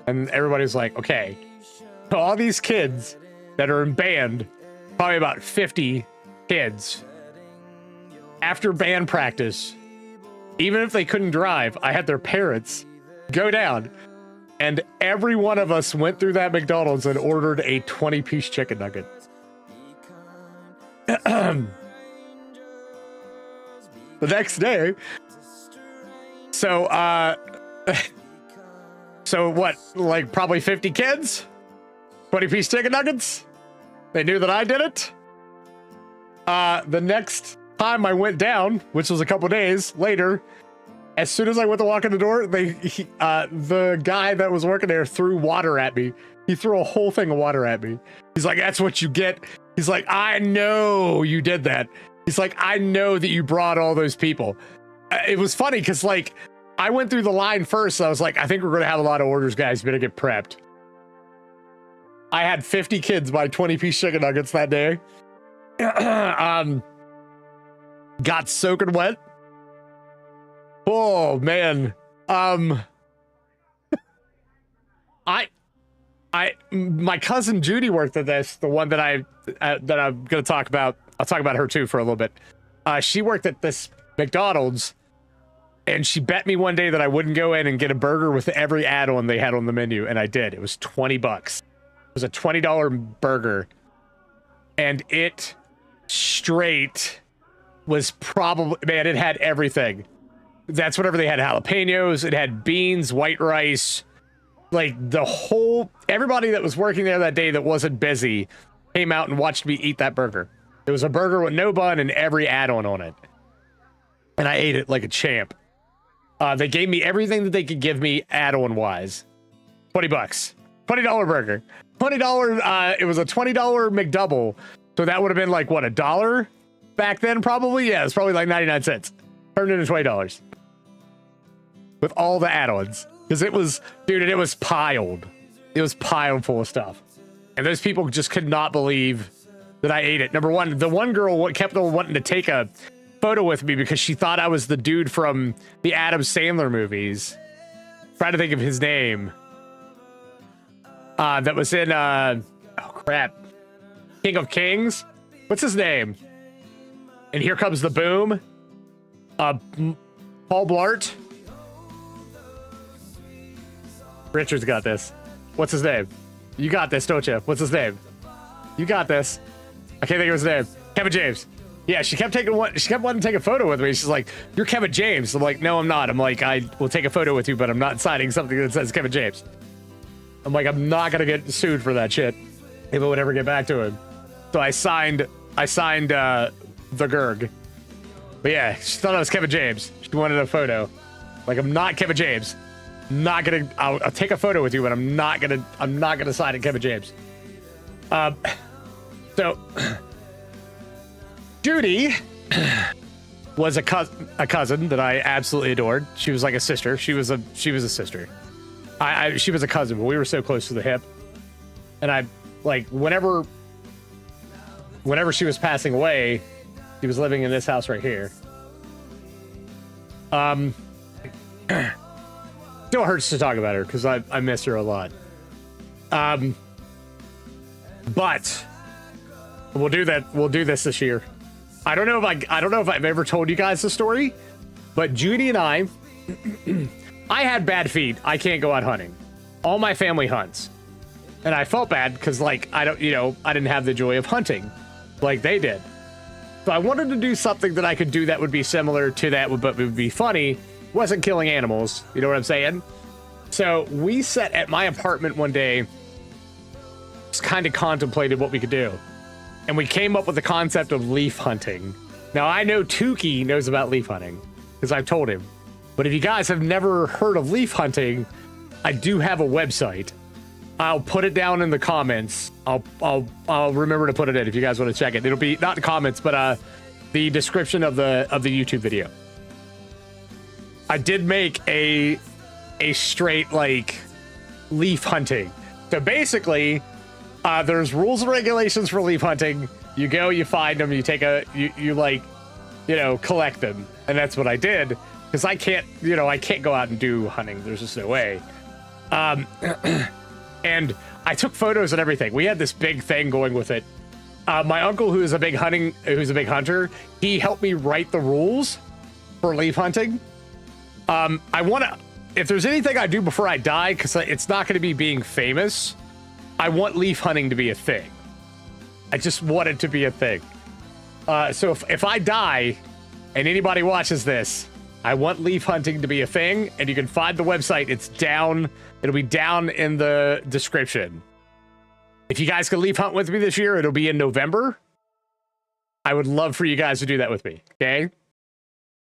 And everybody was like, okay. So all these kids that are in band, probably about 50 kids, after band practice, even if they couldn't drive, I had their parents go down, and every one of us went through that McDonald's and ordered a 20-piece chicken nugget. The next day, so what, like probably 50 kids, 20-piece chicken nuggets. They knew that I did it. The next time I went down, which was a couple days later, as soon as I went to walk in the door, the guy that was working there threw water at me. He threw a whole thing of water at me. He's like, that's what you get. He's like, I know you did that. He's like, I know that you brought all those people. It was funny because, like, I went through the line first. So I was like, I think we're going to have a lot of orders, guys. You better get prepped. I had 50 kids buy 20-piece chicken nuggets that day. Got soaking wet. Oh, man. My cousin Judy worked at this, the one that I'm going to talk about. I'll talk about her too for a little bit. She worked at this McDonald's, and she bet me one day that I wouldn't go in and get a burger with every add-on they had on the menu, and I did. It was $20. It was a $20 burger, and it straight was probably, man, it had everything. That's whatever they had: jalapenos, it had beans, white rice, like everybody that was working there that day that wasn't busy came out and watched me eat that burger. It was a burger with no bun and every add-on on it. And I ate it like a champ. They gave me everything that they could give me add-on wise. $20. $20 burger. $20, it was a $20 McDouble. So that would have been like, what, $1 back then probably? Yeah, it's probably like 99 cents. Turned into $20. with all the add-ons. Because it was, dude, it was piled. It was piled full of stuff. And those people just could not believe that I ate it. Number one, the one girl kept on wanting to take a photo with me because she thought I was the dude from the Adam Sandler movies. Trying to think of his name. That was in, oh crap. King of Kings? What's his name? And Here Comes the Boom. Paul Blart. Richard's got this. What's his name? You got this, don't you? What's his name? You got this. I can't think of his name. Kevin James. Yeah, she kept wanting to take a photo with me. She's like, "You're Kevin James." I'm like, "No, I'm not." I'm like, "I will take a photo with you, but I'm not signing something that says Kevin James." I'm like, "I'm not gonna get sued for that shit if I would ever get back to him." So I signed the Gerg. But yeah, she thought I was Kevin James. She wanted a photo. Like, I'm not Kevin James. Not gonna. I'll take a photo with you, but I'm not gonna sign it Kevin James. So Judy was a cousin that I absolutely adored. She was like a sister. She was a sister. She was a cousin, but we were so close to the hip. And I, like, whenever she was passing away, she was living in this house right here. Still hurts to talk about her because I miss her a lot. But we'll do that. We'll do this year. I don't know if I've ever told you guys the story, but Judy and I had bad feet. I can't go out hunting. All my family hunts. And I felt bad because, like, I didn't have the joy of hunting like they did. So I wanted to do something that I could do that would be similar to that, but would be funny. Wasn't killing animals. You know what I'm saying? So we sat at my apartment one day, just kind of contemplated what we could do. And we came up with the concept of leaf hunting. Now, I know Tukey knows about leaf hunting because I've told him. But if you guys have never heard of leaf hunting, I do have a website. I'll put it down in the comments. I'll remember to put it in if you guys want to check it. It'll be not the comments, but the description of the YouTube video. I did make a straight, like, leaf hunting. So basically, there's rules and regulations for leaf hunting. You go, you find them, you take you collect them. And that's what I did. Because I can't go out and do hunting. There's just no way. And I took photos and everything. We had this big thing going with it. My uncle, who's a big hunter, he helped me write the rules for leaf hunting. If there's anything I do before I die, because it's not going to be being famous, I want leaf hunting to be a thing. I just want it to be a thing. So if I die and anybody watches this, I want leaf hunting to be a thing, and you can find the website. It's down. It'll be down in the description. If you guys can leaf hunt with me this year, it'll be in November. I would love for you guys to do that with me. Okay.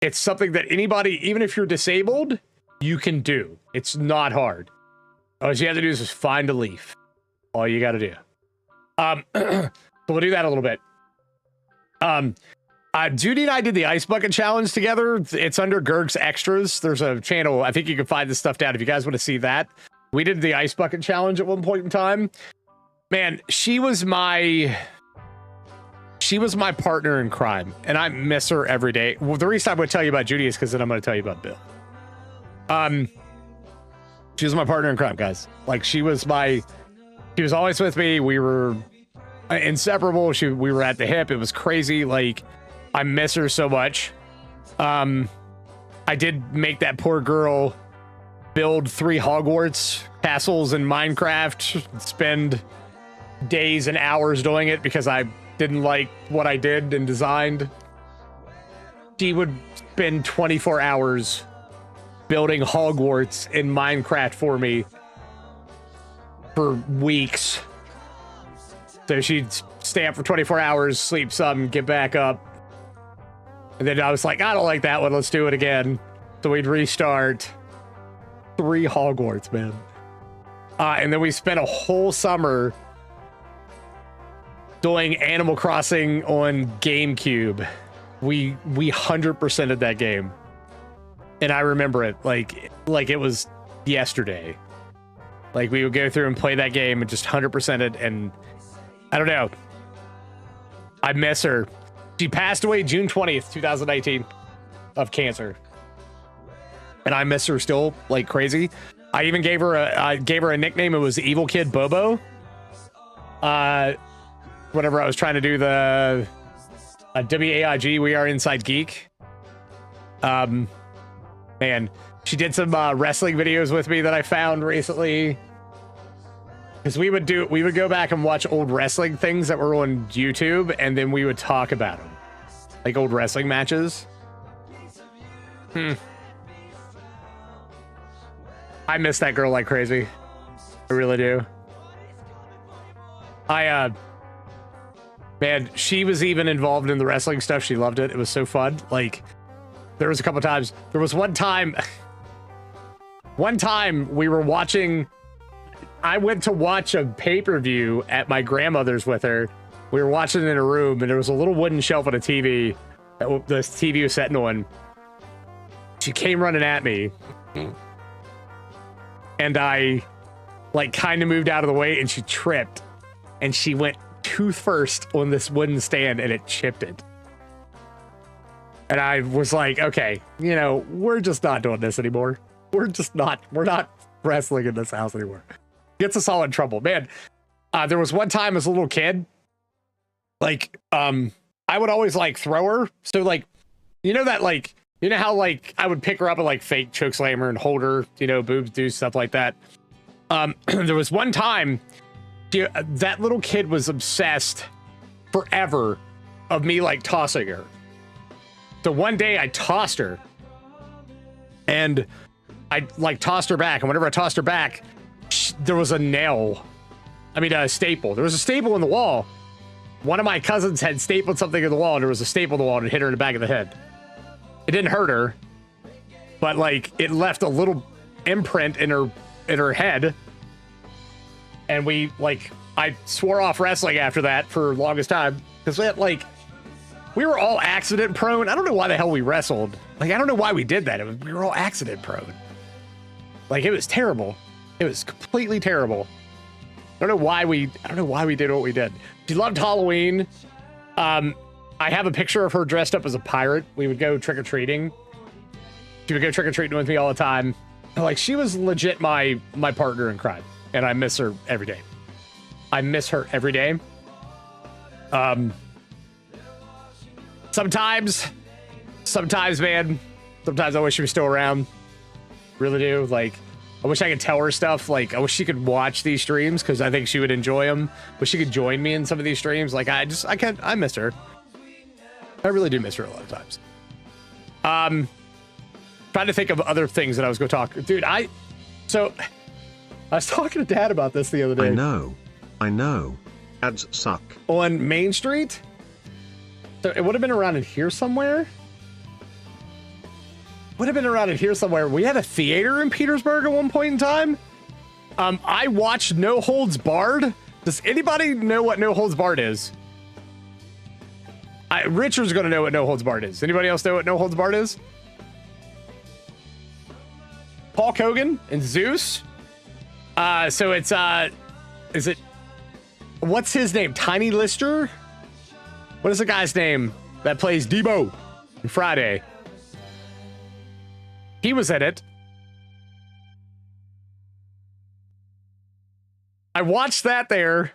It's something that anybody, even if you're disabled, you can do. It's not hard. All you have to do is just find a leaf. All you got to do. So we'll do that a little bit. Judy and I did the ice bucket challenge together. It's under Gerg's Extras. There's a channel. I think you can find this stuff down if you guys want to see that. We did the ice bucket challenge at one point in time. Man, she was my partner in crime, and I miss her every day. Well, the reason I'm going to tell you about Judy is because then I'm going to tell you about Bill. She was my partner in crime, guys. Like, she was always with me. We were inseparable. We were at the hip. It was crazy. Like, I miss her so much. I did make that poor girl build 3 Hogwarts castles in Minecraft, spend days and hours doing it because I didn't like what I did and designed. She would spend 24 hours building Hogwarts in Minecraft for me for weeks. So she'd stay up for 24 hours, sleep some, get back up. And then I was like, I don't like that one. Let's do it again. So we'd restart. 3 Hogwarts, man. And then we spent a whole summer doing Animal Crossing on GameCube. We 100%ed that game. And I remember it like it was yesterday. Like we would go through and play that game and just 100% it. And I don't know. I miss her. She passed away June 20th, 2019 of cancer. And I miss her still like crazy. I even gave her a nickname. It was Evil Kid Bobo. Whenever I was trying to do the WAIG, We Are Inside Geek. Man, she did some wrestling videos with me that I found recently. Because we would go back and watch old wrestling things that were on YouTube, and then we would talk about them, like old wrestling matches. I miss that girl like crazy. I really do. Man, she was even involved in the wrestling stuff. She loved it. It was so fun. Like, there was a couple times. There was one time we were watching. I went to watch a pay-per-view at my grandmother's with her. We were watching it in a room, and there was a little wooden shelf on a TV that the TV was sitting on. She came running at me. And I, like, kind of moved out of the way, and she tripped. And she went tooth first on this wooden stand, and it chipped it. And I was like, okay, you know, we're just not doing this anymore. We're not wrestling in this house anymore. Gets us all in trouble. Man, there was one time as a little kid, like, I would always, like, throw her. So, like, you know that, like, you know how, like, I would pick her up and, like, fake chokeslam her and hold her, you know, boobs, do stuff like that. There was one time that little kid was obsessed forever of me, like, tossing her. So one day I tossed her and I, like, tossed her back. And whenever I tossed her back, there was a staple. There was a staple in the wall. One of my cousins had stapled something in the wall, and there was a staple in the wall, and it hit her in the back of the head. It didn't hurt her, but, like, it left a little imprint in her head. And I swore off wrestling after that for the longest time, because we were all accident prone. I don't know why the hell we wrestled. Like, I don't know why we did that. We were all accident prone. Like, it was terrible. It was completely terrible. I don't know why we did what we did. She loved Halloween. I have a picture of her dressed up as a pirate. We would go trick-or-treating. She would go trick-or-treating with me all the time. Like, she was legit my partner in crime. And I miss her every day. I miss her every day. Sometimes, man. Sometimes I wish she was still around. Really do. Like, I wish I could tell her stuff. Like, I wish she could watch these streams, because I think she would enjoy them. Wish she could join me in some of these streams. Like, I miss her. I really do miss her a lot of times. Trying to think of other things that I was going to talk. Dude, I was talking to Dad about this the other day. I know. Ads suck. On Main Street? So it would have been around in here somewhere. We had a theater in Petersburg at one point in time. I watched No Holds Barred. Does anybody know what No Holds Barred is? Richard's going to know what No Holds Barred is. Anybody else know what No Holds Barred is? Hulk Hogan and Zeus. So it's, what's his name? Tiny Lister? What is the guy's name that plays Debo in Friday? He was in it. I watched that there.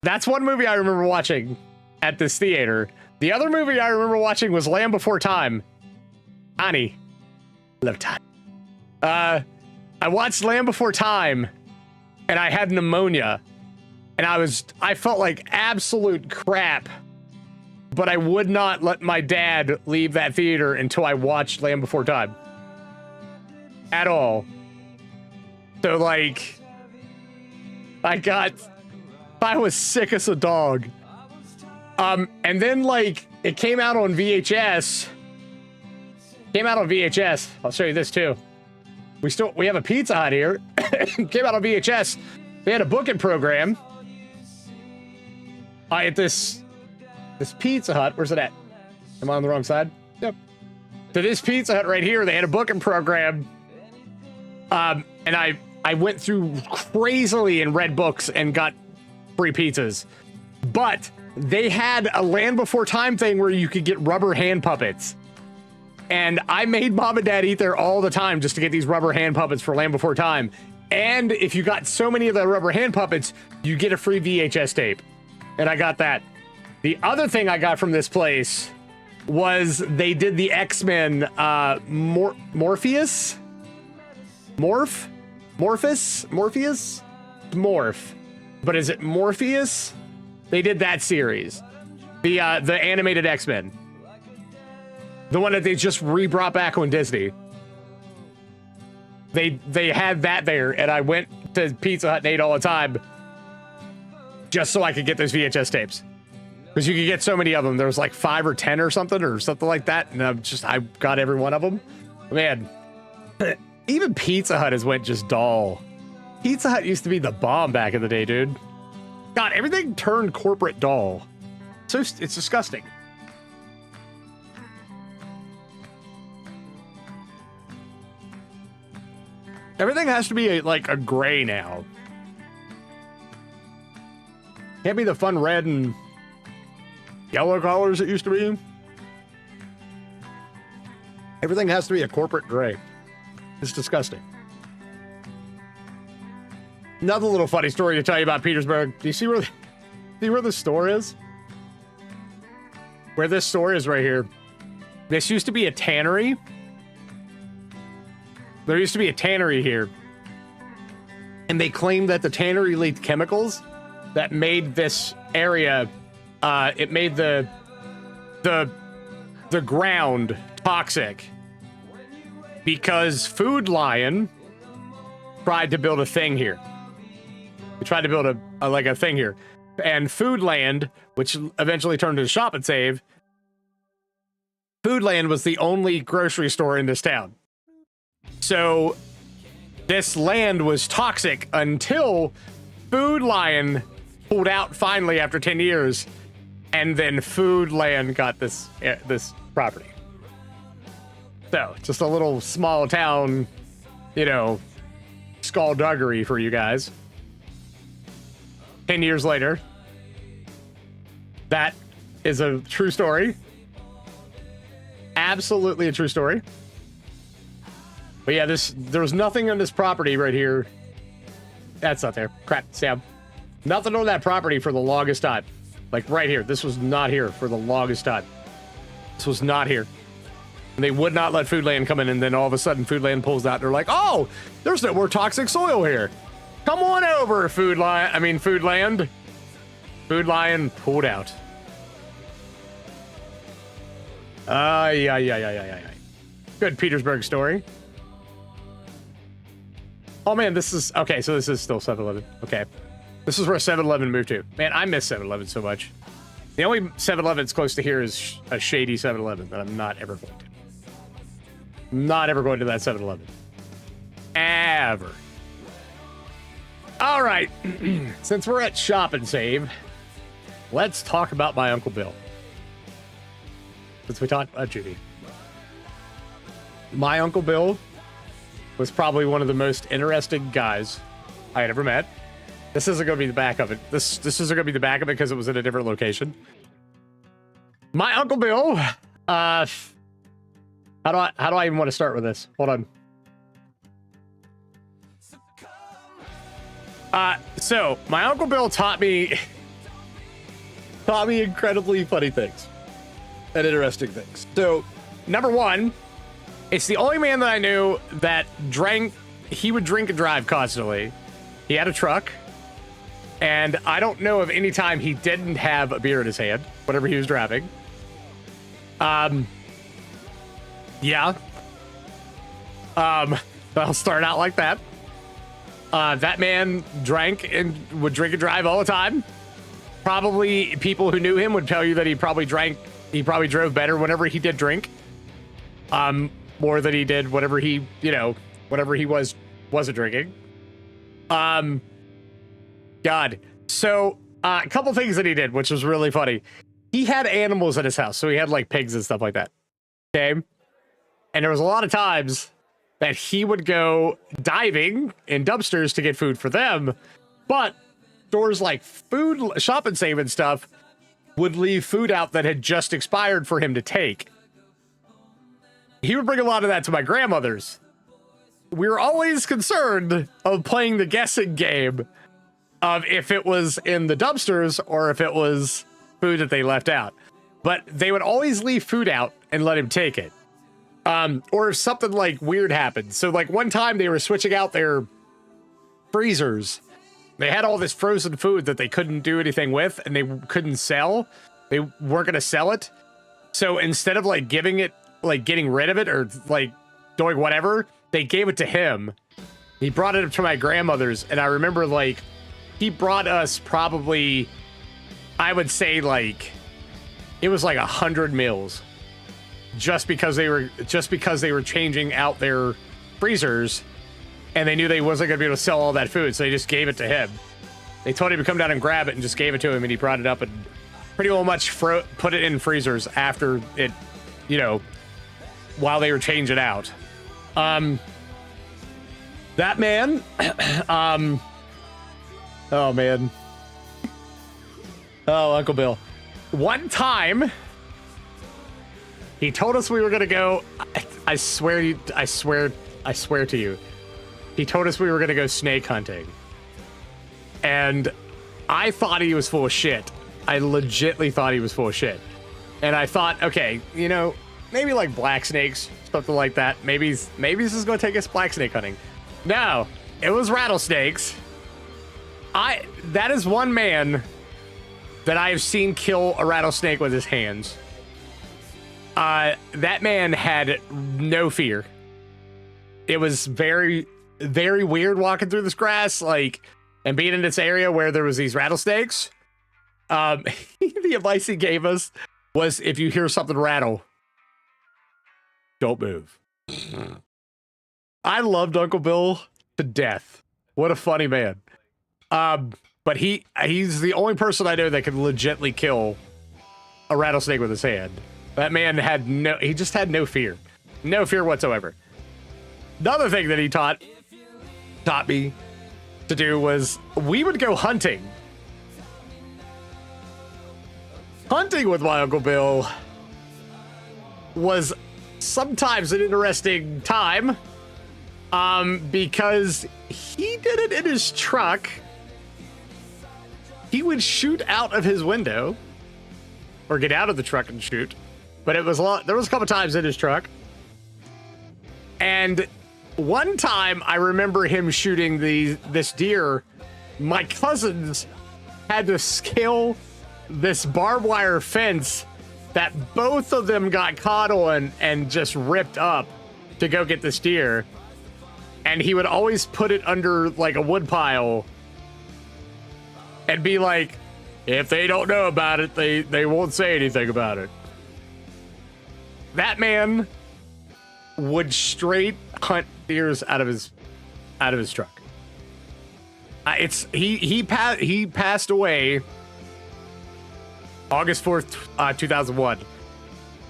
That's one movie I remember watching at this theater. The other movie I remember watching was Land Before Time. Tiny. Love Tiny. I watched Land Before Time, and I had pneumonia, and I felt like absolute crap, but I would not let my dad leave that theater until I watched Land Before Time. At all. So, like, I was sick as a dog. And then, like, it came out on VHS. I'll show you this too. We have a Pizza Hut here. Came out on VHS. They had a booking program. At this Pizza Hut. Where's it at? Am I on the wrong side? Yep. to this Pizza Hut right here. They had a booking program. And I went through crazily and read books and got free pizzas. But they had a Land Before Time thing where you could get rubber hand puppets. And I made mom and dad eat there all the time just to get these rubber hand puppets for Land Before Time. And if you got so many of the rubber hand puppets, you get a free VHS tape. And I got that. The other thing I got from this place was they did the X-Men Morpheus? Morpheus? Morph. But is it Morpheus? They did that series. The animated X-Men. The one that they just re-brought back on Disney. They had that there, and I went to Pizza Hut and ate all the time just so I could get those VHS tapes. Because you could get so many of them. There was like 5 or 10 or something like that. And I got every one of them. Man, even Pizza Hut has went just dull. Pizza Hut used to be the bomb back in the day, dude. God, everything turned corporate dull. So it's disgusting. Everything has to be like a gray now. Can't be the fun red and yellow colors it used to be. Everything has to be a corporate gray. It's disgusting. Another little funny story to tell you about Petersburg. Do you see where the store is? Where this store is right here. This used to be a tannery. There used to be a tannery here. And they claimed that the tannery leaked chemicals that made this area, it made the ground toxic. Because Food Lion tried to build a thing here. They tried to build a thing here. And Foodland, which eventually turned into Shop and Save, Foodland was the only grocery store in this town. So this land was toxic until Food Lion pulled out finally after 10 years, and then Foodland got this property. So just a little small town, skullduggery for you guys. 10 years later, that is a true story. Absolutely a true story. But yeah, there's nothing on this property right here. That's not there. Crap, Sam. Nothing on that property for the longest time. Like right here. This was not here for the longest time. This was not here. And they would not let Foodland come in, and then all of a sudden Foodland pulls out and they're like, oh, there's no more toxic soil here. Come on over, Foodland. Food Lion pulled out. Yeah. Good Petersburg story. Oh man, this is okay. So this is still 7-Eleven. Okay, this is where 7-Eleven moved to. Man, I miss 7-Eleven so much. The only 7-Eleven that's close to here is a shady 7-Eleven that I'm not ever going to. Not ever going to that 7-Eleven. Ever. All right. Since we're at Shop and Save, let's talk about my Uncle Bill. Since we talked about Judy. My Uncle Bill was probably one of the most interesting guys I had ever met. This isn't going to be the back of it. This isn't going to be the back of it because it was in a different location. My Uncle Bill, how do I even want to start with this? Hold on. So my Uncle Bill taught me incredibly funny things and interesting things. So number one, it's the only man that I knew that he would drink and drive constantly. He had a truck, and I don't know of any time he didn't have a beer in his hand whenever he was driving. Yeah. I'll start out like that. That man drank and would drink and drive all the time. Probably people who knew him would tell you that he probably drove better whenever he did drink. More than he did whatever he wasn't drinking. God. So, a couple things that he did, which was really funny. He had animals in his house, so he had like pigs and stuff like that. Okay. And there was a lot of times that he would go diving in dumpsters to get food for them, but stores like Food Shop and Save and stuff would leave food out that had just expired for him to take. He would bring a lot of that to my grandmother's. We were always concerned of playing the guessing game of if it was in the dumpsters or if it was food that they left out. But they would always leave food out and let him take it. Or if something like weird happened. So like one time they were switching out their freezers. They had all this frozen food that they couldn't do anything with and they couldn't sell. They weren't going to sell it. So instead of like giving it, like getting rid of it or like doing whatever, they gave it to him. He brought it up to my grandmother's. And I remember like he brought us probably, I would say like, it was like 100 meals. Just because they were changing out their freezers and they knew they wasn't going to be able to sell all that food, so they just gave it to him. They told him to come down and grab it and just gave it to him, and he brought it up and pretty well much put it in freezers after it, you know, while they were changing out. That man, oh man. Oh, Uncle Bill. One time, he told us we were gonna go. I swear to you. He told us we were gonna go snake hunting, and I thought he was full of shit. I legitimately thought he was full of shit, and I thought, okay, you know, maybe like black snakes, something like that. Maybe this is gonna take us black snake hunting. No, it was rattlesnakes. That is one man that I have seen kill a rattlesnake with his hands. That man had no fear. It was very, very weird walking through this grass, like, and being in this area where there was these rattlesnakes. The advice he gave us was, if you hear something rattle, don't move. I loved Uncle Bill to death. What a funny man. But he's the only person I know that can legitimately kill a rattlesnake with his hand. That man he just had no fear. No fear whatsoever. Another thing that he taught me to do was we would go hunting. Hunting with my Uncle Bill was sometimes an interesting time, because he did it in his truck. He would shoot out of his window or get out of the truck and shoot. But it was there was a couple times in his truck. And one time I remember him shooting this deer. My cousins had to scale this barbed wire fence that both of them got caught on and just ripped up to go get this deer. And he would always put it under like a wood pile and be like, if they don't know about it, they won't say anything about it. That man would straight hunt deers out of his truck. He passed away August 4th, 2001.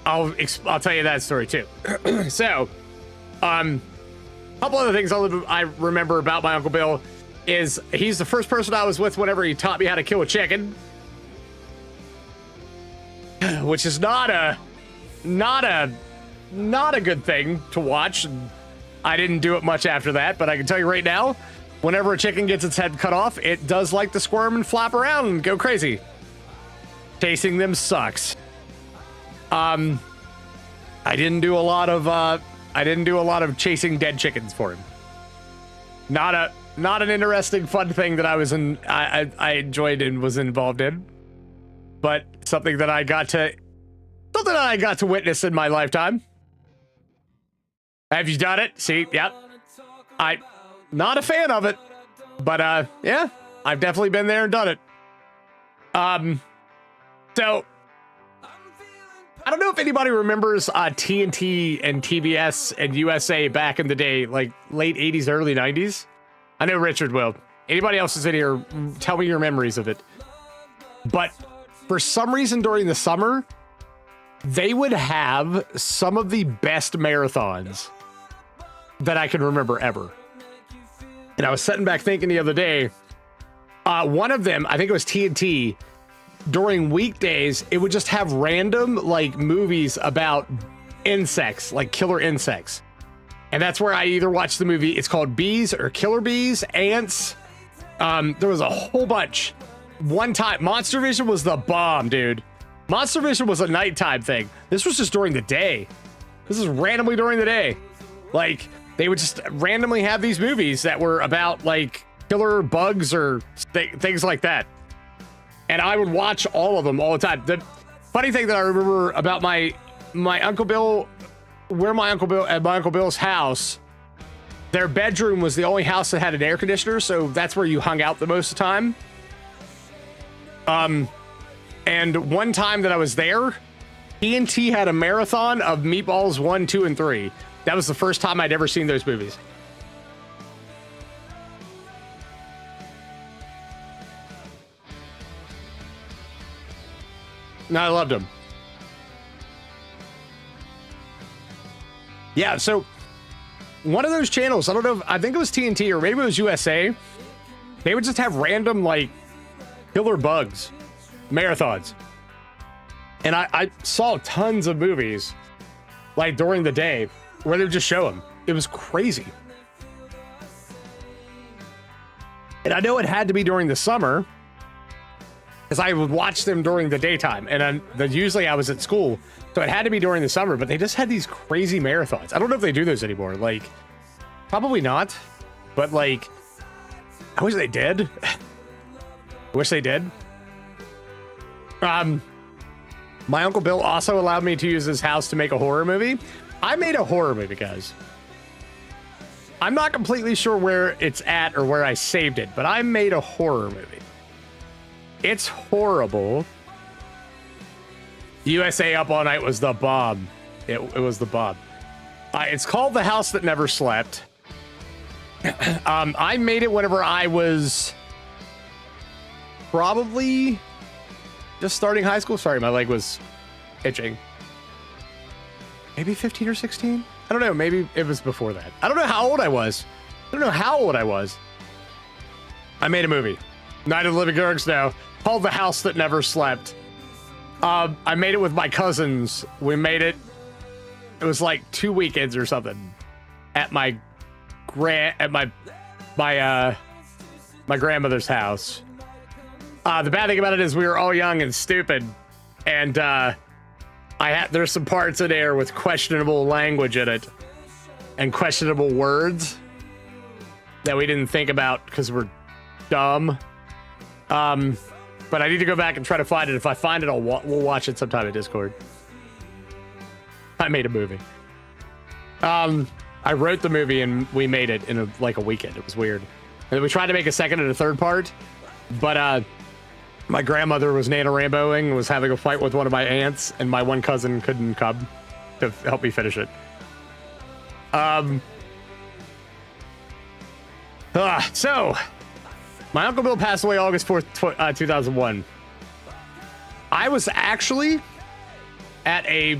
I'll tell you that story too. So, a couple other things I remember about my Uncle Bill is he's the first person I was with whenever he taught me how to kill a chicken, which is not a good thing to watch. I didn't do it much after that, but I can tell you right now, whenever a chicken gets its head cut off, it does like to squirm and flap around and go crazy. Chasing them sucks. I didn't do a lot of chasing dead chickens for him. Not an interesting, fun thing that I enjoyed and was involved in, but something that I got to witness in my lifetime. Have you done it? See, yep. I'm not a fan of it, but yeah, I've definitely been there and done it. So I don't know if anybody remembers TNT and TBS and USA back in the day, like late 80s, early 90s. I know Richard will. Anybody else is in here, tell me your memories of it. But for some reason during the summer, they would have some of the best marathons that I can remember ever. And I was sitting back thinking the other day, one of them, I think it was TNT, during weekdays, it would just have random like movies about insects, like killer insects. And that's where I either watched the movie, it's called Bees or Killer Bees, Ants. There was a whole bunch. One time, Monster Vision was the bomb, dude. Monster Vision was a nighttime thing. This was just during the day. This is randomly during the day. Like, they would just randomly have these movies that were about like killer bugs or things like that. And I would watch all of them all the time. The funny thing that I remember about my Uncle Bill, where my Uncle Bill, at my Uncle Bill's house, their bedroom was the only house that had an air conditioner, so that's where you hung out the most of the time. And one time that I was there, TNT had a marathon of Meatballs 1, 2, and 3. That was the first time I'd ever seen those movies. No, I loved them. Yeah, so one of those channels, I don't know, I think it was TNT or maybe it was USA. They would just have random, like, killer bugs marathons. And I saw tons of movies, like, during the day where they would just show them. It was crazy. And I know it had to be during the summer, because I would watch them during the daytime, and usually I was at school, so it had to be during the summer. But they just had these crazy marathons. I don't know if they do those anymore. Like, probably not. But like, I wish they did. I wish they did. My Uncle Bill also allowed me to use his house to make a horror movie. I made a horror movie, guys. I'm not completely sure where it's at or where I saved it, but I made a horror movie. It's horrible. USA Up All Night was the bomb. It was the bomb. It's called The House That Never Slept. I made it whenever I was probably just starting high school. Sorry, my leg was itching. Maybe 15 or 16? I don't know. Maybe it was before that. I don't know how old I was. I made a movie. Night of the Living Gergs now. Called The House That Never Slept. I made it with my cousins. We made it. It was like 2 weekends or something at my grandmother's house. The bad thing about it is we were all young and stupid, and there's some parts in there with questionable language in it and questionable words that we didn't think about because we're dumb. But I need to go back and try to find it. If I find it, we'll watch it sometime in Discord. I made a movie. I wrote the movie and we made it in a weekend. It was weird. And we tried to make a second and a third part, but my grandmother was NaNoWriMoing and was having a fight with one of my aunts, and my one cousin couldn't come to help me finish it. So my Uncle Bill passed away August 4th, 2001. I was actually at a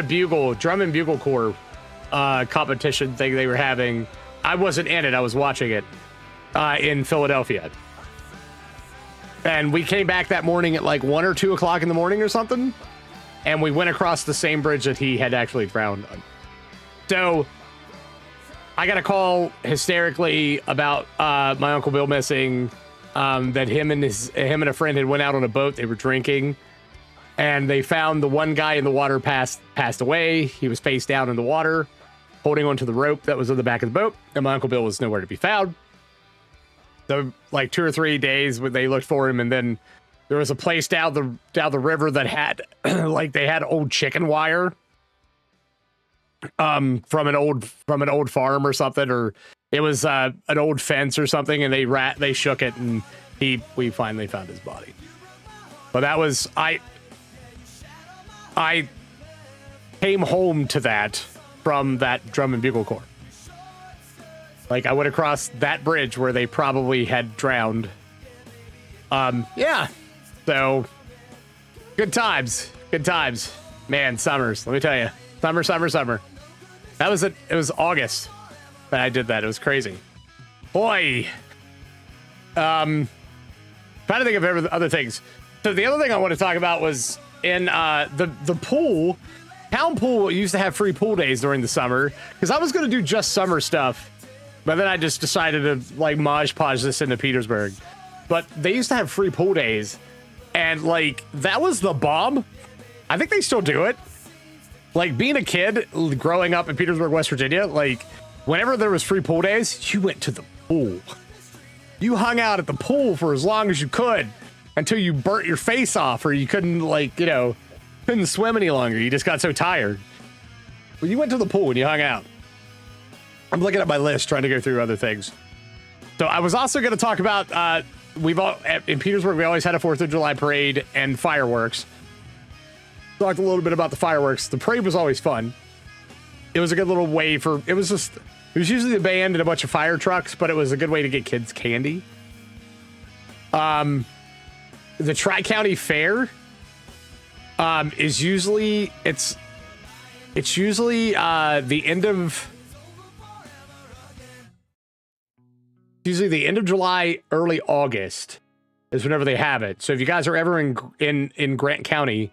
bugle, drum and bugle corps competition thing they were having. I wasn't in it. I was watching it in Philadelphia. And we came back that morning at like 1 or 2 o'clock in the morning or something. And we went across the same bridge that he had actually drowned on. So I got a call hysterically about my Uncle Bill missing, that him and a friend had went out on a boat. They were drinking, and they found the one guy in the water passed away. He was face down in the water, holding onto the rope that was on the back of the boat, and my Uncle Bill was nowhere to be found. So like 2 or 3 days they looked for him, and then there was a place down the river that had like they had old chicken wire from an old farm or something, or it was an old fence or something, and they shook it, and we finally found his body. But that was I came home to that from that drum and bugle corps. Like, I went across that bridge where they probably had drowned. Yeah. So Good times. Good times. Man, summers. Let me tell you. Summer. That was it. It was August that I did that. It was crazy. Boy. Trying to think of other things. So the other thing I want to talk about was in the pool. Town pool used to have free pool days during the summer because I was going to do just summer stuff, but then I just decided to like Mod Podge this into Petersburg. But they used to have free pool days, and like that was the bomb. I think they still do it. Like being a kid growing up in Petersburg, West Virginia, like whenever there was free pool days, you went to the pool. You hung out at the pool for as long as you could until you burnt your face off or you couldn't like, you know, couldn't swim any longer. You just got so tired. But you went to the pool and you hung out. I'm looking at my list trying to go through other things. So I was also going to talk about in Petersburg we always had a 4th of July parade and fireworks. Talked a little bit about the fireworks. The parade was always fun. It was a good little way for it was usually the band and a bunch of fire trucks, but it was a good way to get kids candy. The Tri-County Fair is usually it's usually the end of July, early August is whenever they have it. So if you guys are ever in Grant County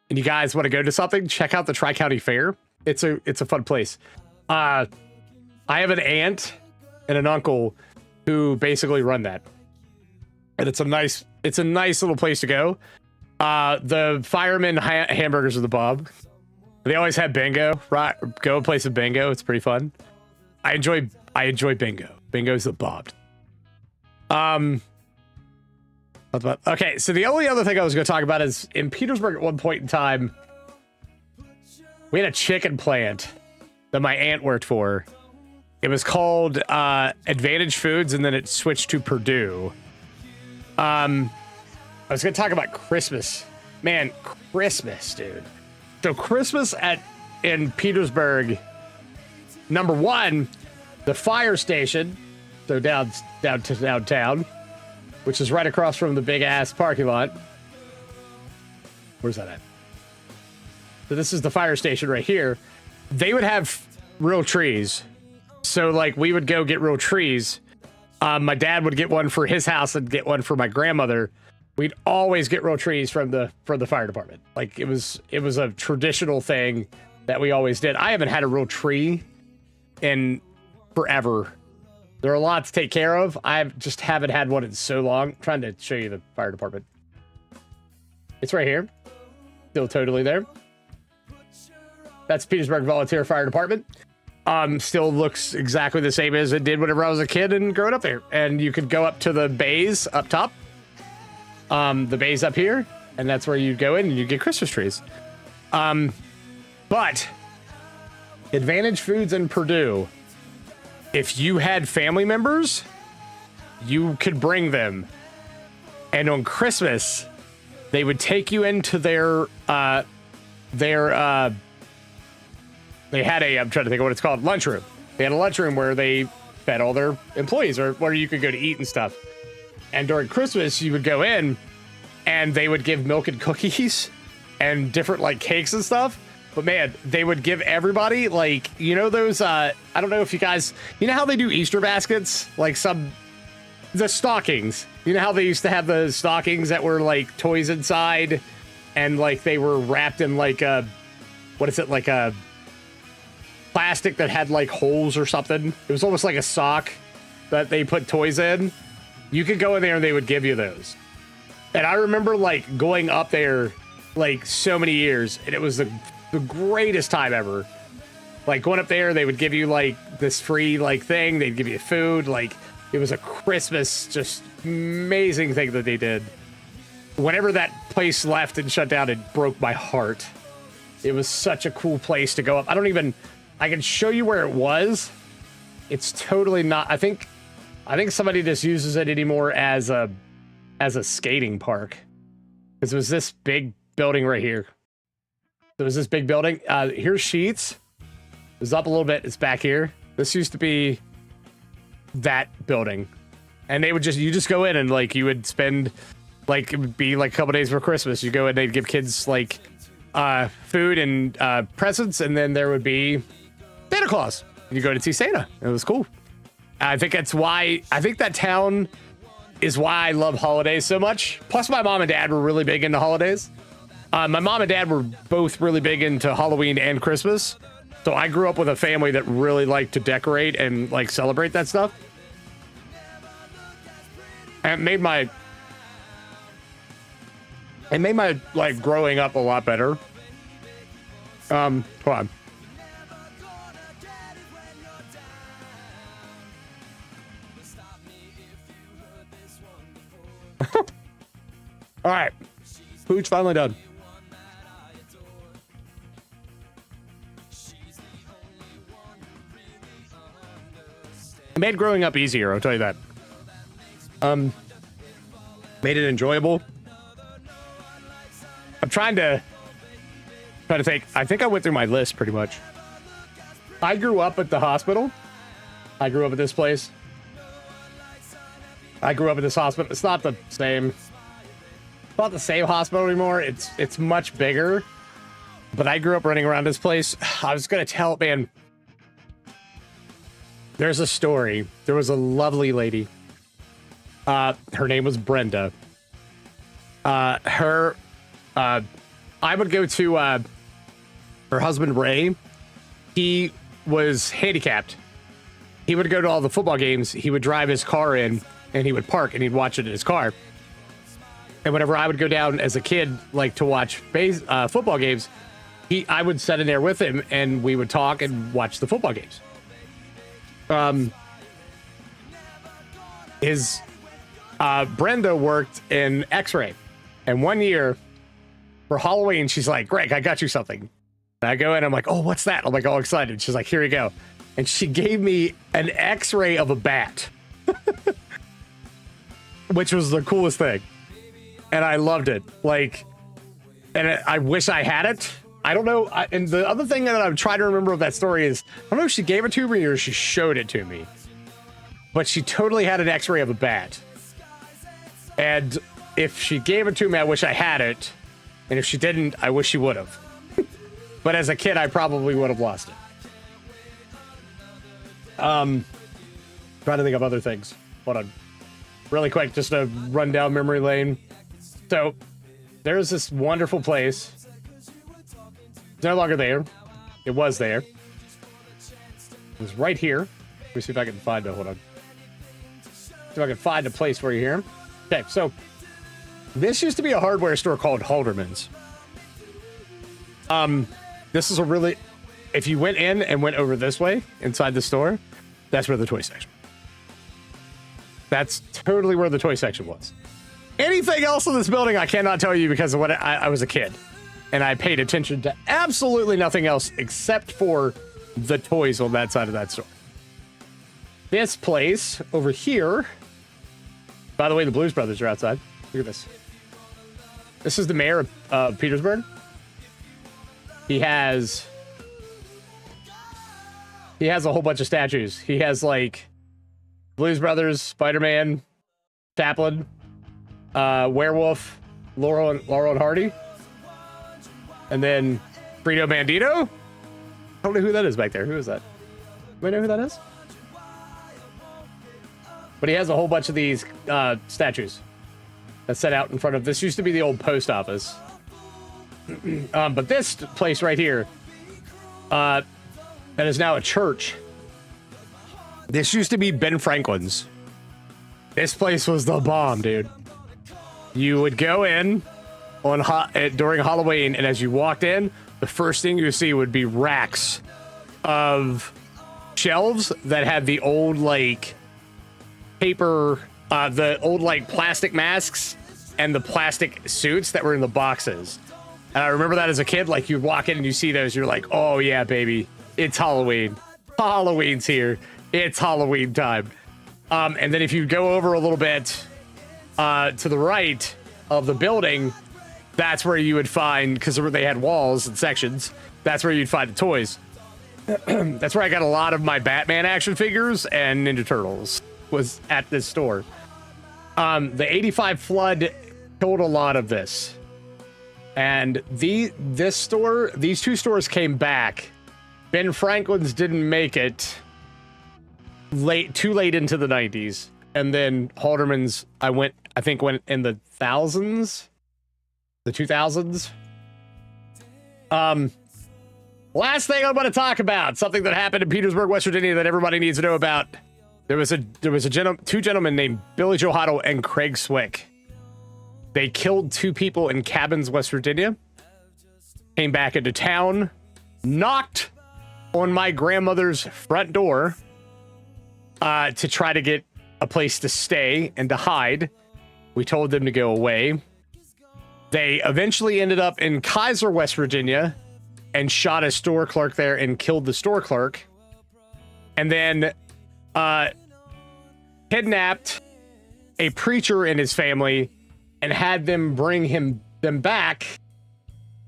and you guys want to go to something, check out the Tri-County Fair. It's a fun place. I have an aunt and an uncle who basically run that, and it's a nice little place to go. The fireman hamburgers are the bomb. They always have bingo. Right, go and play some bingo. It's pretty fun. I enjoy bingo. Bingo's the bomb. Okay, so the only other thing I was going to talk about is in Petersburg at one point in time, we had a chicken plant that my aunt worked for. It was called Advantage Foods, and then it switched to Purdue. I was going to talk about Christmas. Man, Christmas, dude. So Christmas in Petersburg, number one, the fire station, so down to downtown, which is right across from the big-ass parking lot. Where's that at? So this is the fire station right here. They would have real trees. So, like, we would go get real trees. My dad would get one for his house and get one for my grandmother. We'd always get real trees from the fire department. Like, it was a traditional thing that we always did. I haven't had a real tree in forever. There are a lot to take care of. I just haven't had one in so long. I'm trying to show you the fire department. It's right here. Still totally there. That's Petersburg Volunteer Fire Department. Still looks exactly the same as it did whenever I was a kid and growing up there. And you could go up to the bays up top. The bays up here. And that's where you go in and you get Christmas trees. But Advantage Foods in Purdue, if you had family members, you could bring them. And on Christmas, they would take you into their they had I'm trying to think of what it's called, lunchroom. They had a lunchroom where they fed all their employees, or where you could go to eat and stuff. And during Christmas, you would go in and they would give milk and cookies and different like cakes and stuff. But man, they would give everybody like, you know, those, I don't know if you guys, you know how they do Easter baskets? Like the stockings. You know how they used to have the stockings that were like toys inside and like they were wrapped in like a, what is it? Like a plastic that had like holes or something. It was almost like a sock that they put toys in. You could go in there and they would give you those. And I remember like going up there like so many years, and it was the greatest time ever. Like going up there, they would give you like this free like thing. They'd give you food. Like it was a Christmas, just amazing thing that they did. Whenever that place left and shut down, it broke my heart. It was such a cool place to go up. I can show you where it was. It's totally not. I think somebody just uses it anymore as a skating park. Because it was this big building right here. There was this big building. Here's Sheets. It was up a little bit. It's back here. This used to be that building. And they would you just go in and like you would spend Like, it would be like a couple days before Christmas. You go and they'd give kids like food and presents, and then there would be Santa Claus. You go to see Santa. It was cool. I think that's why, I think that town is why I love holidays so much. Plus, my mom and dad were really big into holidays. My mom and dad were both really big into Halloween and Christmas. So I grew up with a family that really liked to decorate and like celebrate that stuff. And it made my like growing up a lot better. Hold on. All right, food's finally done. It made growing up easier, I'll tell you that. Made it enjoyable. I'm trying to think. I think I went through my list pretty much. I grew up at the hospital. I grew up at this place. I grew up at this hospital. It's not the same. It's not the same hospital anymore. It's much bigger. But I grew up running around this place. I was gonna tell, man. There's a story. There was a lovely lady. Her name was Brenda. I would go to her husband Ray. He was handicapped. He would go to all the football games. He would drive his car in, and he would park, and he'd watch it in his car. And whenever I would go down as a kid, like to watch football games, I would sit in there with him, and we would talk and watch the football games. Brenda worked in X-ray, and one year for Halloween, she's like, "Greg, I got you something." And I go in, I'm like, "Oh, what's that?" I'm like all excited. She's like, "Here you go," and she gave me an X-ray of a bat, which was the coolest thing. And I loved it. Like, and I wish I had it. I don't know. And the other thing that I'm trying to remember of that story is, I don't know if she gave it to me or she showed it to me. But she totally had an X-ray of a bat. And if she gave it to me, I wish I had it. And if she didn't, I wish she would have. But as a kid, I probably would have lost it. Trying to think of other things. Hold on. Really quick, just to run down memory lane. So, there's this wonderful place. It's no longer there. It was there. It was right here. Let me see if I can find it. Hold on. See if I can find a place for you here. Okay, so this used to be a hardware store called Halderman's. This is a really, if you went in and went over this way inside the store, that's where the toy section. That's totally where the toy section was. Anything else in this building, I cannot tell you because of what I was a kid. And I paid attention to absolutely nothing else except for the toys on that side of that store. This place over here, by the way, the Blues Brothers are outside. Look at this. This is the mayor of Petersburg. He has a whole bunch of statues. He has like Blues Brothers, Spider-Man, Chaplin, Werewolf, Laurel and Hardy. And then Frito Bandito. I don't know who that is back there. Who is that? Do I know who that is? But he has a whole bunch of these statues that's set out in front of. This used to be the old post office. But this place right here, that is now a church. This used to be Ben Franklin's. This place was the bomb, dude. You would go in during Halloween, and as you walked in, the first thing you see would be racks of shelves that had the old like paper, the old like plastic masks and the plastic suits that were in the boxes. And I remember that as a kid, like you'd walk in and you see those, you're like, oh yeah, baby, it's Halloween. Halloween's here. It's Halloween time. And then if you go over a little bit to the right of the building, that's where you would find, because they had walls and sections, that's where you'd find the toys. That's where I got a lot of my Batman action figures and Ninja Turtles, was at this store. The 85 flood killed a lot of this. And these two stores came back. Ben Franklin's didn't make it too late into the 90s. And then Halderman's, I think went in the thousands, the 2000s. Last thing I'm going to talk about, something that happened in Petersburg, West Virginia that everybody needs to know about. There was two gentlemen named Billy Joe Hottle and Craig Swick. They killed two people in Cabins, West Virginia. Came back into town, knocked on my grandmother's front door to try to get a place to stay and to hide. We told them to go away. They eventually ended up in Kaiser, West Virginia, and shot a store clerk there and killed the store clerk. And then kidnapped a preacher and his family and had them bring them back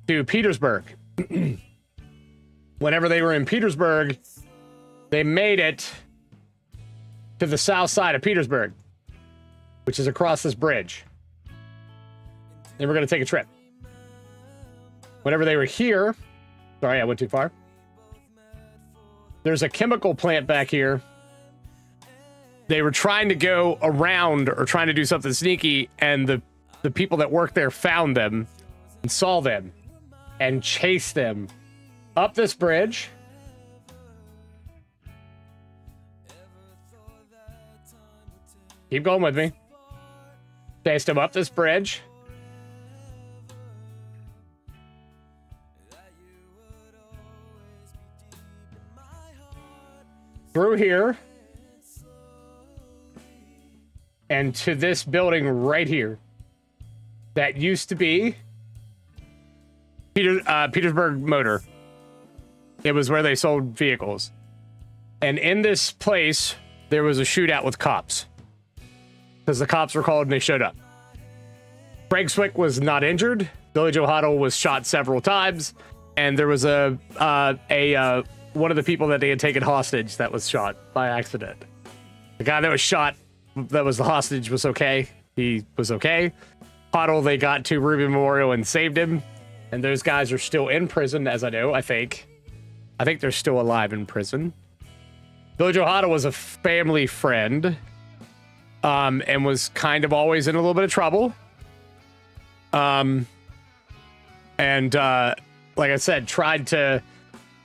to Petersburg. Whenever they were in Petersburg, they made it to the south side of Petersburg, which is across this bridge. They were going to take a trip. Whenever they were here, sorry, I went too far. There's a chemical plant back here. They were trying to go around or trying to do something sneaky, and the people that worked there found them and saw them and chased them up this bridge. Keep going with me. Chased them up this bridge. Through here. And to this building right here. That used to be Petersburg Motor. It was where they sold vehicles. And in this place, there was a shootout with cops. Because the cops were called and they showed up. Craig Swick was not injured. Billy Joe Hottle was shot several times. And there was one of the people that they had taken hostage that was shot by accident. The guy that was shot, that was the hostage, was okay. He was okay. Hottle, they got to Ruby Memorial and saved him. And those guys are still in prison, as I know, I think. I think they're still alive in prison. Billy Joe Hottle was a family friend. And was kind of always in a little bit of trouble. And like I said, tried to...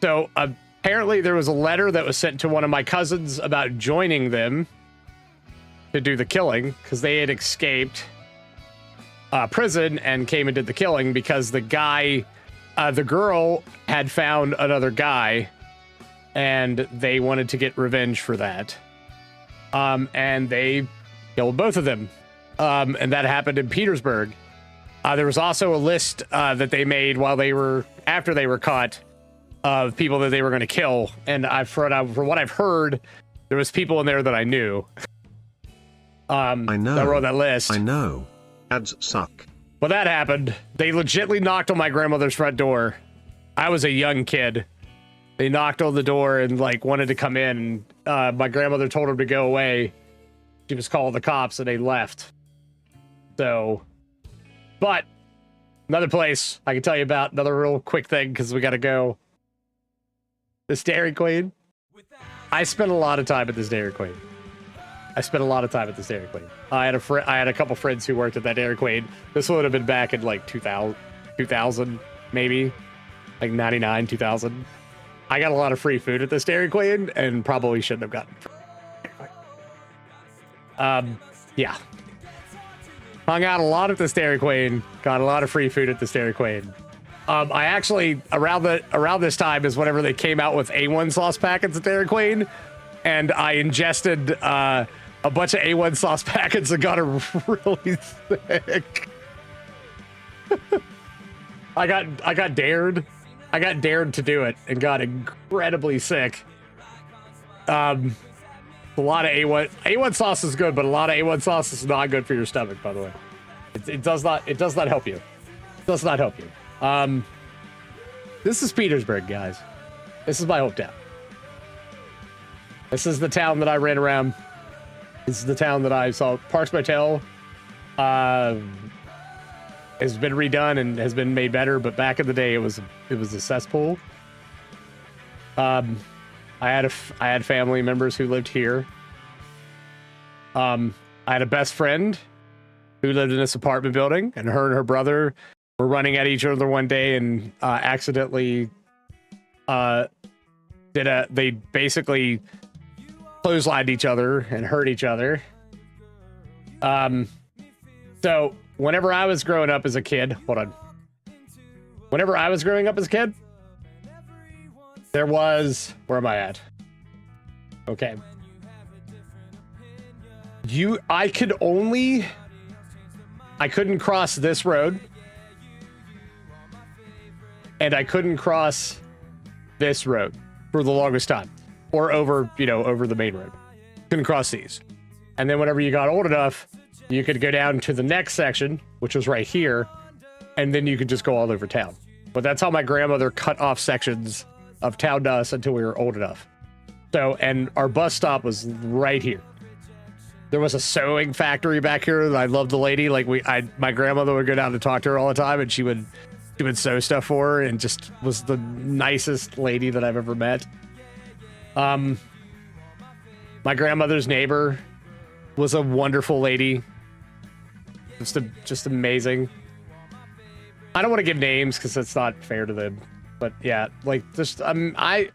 So apparently there was a letter that was sent to one of my cousins about joining them to do the killing, because they had escaped prison and came and did the killing because the guy, the girl had found another guy and they wanted to get revenge for that. And they killed both of them. And that happened in Petersburg. There was also a list that they made after they were caught of people that they were going to kill. And from what I've heard, there was people in there that I knew. I know. That were on that list. I know. Ads suck. Well, that happened. They legitimately knocked on my grandmother's front door. I was a young kid. They knocked on the door and wanted to come in. My grandmother told them to go away. She was calling the cops and they left. So, but another place I can tell you about, another real quick thing because we got to go. This Dairy Queen. I spent a lot of time at this Dairy Queen. I had a couple friends who worked at that Dairy Queen. This would have been back in 2000 maybe, 99, 2000. I got a lot of free food at this Dairy Queen and probably shouldn't have gotten. Yeah. Hung out a lot at this Dairy Queen. Got a lot of free food at this Dairy Queen. I actually around this time is whenever they came out with A1 sauce packets at Dairy Queen, and I ingested a bunch of A1 sauce packets and got really sick. I got dared to do it and got incredibly sick. A lot of A1 sauce is good, but a lot of A1 sauce is not good for your stomach, by the way. It does not help you. It does not help you. This is Petersburg, guys. This is my hometown. This is the town that I ran around. This is the town that I saw Parks Motel, has been redone and has been made better, but back in the day, it was a cesspool. I had family members who lived here. I had a best friend who lived in this apartment building, and her brother were running at each other one day and accidentally they basically clotheslined each other and hurt each other. So whenever I was growing up as a kid, there was, where am I at? Okay. I couldn't cross this road. And I couldn't cross this road for the longest time. Or over the main road. Couldn't cross these. And then whenever you got old enough, you could go down to the next section, which was right here, and then you could just go all over town. But that's how my grandmother cut off sections of town to us until we were old enough. So, and our bus stop was right here. There was a sewing factory back here, and I loved the lady. Like my grandmother would go down to talk to her all the time, and she would sew stuff for her, and just was the nicest lady that I've ever met. My grandmother's neighbor was a wonderful lady. Just amazing. I don't want to give names because it's not fair to them, but yeah, like just I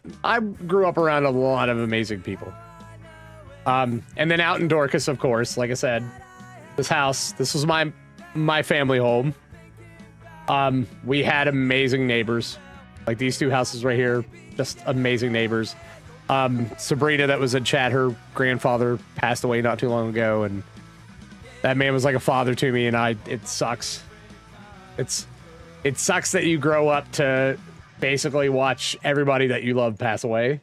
grew up around a lot of amazing people. And then out in Dorcas, of course, like I said, this was my family home. We had amazing neighbors, like these two houses right here, just amazing neighbors. Sabrina, that was in chat, her grandfather passed away not too long ago, and that man was like a father to me, and it sucks. It sucks that you grow up to basically watch everybody that you love pass away.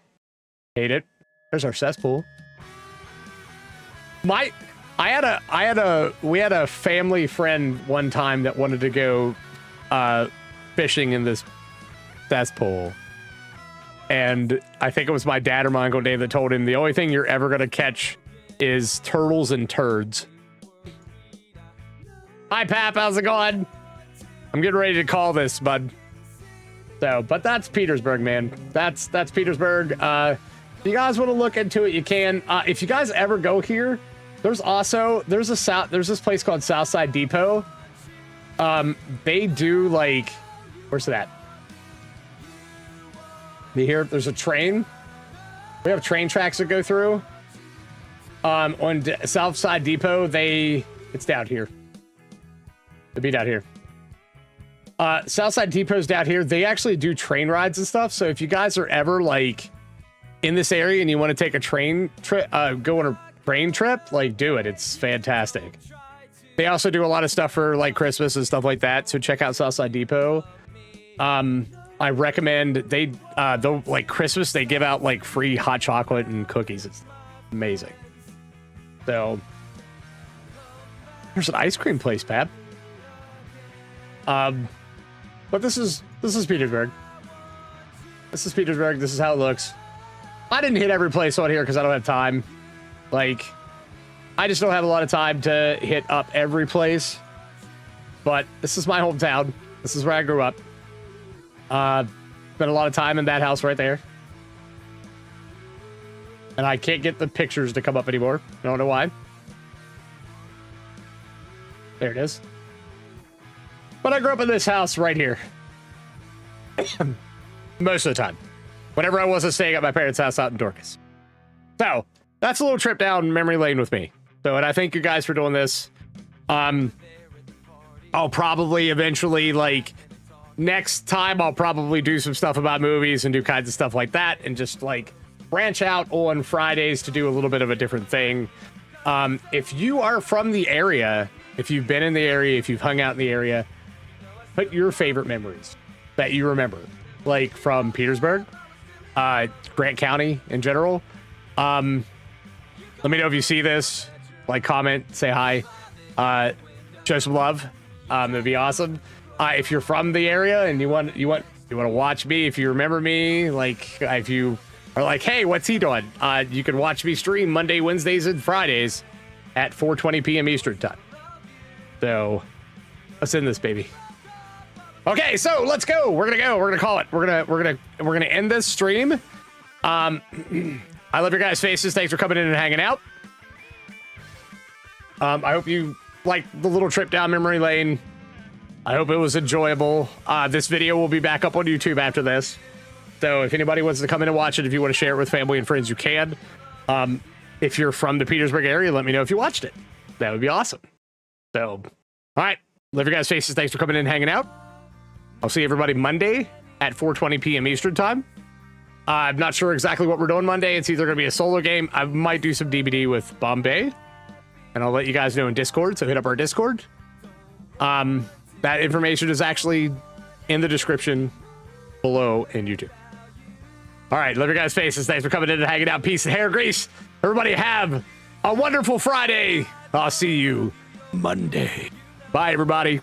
Hate it. There's our cesspool. We had a family friend one time that wanted to go fishing in this cesspool. And I think it was my dad or my Uncle Dave that told him the only thing you're ever going to catch is turtles and turds. Hi, Pap. How's it going? I'm getting ready to call this, bud. So, but that's Petersburg, man. That's Petersburg. If you guys want to look into it, you can. If you guys ever go here, there's this place called Southside Depot. They do like, where's it at? You hear there's a train. We have train tracks that go through. On Southside Depot, it's down here. It'd be down here. Southside Depot's down here. They actually do train rides and stuff. So if you guys are ever like in this area and you want to take a train trip, go on a train trip, like do it. It's fantastic. They also do a lot of stuff for like Christmas and stuff like that. So check out Southside Depot. I recommend though, like Christmas, they give out like free hot chocolate and cookies. It's amazing. So there's an ice cream place, Pap. But this is Petersburg. This is Petersburg. This is how it looks. I didn't hit every place on here because I don't have time. Like, I just don't have a lot of time to hit up every place. But this is my hometown. This is where I grew up. Spent a lot of time in that house right there. And I can't get the pictures to come up anymore. I don't know why. There it is. But I grew up in this house right here. Most of the time. Whenever I wasn't staying at my parents' house out in Dorcas. So, that's a little trip down memory lane with me. So, and I thank you guys for doing this. I'll probably eventually, like, next time I'll probably do some stuff about movies and do kinds of stuff like that. And just, like, branch out on Fridays to do a little bit of a different thing. If you are from the area, if you've been in the area, if you've hung out in the area, put your favorite memories that you remember, like from Petersburg, Grant County in general. Let me know if you see this, like, comment, say hi, show some love. That'd be awesome. If you're from the area and you want to watch me, if you remember me, like if you are like, hey, what's he doing? You can watch me stream Monday, Wednesdays, and Fridays at 4:20 p.m. Eastern time. So Let's end this, baby. Okay, so let's go. We're gonna call it. We're gonna end this stream. I love your guys' faces. Thanks for coming in and hanging out. I hope you liked the little trip down memory lane. I hope it was enjoyable. This video will be back up on YouTube after this. So if anybody wants to come in and watch it, if you want to share it with family and friends, you can. If you're from the Petersburg area, let me know if you watched it. That would be awesome. So, all right. Love your guys' faces. Thanks for coming in and hanging out. I'll see everybody Monday at 4:20 p.m. Eastern time. I'm not sure exactly what we're doing Monday. It's either going to be a solo game. I might do some DBD with Bombay. And I'll let you guys know in Discord. So hit up our Discord. That information is actually in the description below in YouTube. All right. Love your guys' faces. Thanks for coming in and hanging out. Peace and hair grease. Everybody have a wonderful Friday. I'll see you Monday. Bye, everybody.